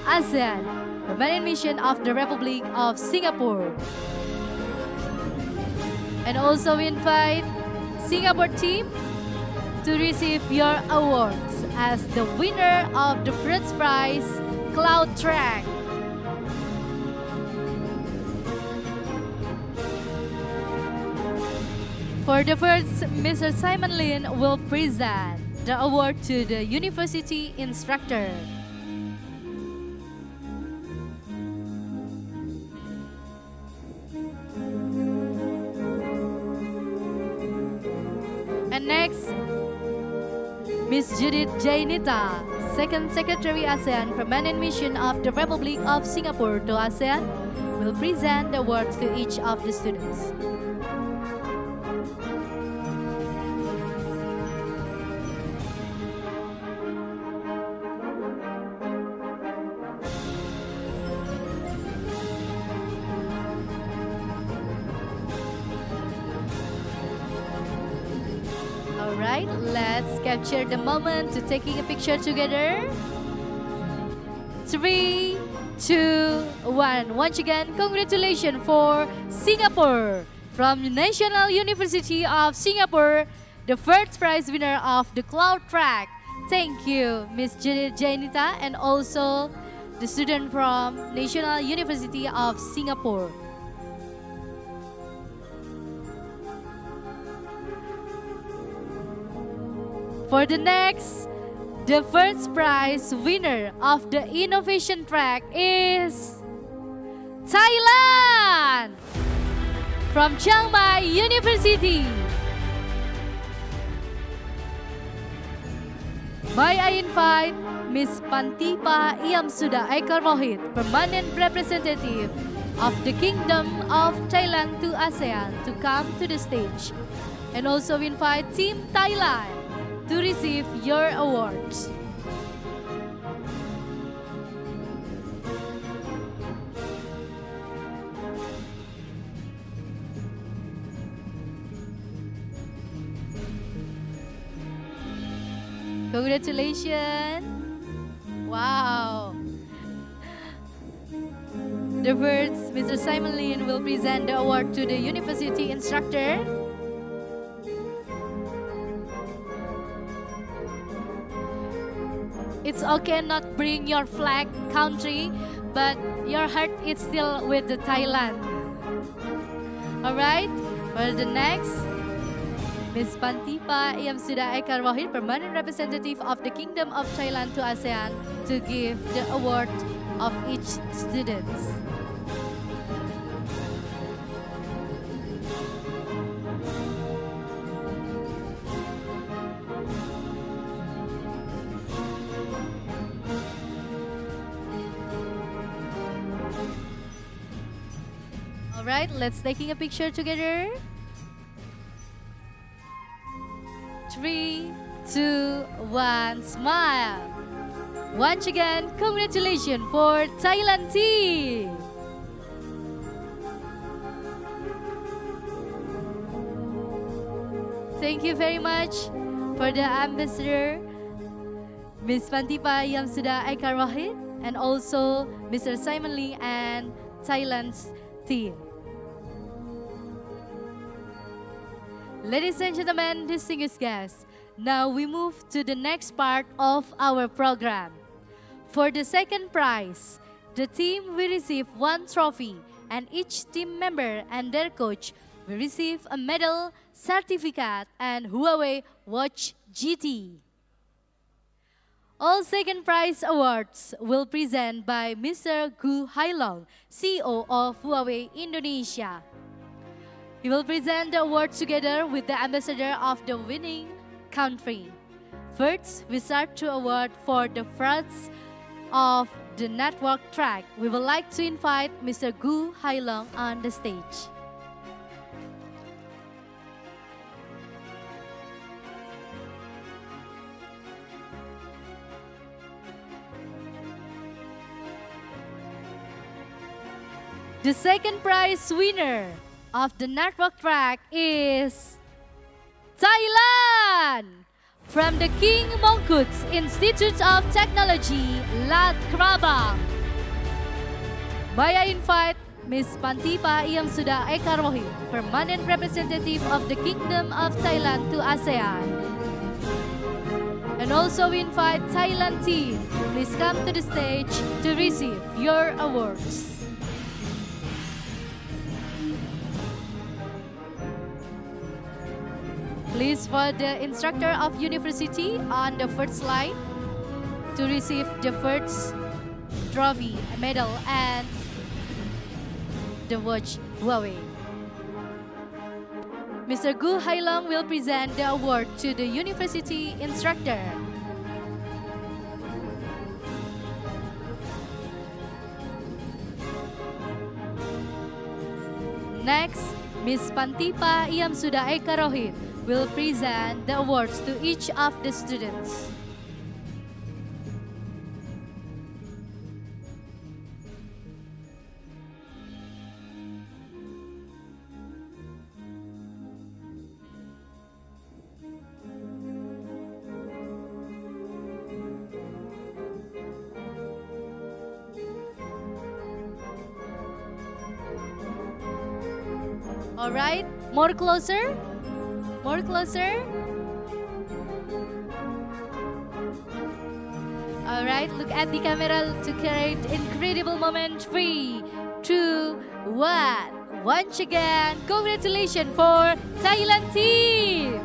ASEAN, Permanent Mission of the Republic of Singapore. And also we invite Singapore team to receive your awards as the winner of the first prize, Cloud Track. For the first, Mr. Simon Lin will present the award to the university instructor. And next, Miss Judith Jainita, Second Secretary ASEAN, Permanent Mission of the Republic of Singapore to ASEAN, will present the awards to each of the students. Alright, let's capture the moment to taking a picture together. 3, 2, 1. Once again, congratulations for Singapore from the National University of Singapore, the first prize winner of the Cloud Track. Thank you, Miss Janita, and also the student from National University of Singapore. For the next, the first prize winner of the innovation track is Thailand from Chiang Mai University. May I invite Ms. Pantipa Iamsuda Eka Rohit, Permanent Representative of the Kingdom of Thailand to ASEAN, to come to the stage. And also invite Team Thailand to receive your awards. Congratulations. Wow. The first, Mr. Simon Lin will present the award to the university instructor. It's okay not bring your flag country, but your heart is still with the Thailand. Alright, for the next, Ms. Pantipa Iamsuda Eka Rohit, Permanent Representative of the Kingdom of Thailand to ASEAN, to give the award of each student. Alright, let's taking a picture together. 3, 2, 1, smile. Once again, congratulations for Thailand team. Thank you very much for the ambassador, Ms. Pantipa Iamsuda Eka Rohit, and also Mr. Simon Lee and Thailand's team. Ladies and gentlemen, distinguished guests, now we move to the next part of our program. For the second prize, the team will receive 1 trophy, and each team member and their coach will receive a medal, certificate, and Huawei Watch GT. All second prize awards will present by Mr. Gu Hailong, CEO of Huawei Indonesia. He will present the award together with the ambassador of the winning country. First, we start to award for the first of the network track. We would like to invite Mr. Gu Hailong on the stage. The second prize winner of the network track is Thailand! From the King Mongkut's Institute of Technology, Lat Krabang. May I invite Ms. Pantipa Iamsuda Eka Rohit, Permanent Representative of the Kingdom of Thailand to ASEAN. And also we invite Thailand team, please come to the stage to receive your awards. Please for the instructor of university on the first line to receive the first trophy, medal, and the watch Huawei. Mr. Gu Hailong will present the award to the university instructor. Next, Ms. Pantipa Iamsuda Eka Rohit will present the awards to each of the students. All right, more closer. More closer. All right, look at the camera to create incredible moment. 3, 2, 1. Once again, congratulations for Thailand team.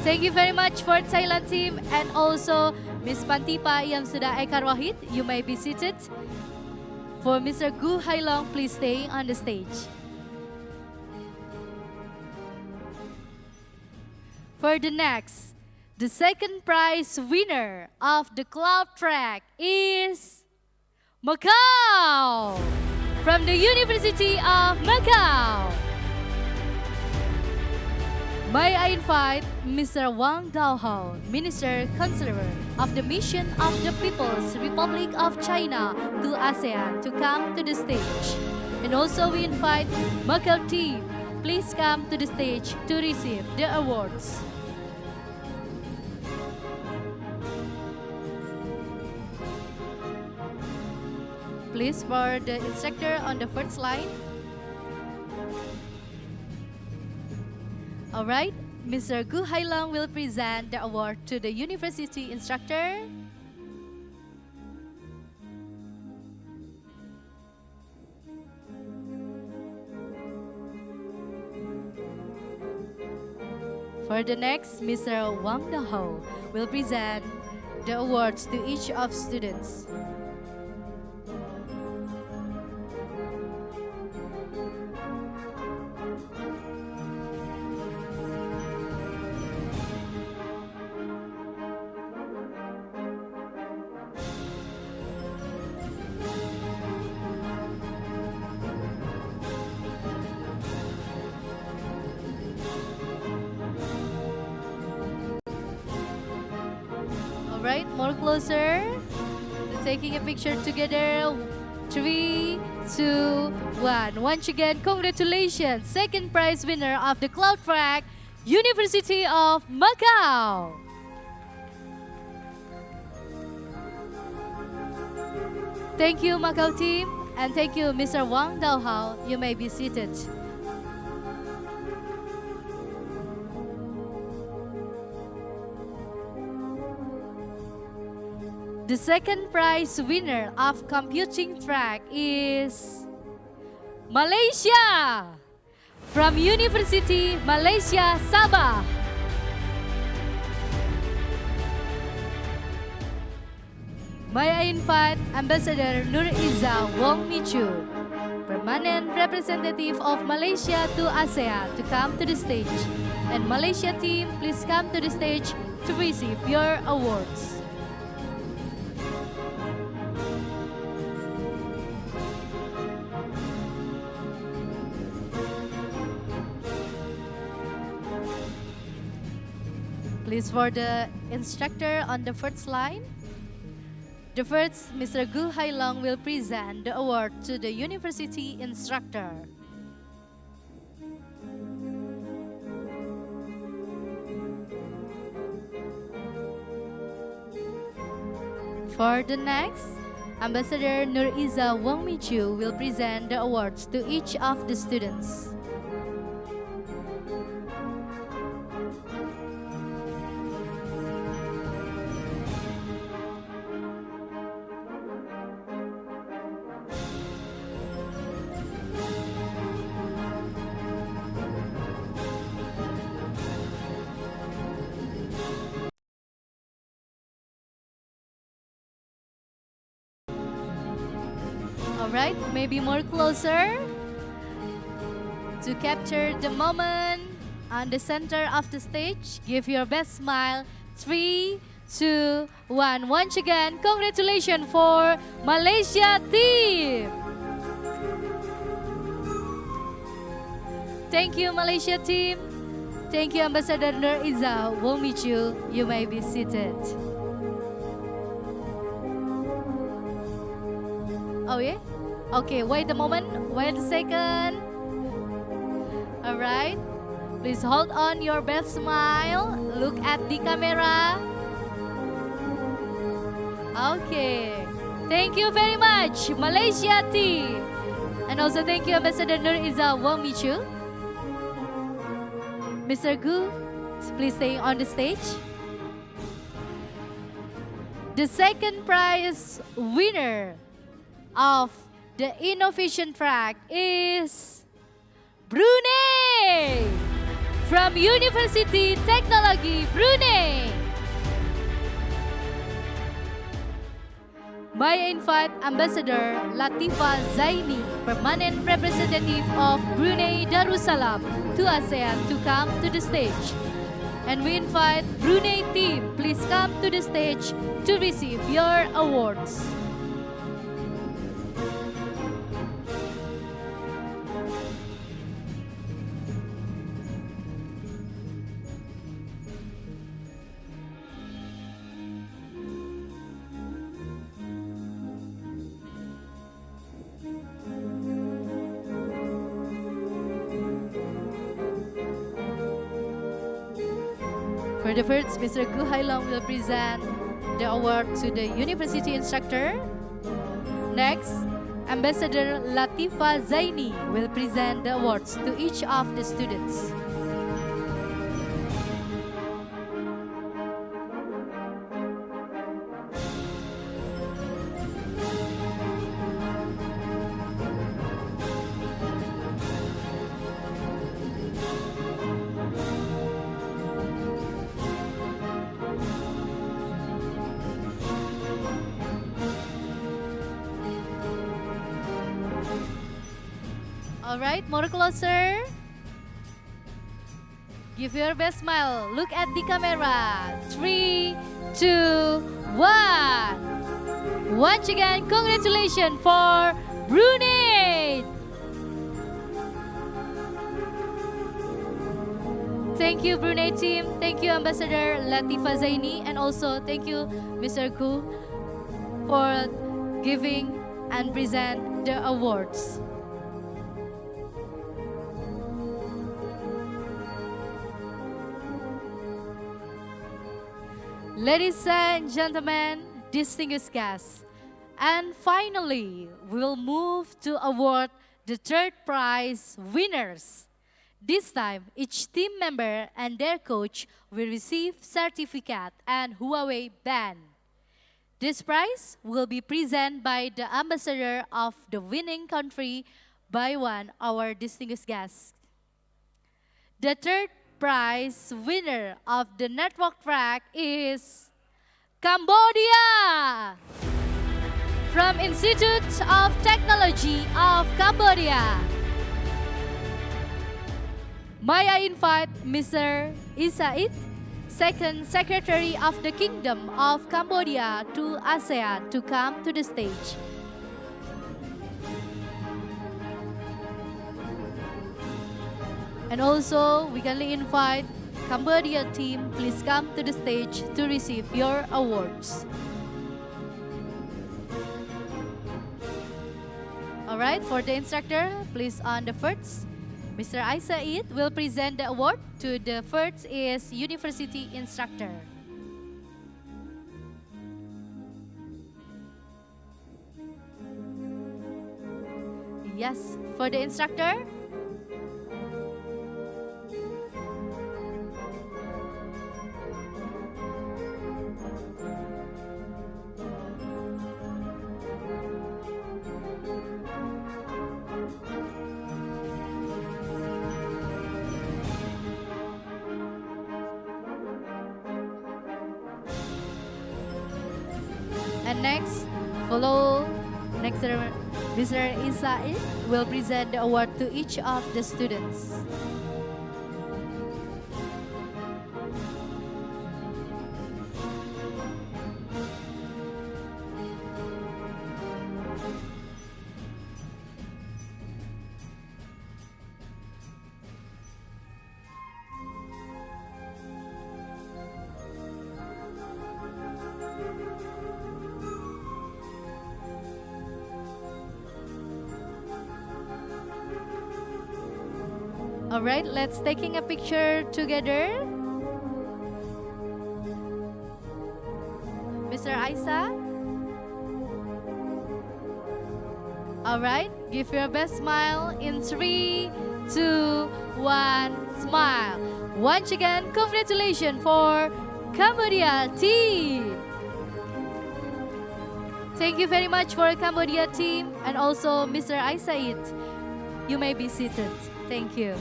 Thank you very much for Thailand team, and also Ms. Pantipa Iamsuda Eka Rohit. You may be seated. For Mr. Gu Hailong, please stay on the stage. For the next, The second prize winner of the cloud track is Macau, from the University of Macau. May I invite Mr. Wang Daohao, Minister Counselor of the Mission of the People's Republic of China to ASEAN, to come to the stage. And also we invite Macau team, please come to the stage to receive the awards. Please for the instructor on the first line. All right, Mr. Gu Hailong will present the award to the university instructor. For the next, Mr. Wang Daohao will present the awards to each of students. Alright, more closer. Taking a picture together. 3, 2, 1. Once again, congratulations. Second prize winner of the Cloud Track, University of Macau. Thank you, Macau team. And thank you, Mr. Wang Daohao. You may be seated. The second prize winner of computing track is Malaysia, from University Malaysia Sabah. May I invite Ambassador Nur Iza Wong Michu, permanent representative of Malaysia to ASEAN, to come to the stage. And Malaysia team, please come to the stage to receive your awards. Please for the instructor on the first line. The first, Mr. Gu Hailong will present the award to the university instructor. For the next, Ambassador Nur Iza Wong Michu will present the awards to each of the students. Alright, maybe more closer to capture the moment on the center of the stage. Give your best smile. 3, 2, 1. Once again, congratulations for Malaysia team. Thank you, Malaysia team. Thank you, Ambassador Nur Iza Wong Michu. You may be seated. Oh yeah? Okay, wait a moment. Wait a second. Alright. Please hold on your best smile. Look at the camera. Okay. Thank you very much, Malaysia team. And also thank you, Ambassador Nur Iza Wong Michu. Mr. Gu, please stay on the stage. The second prize winner of the innovation track is Brunei, from University Technology Brunei. May I invite Ambassador Latifa Zaini, permanent representative of Brunei Darussalam to ASEAN, to come to the stage. And we invite Brunei team, please come to the stage to receive your awards. For the first, Mr. Gu Hailong will present the award to the university instructor. Next, Ambassador Latifa Zaini will present the awards to each of the students. All right, more closer. Give your best smile. Look at the camera. 3, 2, 1. Once again, congratulations for Brunei. Thank you, Brunei team. Thank you, Ambassador Latifa Zaini. And also thank you, Mr. Gu, for giving and present the awards. Ladies and gentlemen, distinguished guests, and finally, we'll move to award the third prize winners. This time, each team member and their coach will receive certificate and Huawei band. This prize will be presented by the ambassador of the winning country by one our distinguished guests. The third prize winner of the network track is Cambodia from Institute of Technology of Cambodia. May I invite Mr. Isaid, Second Secretary of the Kingdom of Cambodia to ASEAN, to come to the stage. And also, we kindly invite Cambodia team, please come to the stage to receive your awards. All right, for the instructor, please on the first. Mr. Isaid will present the award to the first is university instructor. Yes, for the instructor. And next, Mr. Isaid will present the award to each of the students. All right, let's taking a picture together. Mr. Isa. All right, give your best smile in 3, 2, 1, smile. Once again, congratulations for Cambodia team. Thank you very much for Cambodia team and also Mr. Isaid. You may be seated. Thank you.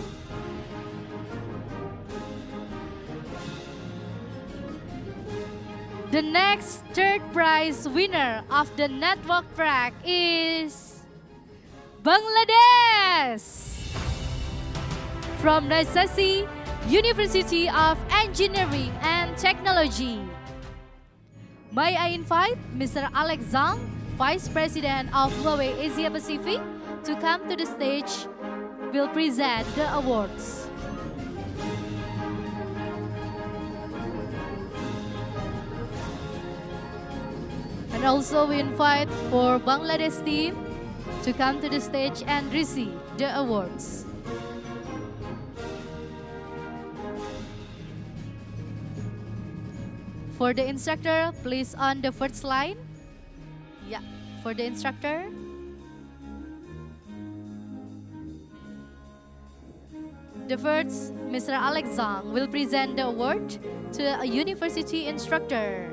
The next third prize winner of the network track is Bangladesh from Najsasi University of Engineering. Engineering and Technology. May I invite Mr. Alex Zhang, Vice President of Huawei Asia Pacific, to come to the stage. Will present the awards. And also we invite for Bangladesh team to come to the stage and receive the awards. For the instructor, please on the first line. Yeah, for the instructor. The first, Mr. Alex Zhang will present the award to a university instructor.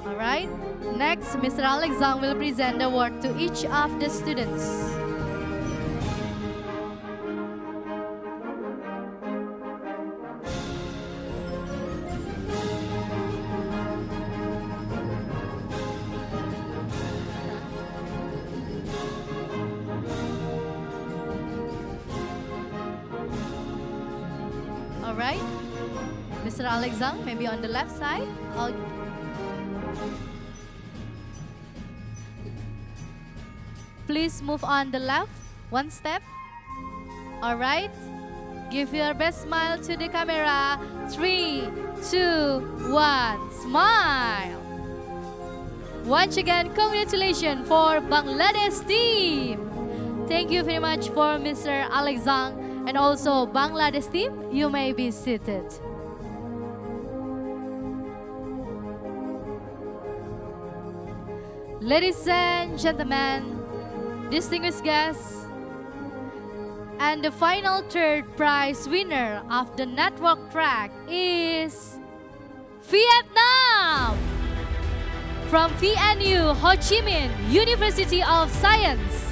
Alright, next, Mr. Alex Zhang will present the award to each of the students. Alright, Mr. Alex Zhang, maybe on the left side. Please move on the left, one step. Alright, give your best smile to the camera. 3, 2, 1, smile. Once again, congratulations for Bangladesh team. Thank you very much for Mr. Alex Zhang and also Bangladesh team. You may be seated. Ladies and gentlemen, distinguished guests, and the final third prize winner of the network track is Vietnam! From VNU Ho Chi Minh University of Science.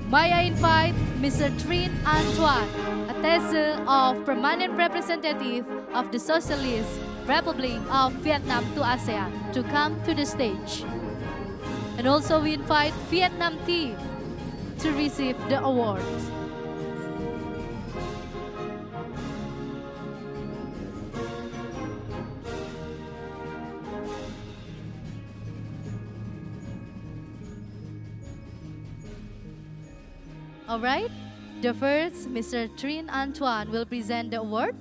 May I invite Mr. Trinh Antoine, Attaché of Permanent Representative of the Socialist Republic of Vietnam to ASEAN, to come to the stage. And also we invite Vietnam team to receive the awards. All right, the first, Mr. Trinh Antoine will present the award.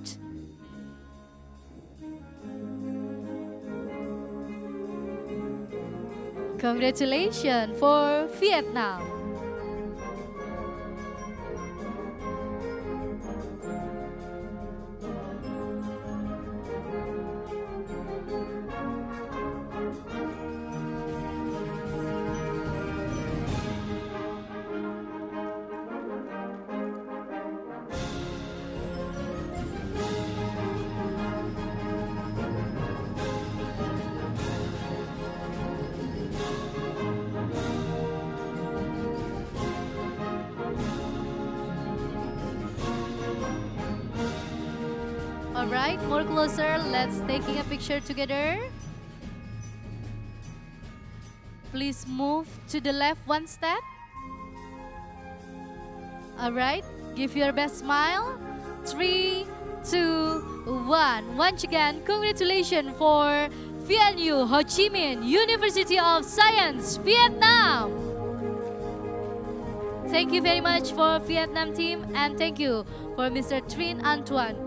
Congratulations for Vietnam. Alright, more closer. Let's taking a picture together. Please move to the left one step. Alright, give your best smile. 3, 2, 1. Once again, congratulations for VNU Ho Chi Minh University of Science, Vietnam. Thank you very much for Vietnam team, and thank you for Mr. Trinh Antoine.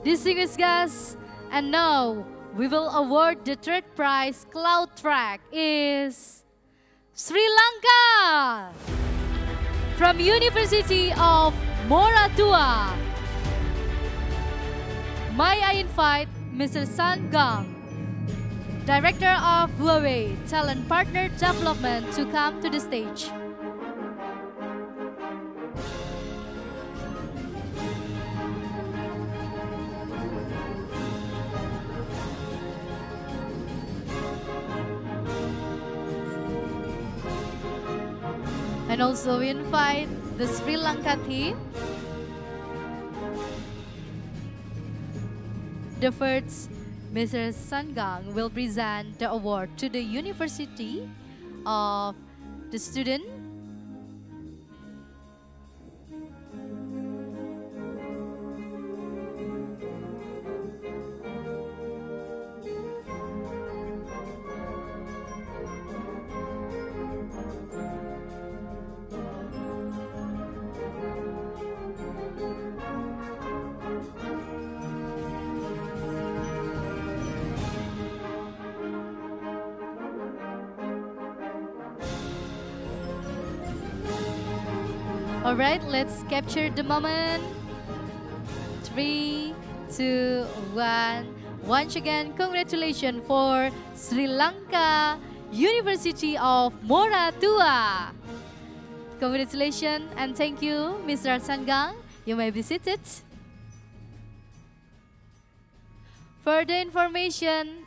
Distinguished guests, and now we will award the third prize cloud track is Sri Lanka from University of Moratuwa. May I invite Mr. San Gang, Director of Huawei Talent Partner Development, to come to the stage. And also we invite the Sri Lanka team the first, Mr. Sangang will present the award to the University of the student. All right, let's capture the moment. 3, 2, 1. Once again, congratulations for Sri Lanka University of Moratua. Congratulations and thank you, Mr. Sangang. You may be seated. Further information,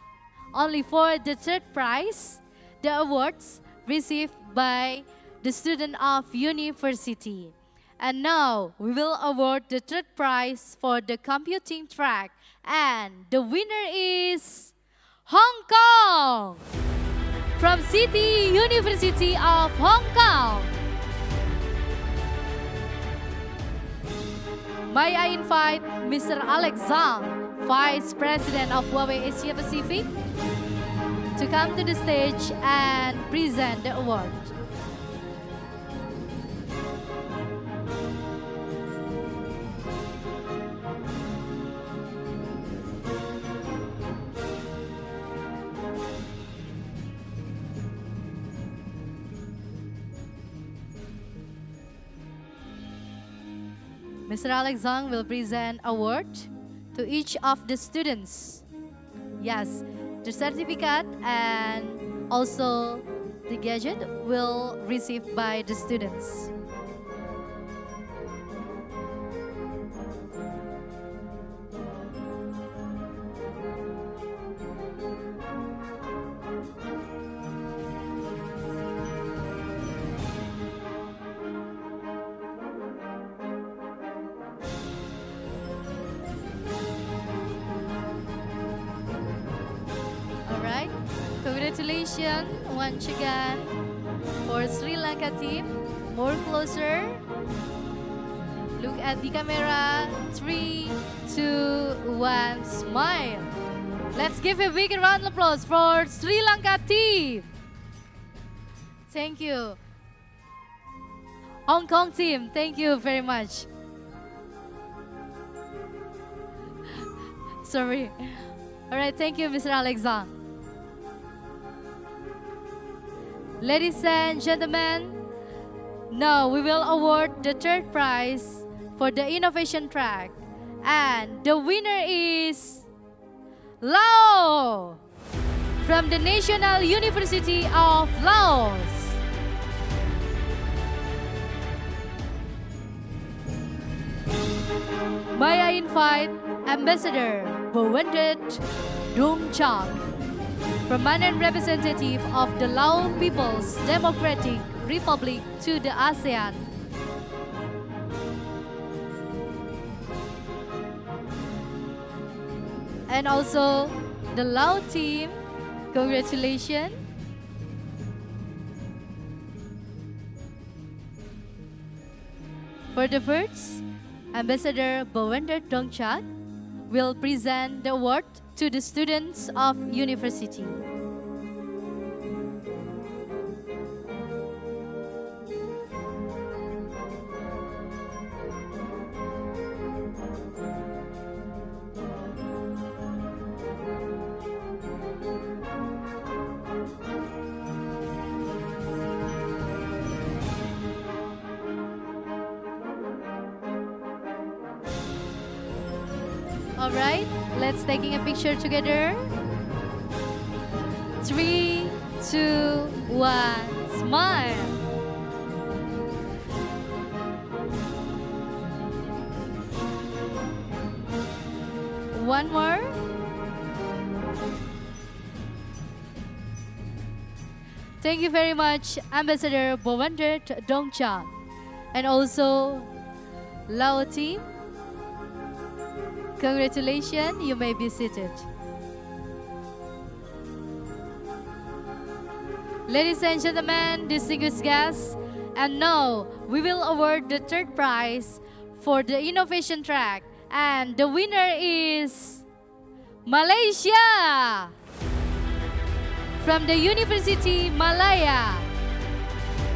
only for the third prize, the awards received by the student of university. And now we will award the third prize for the computing track, and the winner is Hong Kong from City University of Hong Kong. May I invite Mr. Alex Zhang, Vice President of Huawei Asia Pacific, to come to the stage and present the award. Mr. Alex Zhang will present award to each of the students. Yes, the certificate and also the gadget will receive by the students. Congratulations once again for Sri Lanka team. More closer. Look at the camera. 3, 2, 1, smile. Let's give a big round of applause for Sri Lanka team. Thank you. Hong Kong team, thank you very much. Sorry. All right, thank you, Mr. Alex Zhang. Ladies and gentlemen, now we will award the third prize for the innovation track. And the winner is Laos from the National University of Laos. May I invite Ambassador Bowendit Dongchak, permanent representative of the Lao People's Democratic Republic to the ASEAN. And also the Lao team, congratulations. For the first, Ambassador Bowender Dongchak will present the award to the students of university. All right, let's taking a picture together. 3, 2, 1, smile. One more. Thank you very much, Ambassador Bowender Dongchak, and also Lao team. Congratulations, you may be seated. Ladies and gentlemen, distinguished guests, and now we will award the third prize for the innovation track, and the winner is Malaysia from the University Malaya.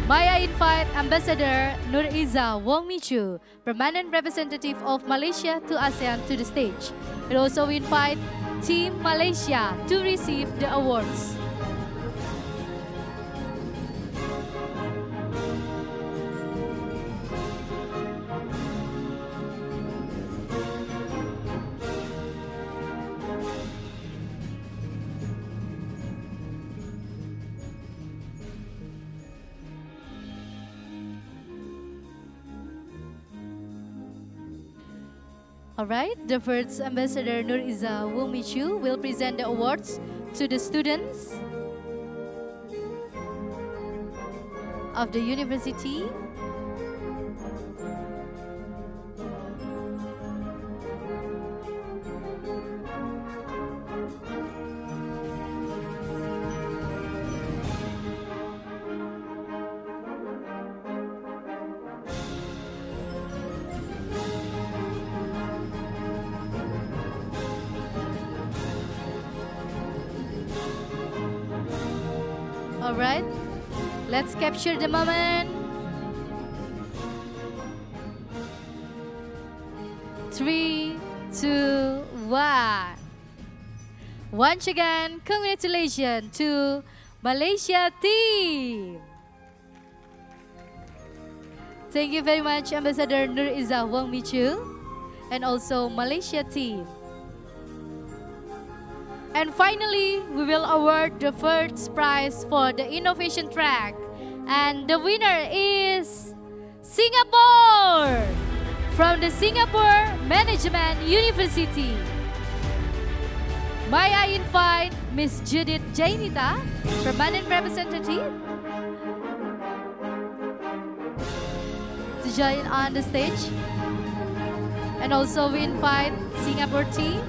May I invite Ambassador Nur Iza Wong Michu, permanent representative of Malaysia to ASEAN, to the stage. We also invite Team Malaysia to receive the awards. All right, the first Ambassador Nur Iza Wong Michu will present the awards to the students of the university. All right, let's capture the moment. 3, 2, 1. Once again, congratulations to Malaysia team. Thank you very much, Ambassador Nur Iza Wong Michu, and also Malaysia team. And finally, we will award the first prize for the innovation track. And the winner is Singapore from the Singapore Management University. May I invite Miss Judith Jainita, permanent representative, to join on the stage. And also we invite Singapore team.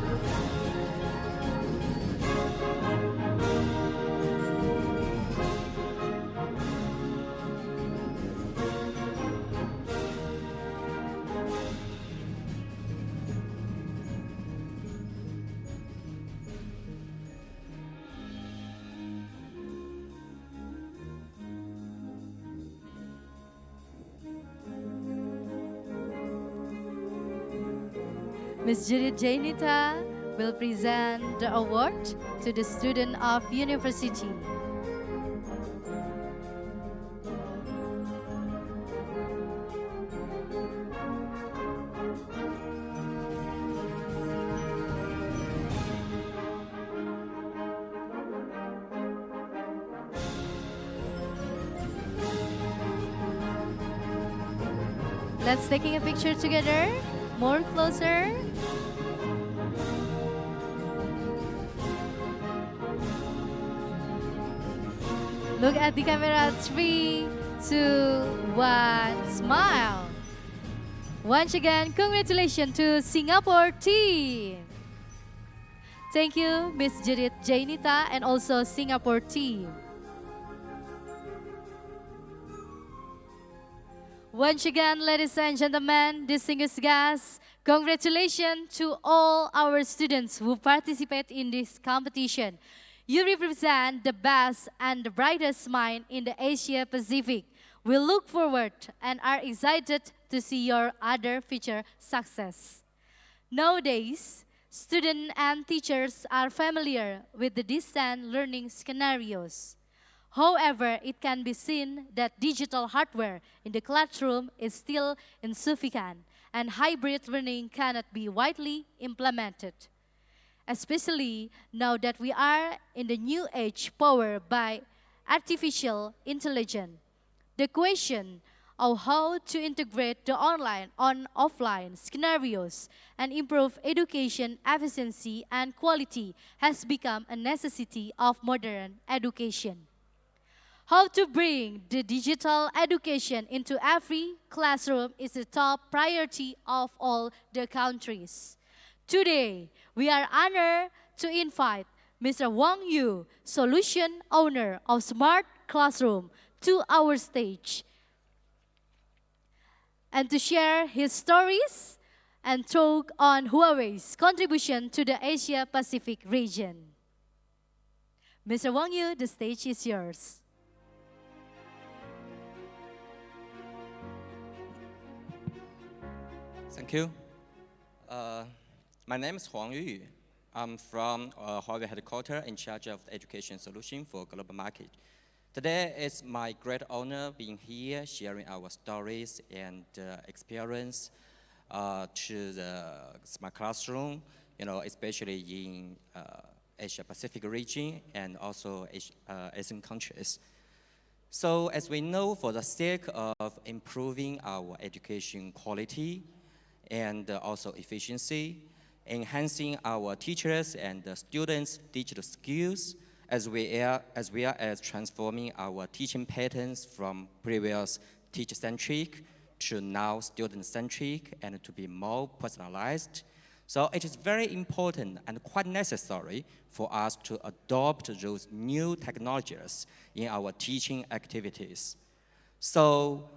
Ms. Judith Jainita will present the award to the student of university. Let's taking a picture together. More closer. Look at the camera. 3, 2, 1. Smile. Once again, congratulations to Singapore team. Thank you, Miss Judith Jainita, and also Singapore team. Once again, ladies and gentlemen, distinguished guests, congratulations to all our students who participate in this competition. You represent the best and the brightest mind in the Asia Pacific. We look forward and are excited to see your other future success. Nowadays, students and teachers are familiar with the distance learning scenarios. However, it can be seen that digital hardware in the classroom is still insufficient and hybrid learning cannot be widely implemented. Especially now that we are in the new age powered by artificial intelligence. The question of how to integrate the online and offline scenarios and improve education efficiency and quality has become a necessity of modern education. How to bring the digital education into every classroom is the top priority of all the countries. Today, we are honored to invite Mr. Wang Yu, solution owner of Smart Classroom, to our stage and to share his stories and talk on Huawei's contribution to the Asia-Pacific region. Mr. Wang Yu, the stage is yours. Thank you. My name is Huang Yu. I'm from Huawei headquarters in charge of the education solution for global market. Today it's my great honor being here, sharing our stories and experience to the smart classroom, especially in Asia Pacific region and also ASEAN countries. So as we know, for the sake of improving our education quality and also efficiency, enhancing our teachers and the students' digital skills, as well as transforming our teaching patterns from previous teacher-centric to now student-centric and to be more personalized. So it is very important and quite necessary for us to adopt those new technologies in our teaching activities. So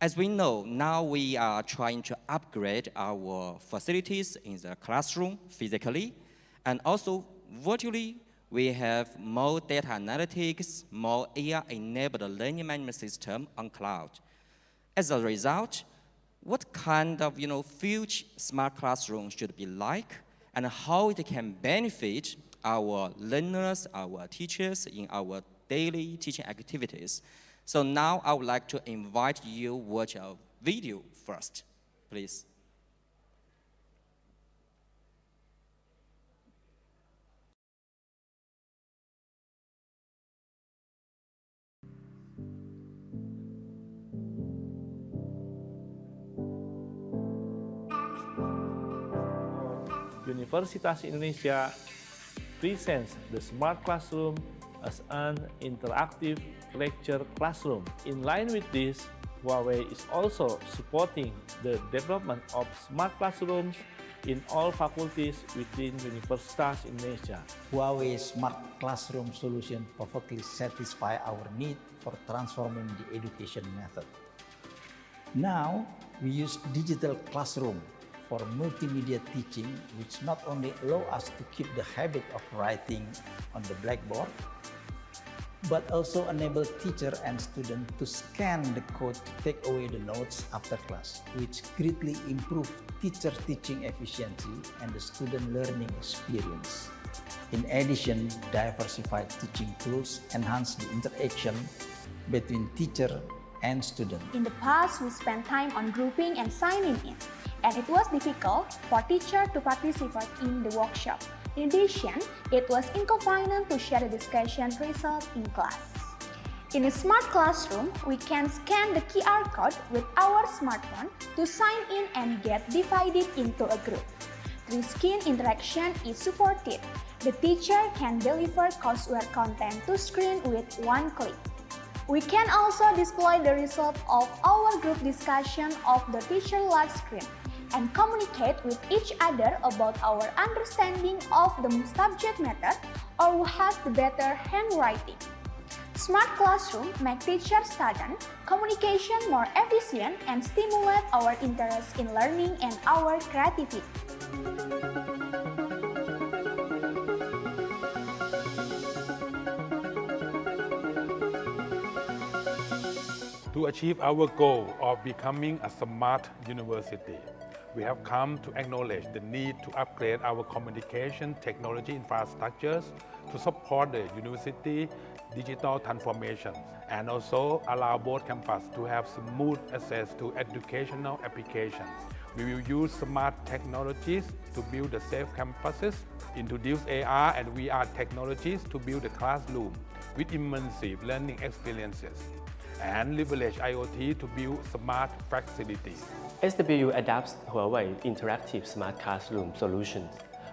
as we know, now we are trying to upgrade our facilities in the classroom physically, and also virtually. We have more data analytics, more AI-enabled learning management system on cloud. As a result, what kind of future smart classroom should be like, and how it can benefit our learners, our teachers in our daily teaching activities. So now I would like to invite you to watch a video first, please. Universitas Indonesia presents the Smart Classroom as an interactive lecture classroom. In line with this, Huawei is also supporting the development of smart classrooms in all faculties within Universitas Indonesia. Huawei Smart Classroom solution perfectly satisfy our need for transforming the education method. Now, we use digital classroom for multimedia teaching, which not only allow us to keep the habit of writing on the blackboard, but also enable teacher and student to scan the code to take away the notes after class, which greatly improve teacher teaching efficiency and the student learning experience. In addition, diversified teaching tools enhance the interaction between teacher and student. In the past, we spent time on grouping and signing in, and it was difficult for teachers to participate in the workshop. In addition, it was inconvenient to share the discussion results in class. In a smart classroom, we can scan the QR code with our smartphone to sign in and get divided into a group. Three-screen interaction is supported. The teacher can deliver courseware content to screen with one click. We can also display the result of our group discussion of the teacher large screen and communicate with each other about our understanding of the subject matter or who has the better handwriting. Smart Classroom make teacher student communication more efficient and stimulate our interest in learning and our creativity. To achieve our goal of becoming a smart university, we have come to acknowledge the need to upgrade our communication technology infrastructures to support the university digital transformation and also allow both campuses to have smooth access to educational applications. We will use smart technologies to build the safe campuses, introduce AR and VR technologies to build the classroom with immersive learning experiences, and leverage IoT to build smart facilities. SWU adapts Huawei interactive smart classroom solutions,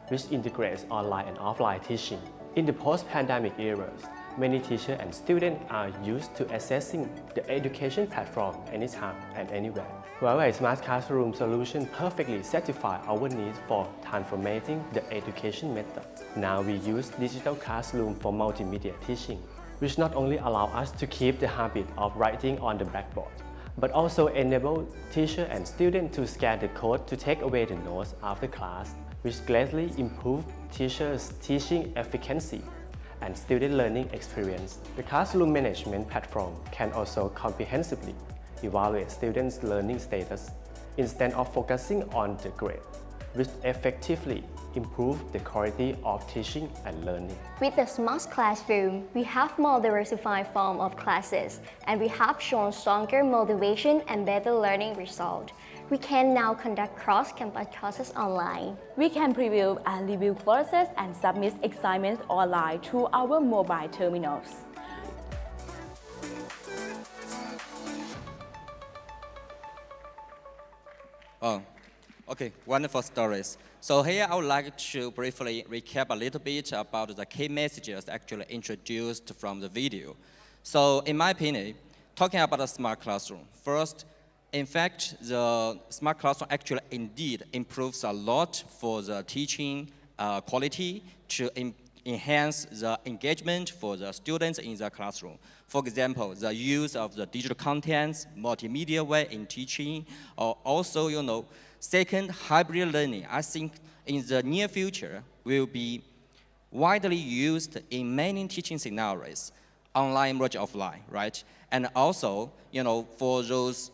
which integrates online and offline teaching. In the post-pandemic era, Many teachers and students are used to accessing the education platform anytime and anywhere. Huawei Smart Classroom solution perfectly satisfy our needs for transforming the education method. Now we use digital classroom for multimedia teaching, which not only allow us to keep the habit of writing on the blackboard, but also enable teacher and student to scan the code to take away the notes after class, which greatly improve teachers' teaching efficiency and student learning experience. The classroom management platform can also comprehensively evaluate students' learning status instead of focusing on the grade, which effectively improve the quality of teaching and learning. With the smart classroom, we have more diversified form of classes, and we have shown stronger motivation and better learning result. We can now conduct cross-campus courses online. We can preview and review courses and submit assignments online through our mobile terminals. Oh, okay, wonderful stories. So here I would like to briefly recap a little bit about the key messages actually introduced from the video. So in my opinion, talking about the smart classroom, first, in fact, the smart classroom actually indeed improves a lot for the teaching quality to enhance the engagement for the students in the classroom. For example, the use of the digital contents, multimedia way in teaching, or also, second, hybrid learning. I think in the near future will be widely used in many teaching scenarios, online versus offline, right? And also, for those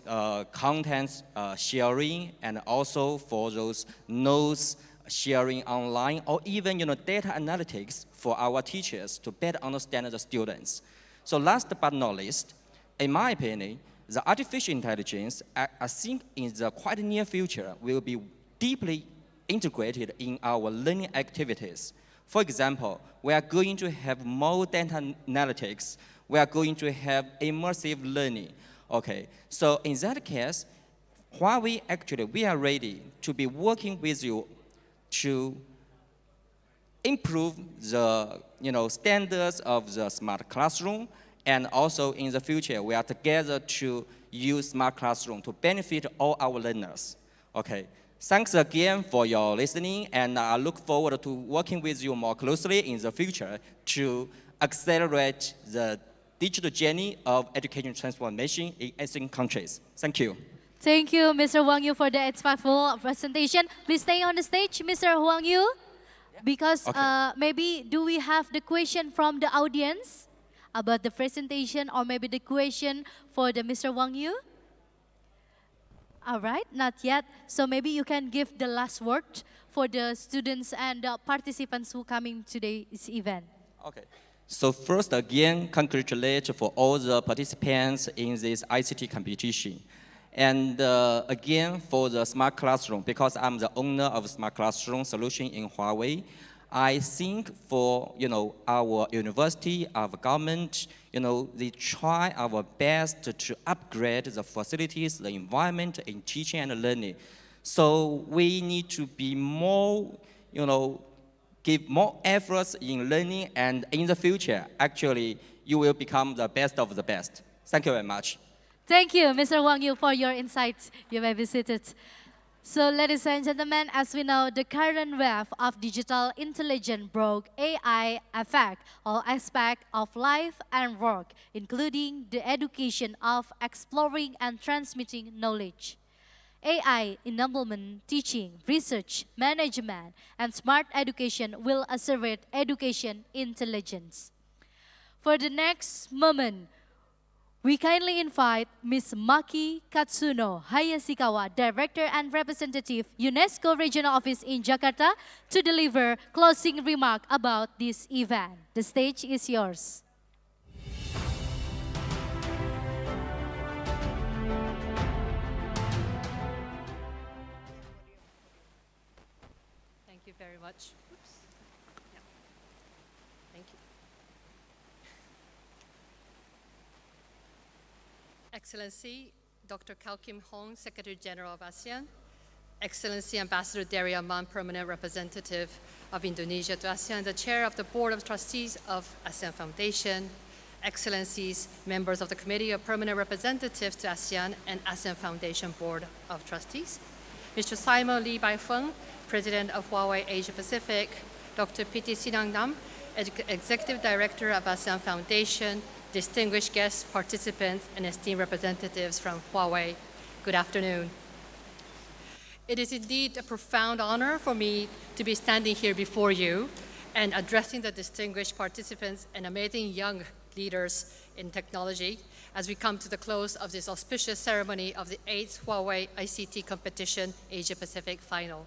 contents sharing, and also for those notes sharing online, or even, data analytics for our teachers to better understand the students. So last but not least, in my opinion, the artificial intelligence, I think in the quite near future, will be deeply integrated in our learning activities. For example, we are going to have more data analytics. We are going to have immersive learning. Okay, so in that case, Huawei actually, we are ready to be working with you to improve the standards of the smart classroom, and also in the future we are together to use smart classroom to benefit all our learners. Okay, thanks again for your listening, and I look forward to working with you more closely in the future to accelerate the digital journey of education transformation in ASEAN countries. Thank you. Thank you, Mr. Wang Yu, for the insightful presentation. Please stay on the stage, Mr. Wang Yu, because maybe do we have the question from the audience about the presentation, or maybe the question for the Mr. Wang Yu? All right, not yet. So maybe you can give the last word for the students and the participants who coming today's event. Okay. So first, again, congratulations for all the participants in this ICT competition. And again, for the smart classroom, because I'm the owner of smart classroom solution in Huawei, I think for our university, our government, they try our best to upgrade the facilities, the environment in teaching and learning. So we need to be more, give more efforts in learning, and in the future, actually, you will become the best of the best. Thank you very much. Thank you, Mr. Wang Yu, for your insights. You may be seated. So, ladies and gentlemen, as we know, the current wave of digital intelligence broke AI affect all aspects of life and work, including the education of exploring and transmitting knowledge. AI enablement, teaching, research, management, and smart education will accelerate education intelligence. For the next moment, we kindly invite Ms. Maki Katsuno Hayashikawa, Director and Representative, UNESCO Regional Office in Jakarta, to deliver closing remark about this event. The stage is yours. Thank you very much. Oops. Yeah. Thank you. Excellency, Dr. Kao Kim Hong, Secretary General of ASEAN, Excellency Ambassador Dari, permanent representative of Indonesia to ASEAN, the chair of the Board of Trustees of ASEAN Foundation, Excellencies, members of the Committee of Permanent Representatives to ASEAN and ASEAN Foundation Board of Trustees, Mr. Simon Lee Bai-Feng, President of Huawei Asia Pacific, Dr. Piti Sinangnam, Executive Director of ASEAN Foundation, distinguished guests, participants, and esteemed representatives from Huawei. Good afternoon. It is indeed a profound honor for me to be standing here before you and addressing the distinguished participants and amazing young leaders in technology as we come to the close of this auspicious ceremony of the 8th Huawei ICT Competition Asia Pacific Final.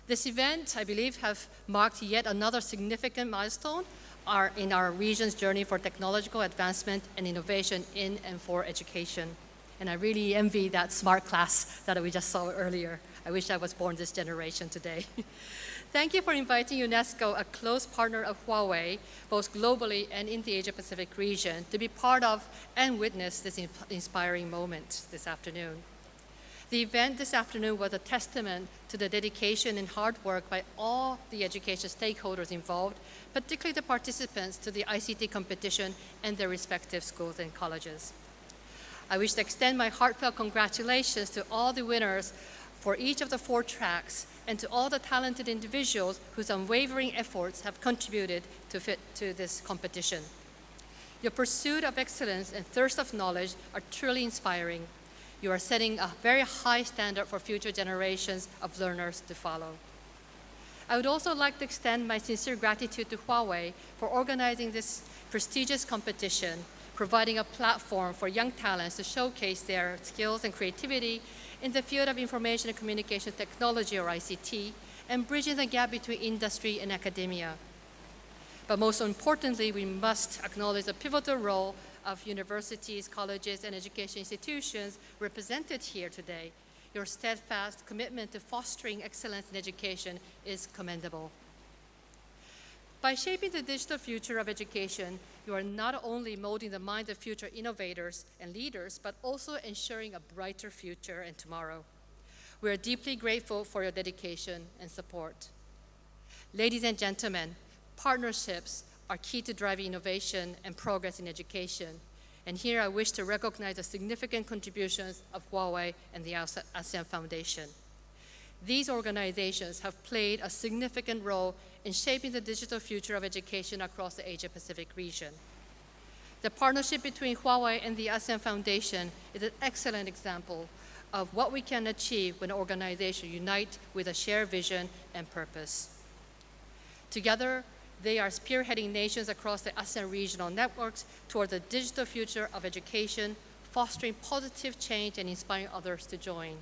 This event, I believe, have marked yet another significant milestone in our region's journey for technological advancement and innovation in and for education. And I really envy that smart class that we just saw earlier. I wish I was born this generation today. Thank you for inviting UNESCO, a close partner of Huawei, both globally and in the Asia-Pacific region, to be part of and witness this inspiring moment this afternoon. The event this afternoon was a testament to the dedication and hard work by all the education stakeholders involved, particularly the participants to the ICT competition and their respective schools and colleges. I wish to extend my heartfelt congratulations to all the winners for each of the 4 tracks and to all the talented individuals whose unwavering efforts have contributed to this competition. Your pursuit of excellence and thirst of knowledge are truly inspiring. You are setting a very high standard for future generations of learners to follow. I would also like to extend my sincere gratitude to Huawei for organizing this prestigious competition, providing a platform for young talents to showcase their skills and creativity in the field of information and communication technology, or ICT, and bridging the gap between industry and academia. But most importantly, we must acknowledge the pivotal role of universities, colleges, and education institutions represented here today. Your steadfast commitment to fostering excellence in education is commendable. By shaping the digital future of education, you are not only molding the minds of future innovators and leaders, but also ensuring a brighter future and tomorrow. We are deeply grateful for your dedication and support. Ladies and gentlemen, partnerships are key to driving innovation and progress in education. And here I wish to recognize the significant contributions of Huawei and the ASEAN Foundation. These organizations have played a significant role in shaping the digital future of education across the Asia-Pacific region. The partnership between Huawei and the ASEAN Foundation is an excellent example of what we can achieve when organizations unite with a shared vision and purpose. Together, they are spearheading nations across the ASEAN regional networks toward the digital future of education, fostering positive change and inspiring others to join.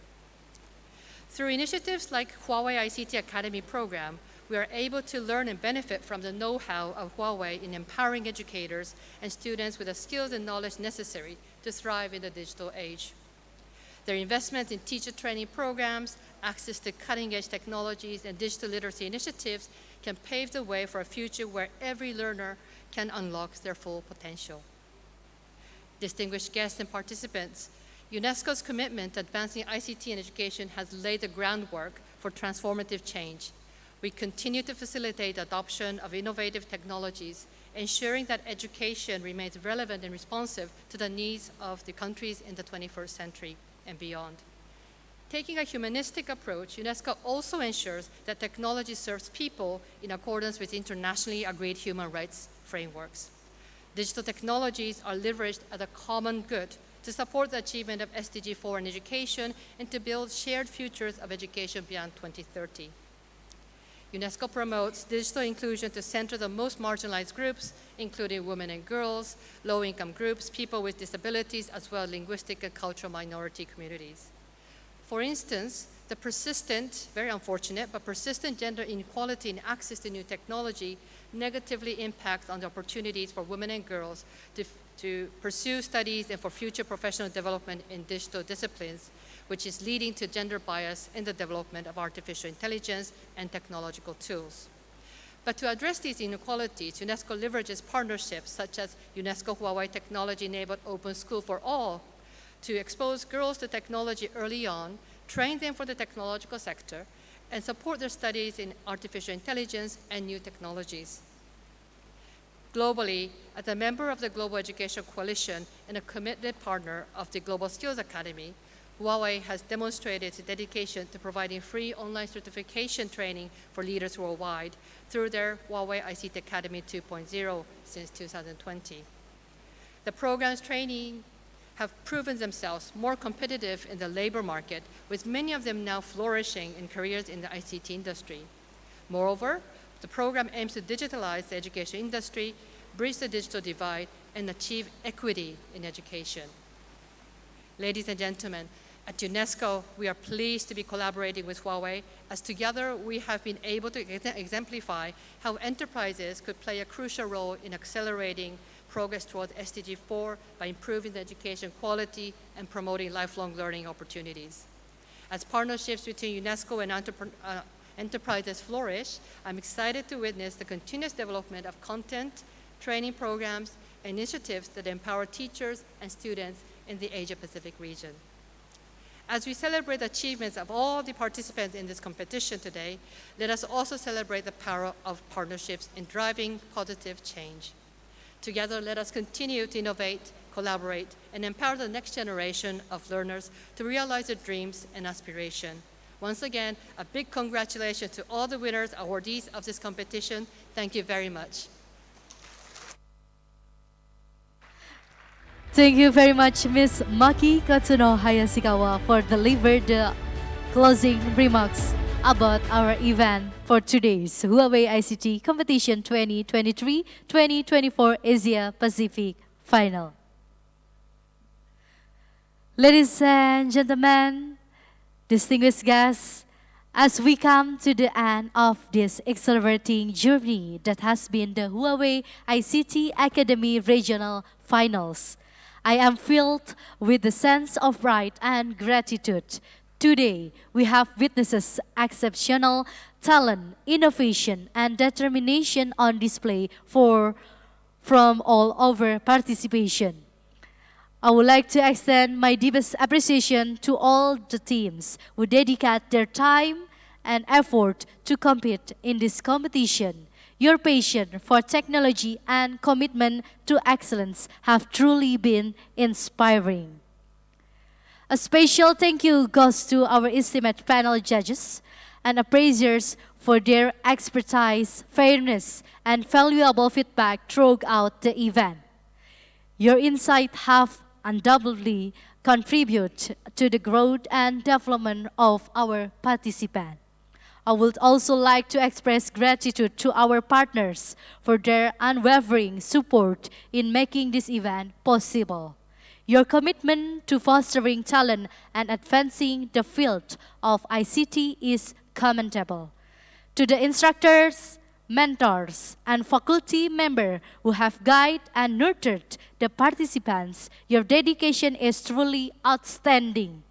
Through initiatives like Huawei ICT Academy program, we are able to learn and benefit from the know-how of Huawei in empowering educators and students with the skills and knowledge necessary to thrive in the digital age. Their investment in teacher training programs, access to cutting-edge technologies, and digital literacy initiatives can pave the way for a future where every learner can unlock their full potential. Distinguished guests and participants, UNESCO's commitment to advancing ICT in education has laid the groundwork for transformative change. We continue to facilitate the adoption of innovative technologies, ensuring that education remains relevant and responsive to the needs of the countries in the 21st century and beyond. Taking a humanistic approach, UNESCO also ensures that technology serves people in accordance with internationally agreed human rights frameworks. Digital technologies are leveraged as a common good to support the achievement of SDG 4 in education and to build shared futures of education beyond 2030. UNESCO promotes digital inclusion to center the most marginalized groups, including women and girls, low-income groups, people with disabilities, as well as linguistic and cultural minority communities. For instance, the persistent, very unfortunate, but persistent gender inequality in access to new technology negatively impacts on the opportunities for women and girls to pursue studies and for future professional development in digital disciplines, which is leading to gender bias in the development of artificial intelligence and technological tools. But to address these inequalities, UNESCO leverages partnerships such as UNESCO Huawei Technology-Enabled Open School for All to expose girls to technology early on, train them for the technological sector, and support their studies in artificial intelligence and new technologies. Globally, as a member of the Global Education Coalition and a committed partner of the Global Skills Academy, Huawei has demonstrated its dedication to providing free online certification training for leaders worldwide through their Huawei ICT Academy 2.0 since 2020. The program's training have proven themselves more competitive in the labor market, with many of them now flourishing in careers in the ICT industry. Moreover, the program aims to digitalize the education industry, bridge the digital divide, and achieve equity in education. Ladies and gentlemen, at UNESCO, we are pleased to be collaborating with Huawei, as together we have been able to exemplify how enterprises could play a crucial role in accelerating progress toward SDG 4 by improving the education quality and promoting lifelong learning opportunities. As partnerships between UNESCO and enterprises flourish, I'm excited to witness the continuous development of content, training programs, and initiatives that empower teachers and students in the Asia-Pacific region. As we celebrate the achievements of all the participants in this competition today, let us also celebrate the power of partnerships in driving positive change. Together, let us continue to innovate, collaborate, and empower the next generation of learners to realize their dreams and aspirations. Once again, a big congratulations to all the winners, awardees of this competition. Thank you very much. Thank you very much, Ms. Maki Katsuno Hayashikawa, for delivering the closing remarks about our event for today's Huawei ICT Competition 2023-2024 Asia Pacific Final. Ladies and gentlemen, distinguished guests, as we come to the end of this exhilarating journey that has been the Huawei ICT Academy Regional Finals, I am filled with the sense of pride and gratitude. Today, we have witnessed exceptional talent, innovation, and determination on display from all over participation. I would like to extend my deepest appreciation to all the teams who dedicate their time and effort to compete in this competition. Your passion for technology and commitment to excellence have truly been inspiring. A special thank you goes to our esteemed panel judges and appraisers for their expertise, fairness, and valuable feedback throughout the event. Your insight have undoubtedly contributed to the growth and development of our participants. I would also like to express gratitude to our partners for their unwavering support in making this event possible. Your commitment to fostering talent and advancing the field of ICT is commendable. To the instructors, mentors, and faculty members who have guided and nurtured the participants, your dedication is truly outstanding.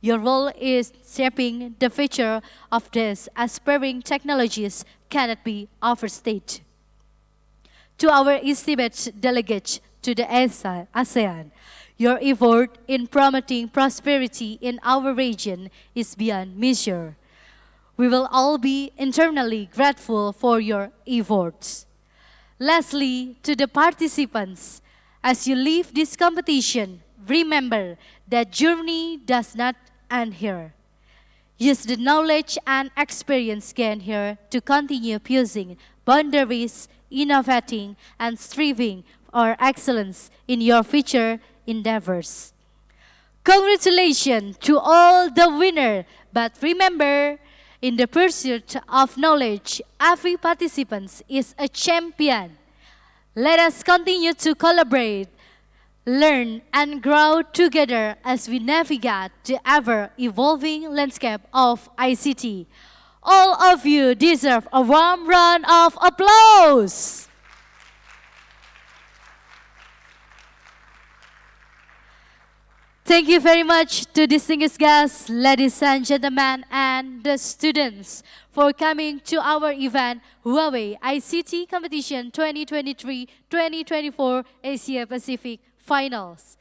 Your role in shaping the future of these aspiring technologies cannot be overstated. To our esteemed delegates to the ASEAN, your effort in promoting prosperity in our region is beyond measure. We will all be internally grateful for your efforts. Lastly, to the participants, as you leave this competition, remember that journey does not end here. Use the knowledge and experience gained here to continue pushing boundaries, innovating, and striving for excellence in your future endeavors. Congratulations to all the winners, but remember, in the pursuit of knowledge, every participant is a champion. Let us continue to collaborate, learn, and grow together as we navigate the ever-evolving landscape of ICT. All of you deserve a warm round of applause. Thank you very much to distinguished guests, ladies and gentlemen, and the students for coming to our event, Huawei ICT Competition 2023-2024 Asia Pacific Finals.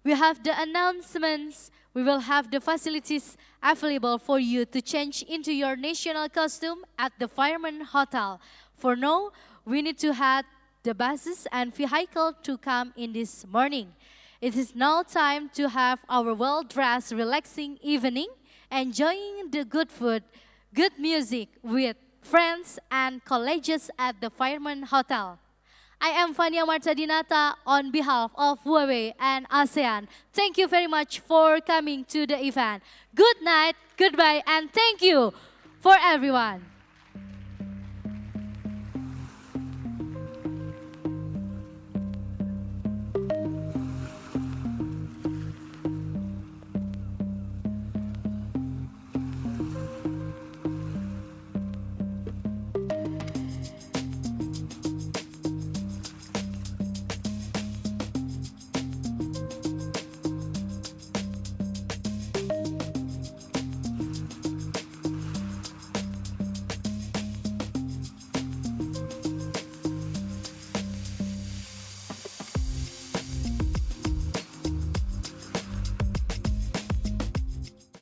We have the announcements We will have the facilities available for you to change into your national costume at the Fireman Hotel. For now, we need to have the buses and vehicle to come in this morning. It is now time to have our well-dressed, relaxing evening, enjoying the good food, good music with friends and colleagues at the Fireman Hotel. I am Fania Martadinata on behalf of Huawei and ASEAN. Thank you very much for coming to the event. Good night, goodbye, and thank you for everyone.